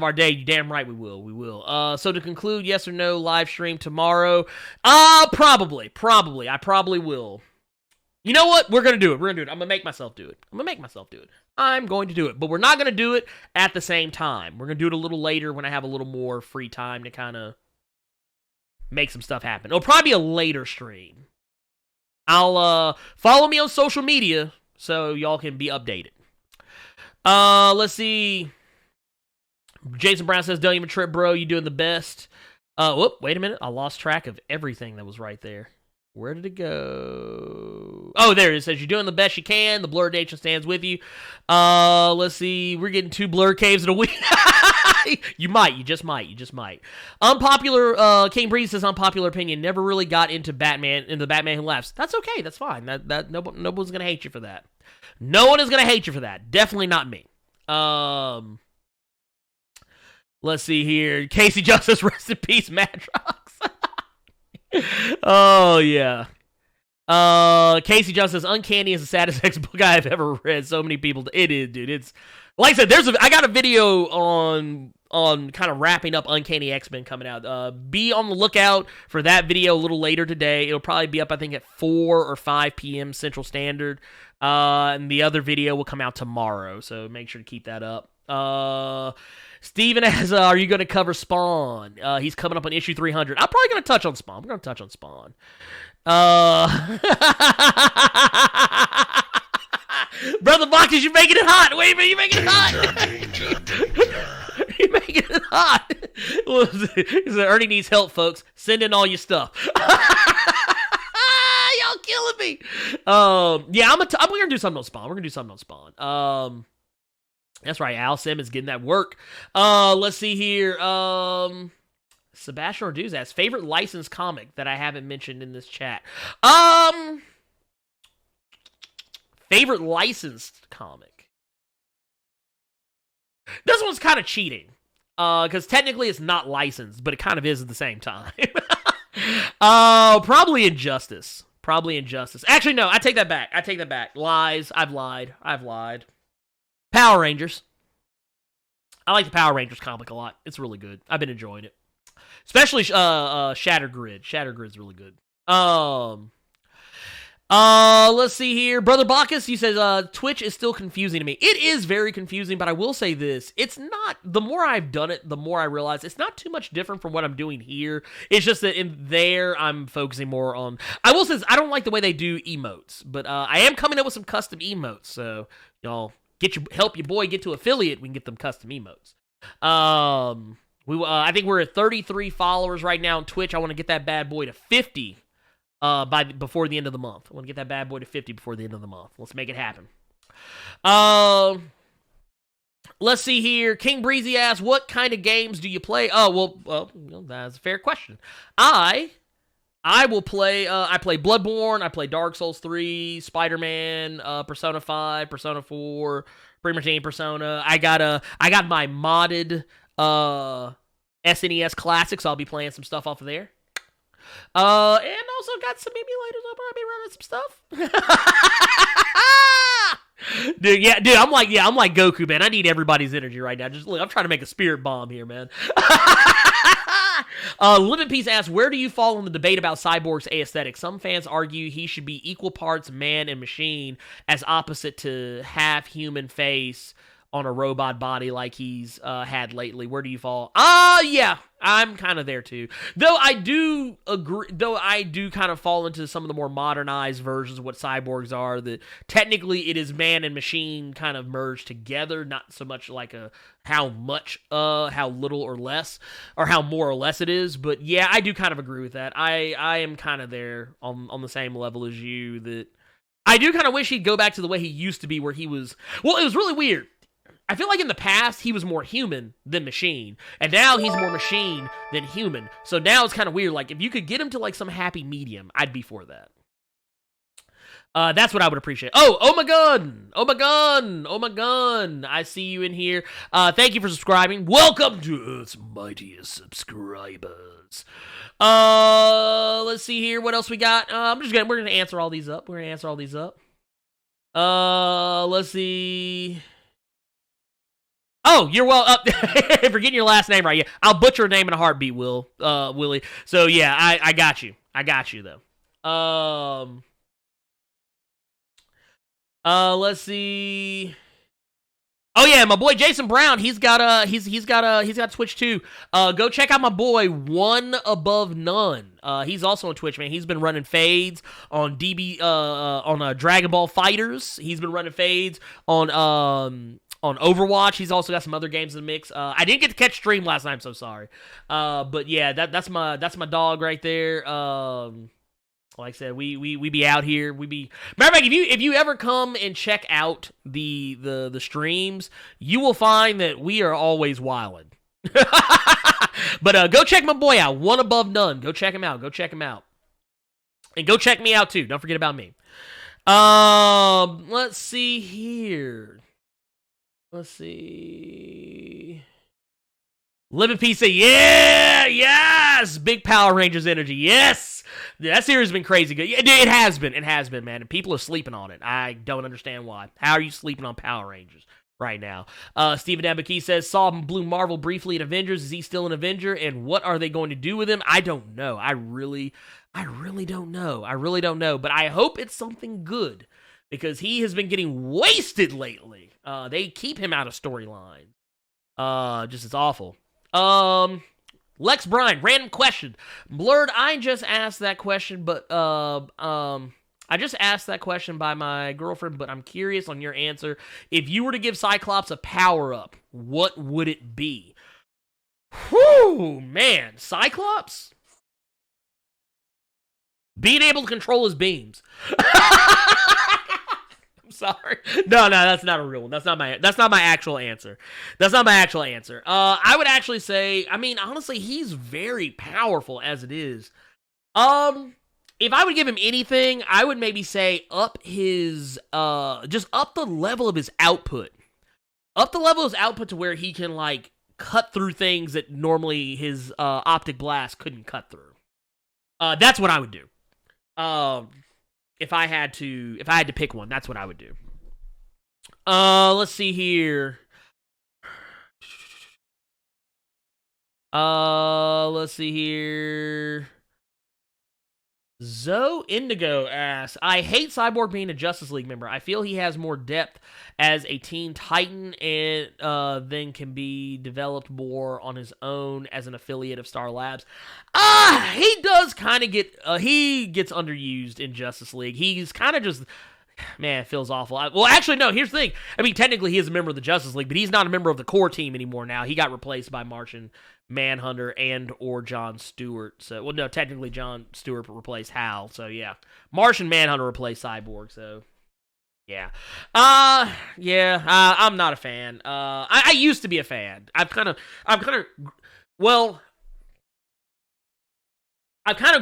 our day. You damn right we will. We will. So to conclude, yes or no, live stream tomorrow? Probably. I probably will. You know what? We're going to do it. I'm going to make myself do it. I'm going to do it. But we're not going to do it at the same time. We're going to do it a little later when I have a little more free time to kind of make some stuff happen. It'll probably be a later stream. I'll follow me on social media so y'all can be updated. Let's see. Jason Brown says, don't even trip, bro. You doing the best. Wait a minute. I lost track of everything that was right there. Where did it go? Oh, there it is. It says, you're doing the best you can. The Blerd Nation stands with you. Let's see. We're getting 2 Blerd Caves in a week. You just might. Unpopular, King Breeze says, unpopular opinion, never really got into Batman Who Laughs. That's okay. That's fine. No one's going to hate you for that. No one is going to hate you for that. Definitely not me. Let's see here. Casey Justice, rest in peace, Madrox. Oh, yeah. Casey Justice, Uncanny is the saddest X book I have ever read. So many people. It is, dude. It's like I said. I got a video on kind of wrapping up Uncanny X-Men coming out. Be on the lookout for that video a little later today. It'll probably be up, I think, at 4 or 5 p.m. Central Standard. And the other video will come out tomorrow. So make sure to keep that up. Steven asks, are you going to cover Spawn? He's coming up on issue 300. I'm probably going to touch on Spawn. We're going to touch on Spawn. Brother Boxes, you're making it hot. Wait a minute, you're making it hot. You're making it hot. He said, Ernie needs help, folks. Send in all your stuff. Y'all killing me. Yeah, we're going to do something on Spawn. That's right, Al Simmons getting that work. Let's see here. Sebastian Orduz asks, favorite licensed comic that I haven't mentioned in this chat. Favorite licensed comic. This one's kind of cheating. Because technically it's not licensed, but it kind of is at the same time. Probably Injustice. Actually, no, I take that back. Lies. I've lied. Power Rangers. I like the Power Rangers comic a lot. It's really good. I've been enjoying it. Especially Shattered Grid. Shattered Grid's really good. Let's see here. Brother Bacchus, he says, Twitch is still confusing to me. It is very confusing, but I will say this. It's not, the more I've done it, the more I realize it's not too much different from what I'm doing here. It's just that in there, I'm focusing more on, I will say this, I don't like the way they do emotes, but I am coming up with some custom emotes, so y'all help your boy get to affiliate, we can get them custom emotes. I think we're at 33 followers right now on Twitch. I want to get that bad boy to 50 before the end of the month. I want to get that bad boy to 50 before the end of the month. Let's make it happen. Let's see here. King Breezy asks, what kind of games do you play? Oh, well, that's a fair question. I will play, I play Bloodborne, I play Dark Souls 3, Spider-Man, Persona 5, Persona 4, pretty much any Persona. I got my modded SNES Classic, so I'll be playing some stuff off of there. And also got some emulators. I'll probably be running some stuff. Dude, I'm like Goku, man. I need everybody's energy right now. Just look, I'm trying to make a spirit bomb here, man. Live in Peace asks, where do you fall in the debate about Cyborg's aesthetic? Some fans argue he should be equal parts man and machine, as opposite to half human face on a robot body like he's had lately. Where do you fall? Yeah, I'm kind of there too. Though I do agree, though I do kind of fall into some of the more modernized versions of what cyborgs are, that technically it is man and machine kind of merged together, not so much like a how little or less, or how more or less it is. But yeah, I do kind of agree with that. I am kind of there on the same level as you, that I do kind of wish he'd go back to the way he used to be, where he was, well, it was really weird. I feel like in the past, he was more human than machine, and now he's more machine than human. So now it's kind of weird. Like, if you could get him to, like, some happy medium, I'd be for that. That's what I would appreciate. Oh my gun! Oh my gun! Oh my gun! I see you in here. Thank you for subscribing. Welcome to Earth's mightiest subscribers. Let's see here. What else we got? We're gonna answer all these up. Let's see. Oh, you're well up. For getting your last name right. Yeah, I'll butcher a name in a heartbeat, Willie. So yeah, I got you. I got you though. Let's see. Oh yeah, my boy Jason Brown. He's got Twitch too. Go check out my boy One Above None. He's also on Twitch, man. He's been running fades on Dragon Ball Fighters. He's been running fades on Overwatch. He's also got some other games in the mix. I didn't get to catch stream last night. I'm so sorry. But yeah, that's my dog right there. Like I said, we be out here. Matter of fact, if you ever come and check out the streams, you will find that we are always wildin'. But go check my boy out, One Above None. Go check him out. And go check me out too. Don't forget about me. Let's see here. Live in peace. Yes, big Power Rangers energy. Yes, that series has been crazy good. It has been, man. And people are sleeping on it. I don't understand why. How are you sleeping on Power Rangers right now? Steven Abaki says, saw Blue Marvel briefly in Avengers. Is he still an Avenger? And what are they going to do with him? I don't know. I really don't know. But I hope it's something good, because he has been getting wasted lately. They keep him out of storyline. Just it's awful. Lex Bryan, random question. Blerd, I just asked that question, but I just asked that question by my girlfriend, but I'm curious on your answer. If you were to give Cyclops a power-up, what would it be? Whew, man. Cyclops? Being able to control his beams. Sorry. No, that's not a real one. That's not my actual answer. I would actually say, I mean, honestly, he's very powerful as it is. If I would give him anything, I would maybe say up his just up the level of his output. Up the level of his output to where he can, like, cut through things that normally his optic blast couldn't cut through. That's what I would do. If I had to pick one, that's what I would do. Let's see here. Zoe Indigo asks, I hate Cyborg being a Justice League member. I feel he has more depth as a Teen Titan and then can be developed more on his own as an affiliate of Star Labs. He does kind of he gets underused in Justice League. He's kind of just, man, it feels awful. Well, actually, no, here's the thing. I mean, technically he is a member of the Justice League, but he's not a member of the core team anymore now. He got replaced by Martian Manhunter and/or John Stewart. So, well, no, technically John Stewart replaced Hal. So, yeah. Martian Manhunter replaced Cyborg, so... Yeah. I'm not a fan. I used to be a fan. I've kind of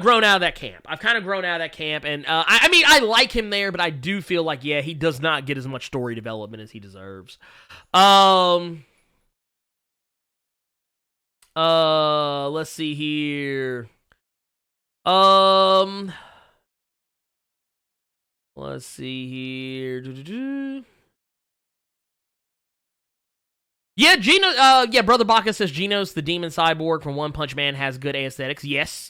grown out of that camp. And I mean, I like him there, but I do feel like, yeah, he does not get as much story development as he deserves. Let's see here. Let's see here. Yeah, Brother Baka says Genos, the demon cyborg from One Punch Man, has good aesthetics. Yes.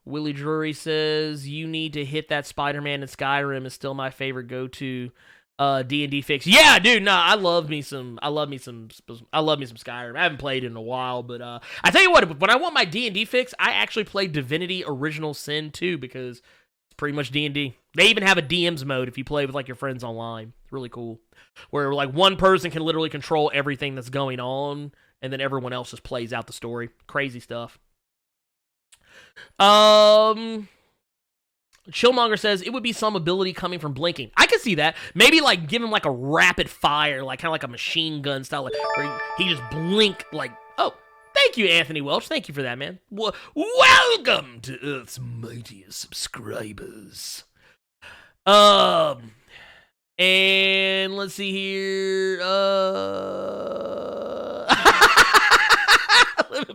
Willie Drury says, you need to hit that Spider-Man in Skyrim is still my favorite go-to D&D fix. Yeah, dude, nah, I love me some Skyrim. I haven't played it in a while, but I tell you what, when I want my D&D fix, I actually play Divinity Original Sin 2 because it's pretty much D&D. They even have a DM's mode if you play with like your friends online. It's really cool. Where like one person can literally control everything that's going on, and then everyone else just plays out the story. Crazy stuff. Chillmonger says, it would be some ability coming from blinking. I can see that. Maybe, like, give him, like, a rapid fire, like, kind of like a machine gun style, like, where he just blink, like, oh, thank you, Anthony Welch. Thank you for that, man. Welcome to Earth's mightiest subscribers. And let's see here,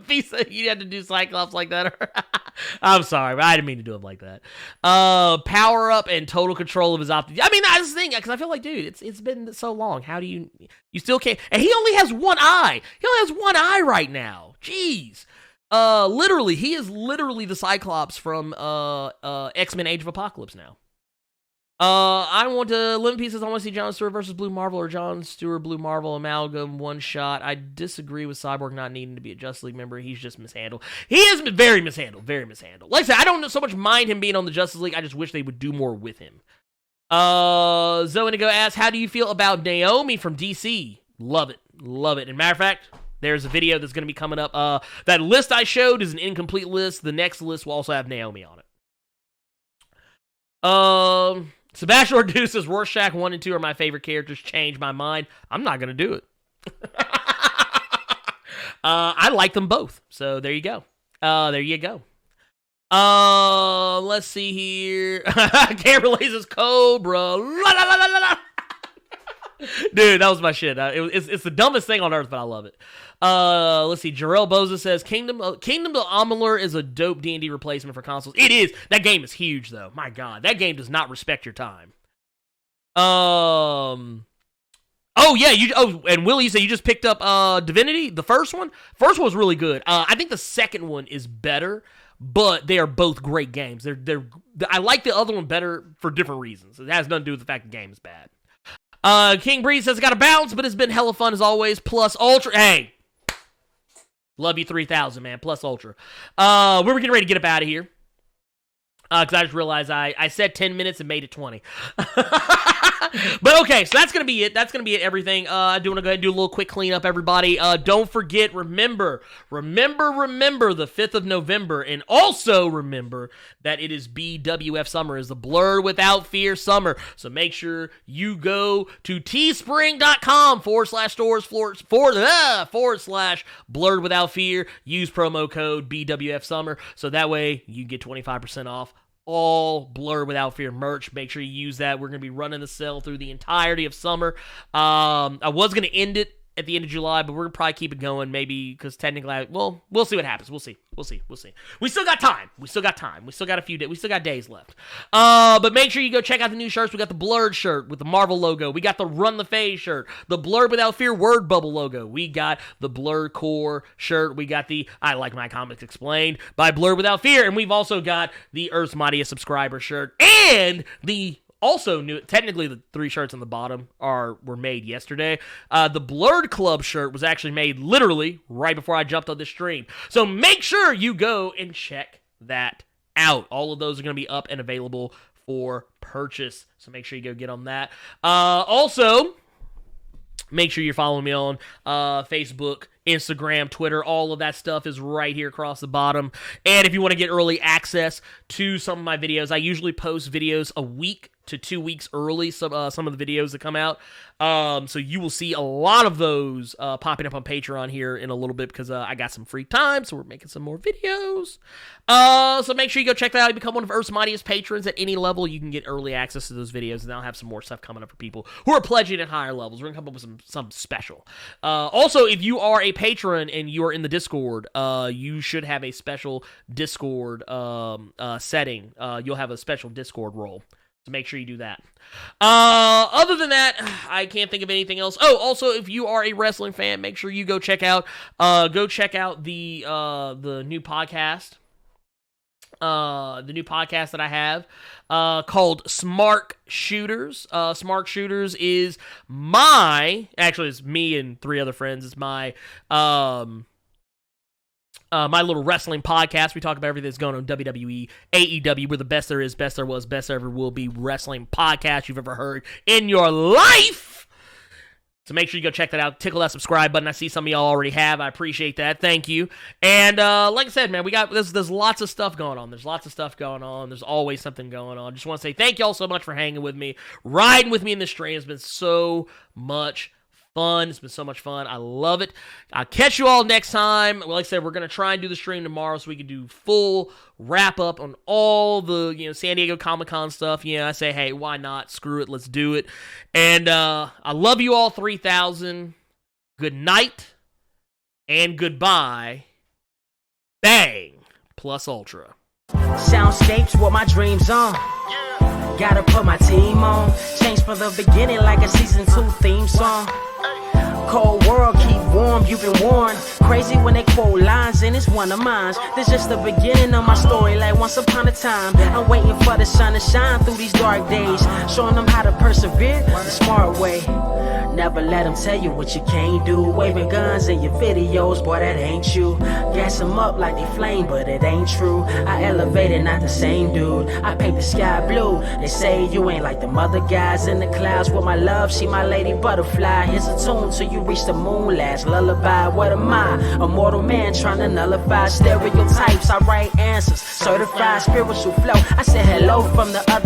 Pizza, you had to do Cyclops like that. I'm sorry, but I didn't mean to do him like that. Power up and total control of his optic. I mean, that's the thing, because I feel like, dude, it's been so long. How do you still can't? And he only has one eye. He only has one eye right now. Jeez. Literally, he is literally the Cyclops from X-Men: Age of Apocalypse now. I want to Limp Pieces. I want to see John Stewart versus Blue Marvel or John Stewart Blue Marvel amalgam one shot. I disagree with Cyborg not needing to be a Justice League member. He's just mishandled. He is very mishandled. Very mishandled. Like I said, I don't so much mind him being on the Justice League. I just wish they would do more with him. Zoe Indigo asks, how do you feel about Naomi from DC? Love it. Love it. And matter of fact, there's a video that's going to be coming up. That list I showed is an incomplete list. The next list will also have Naomi on it. Sebastian Ordu says, Rorschach 1 and 2 are my favorite characters. Change my mind. I'm not going to do it. I like them both. So there you go. Let's see here. Camera Lasers Cobra. La, la, la, la, la. Dude, that was my shit. It's the dumbest thing on earth, but I love it. Let's see. Jarrell Boza says, Kingdom of Amalur is a dope D&D replacement for consoles. It is. That game is huge, though. My God, that game does not respect your time. Oh yeah. And Willie, you said you just picked up Divinity, the first one. First one was really good. I think the second one is better, but they are both great games. I like the other one better for different reasons. It has nothing to do with the fact the game is bad. King Breeze says, got a bounce, but it's been hella fun as always. Plus Ultra. Hey, love you 3000, man. Plus Ultra. We were getting ready to get up out of here. Because I just realized I said 10 minutes and made it 20. But okay, so that's going to be it. That's going to be it, everything. I do want to go ahead and do a little quick cleanup, everybody. Don't forget, remember the 5th of November. And also remember that it is BWF Summer. Is the Blerd Without Fear Summer. So make sure you go to teespring.com /stores/Blerd Without Fear. Use promo code BWF Summer. So that way you get 25% off all Blerd Without Fear merch. Make sure you use that. We're going to be running the sale through the entirety of summer. I was going to end it at the end of July, but we're going to probably keep it going, maybe, because technically, well, we'll see what happens. We'll see. We still got time. We still got a few days. We still got days left. But make sure you go check out the new shirts. We got the Blerd shirt with the Marvel logo. We got the Run the Phase shirt. The Blerd Without Fear word bubble logo. We got the Blerd Core shirt. We got the I Like My Comics Explained by Blerd Without Fear. And we've also got the Earth's Mightiest Subscriber shirt. And the also new, technically the 3 shirts on the bottom were made yesterday. The Blerd Club shirt was actually made literally right before I jumped on this stream. So make sure you go and check that out. All of those are going to be up and available for purchase. So make sure you go get on that. Also, make sure you're following me on Facebook, Instagram, Twitter. All of that stuff is right here across the bottom. And if you want to get early access to some of my videos, I usually post videos a week to 2 weeks early, some of the videos that come out. So you will see a lot of those popping up on Patreon here in a little bit because I got some free time, so we're making some more videos. So make sure you go check that out. You become one of Earth's Mightiest patrons at any level. You can get early access to those videos, and I'll have some more stuff coming up for people who are pledging at higher levels. We're going to come up with some special. Also, if you are a patron and you are in the Discord, you should have a special Discord setting. You'll have a special Discord role. So make sure you do that. Other than that, I can't think of anything else. Oh, also, if you are a wrestling fan, make sure you go check out the new podcast. the new podcast that I have called Smart Shooters. Smart Shooters is actually it's me and 3 other friends. It's my my little wrestling podcast. We talk about everything that's going on in WWE, AEW. We're the best there is, best there was, best there ever will be wrestling podcast you've ever heard in your life. So make sure you go check that out. Tickle that subscribe button. I see some of y'all already have. I appreciate that. Thank you. And like I said, man, we got there's lots of stuff going on. There's lots of stuff going on. There's always something going on. Just want to say thank y'all so much for hanging with me, riding with me in the stream. It's been so much fun. It's been so much fun. I love it. I'll catch you all next time. Like I said, we're going to try and do the stream tomorrow so we can do full wrap up on all the, San Diego Comic-Con stuff. I say, hey, why not? Screw it. Let's do it. And I love you all 3,000. Good night and goodbye. Bang plus ultra. Soundscapes, what my dreams on. Gotta put my team on. Change from the beginning like a season 2 theme song. Cold world, keep warm, you've been warned. Crazy when they quote lines, and it's one of mine. This just the beginning of my story, like once upon a time. I'm waiting for the sun to shine through these dark days, showing them how to persevere the smart way. Never let them tell you what you can't do. Waving guns in your videos, boy, that ain't you. Gas them up like they flame, but it ain't true. I elevated, not the same dude. I paint the sky blue. They say you ain't like them other guys in the clouds. With my love, she my lady butterfly. Here's a tune till you reach the moon. Last lullaby, what am I? A mortal man trying to nullify stereotypes. I write answers, certified spiritual flow. I said hello from the other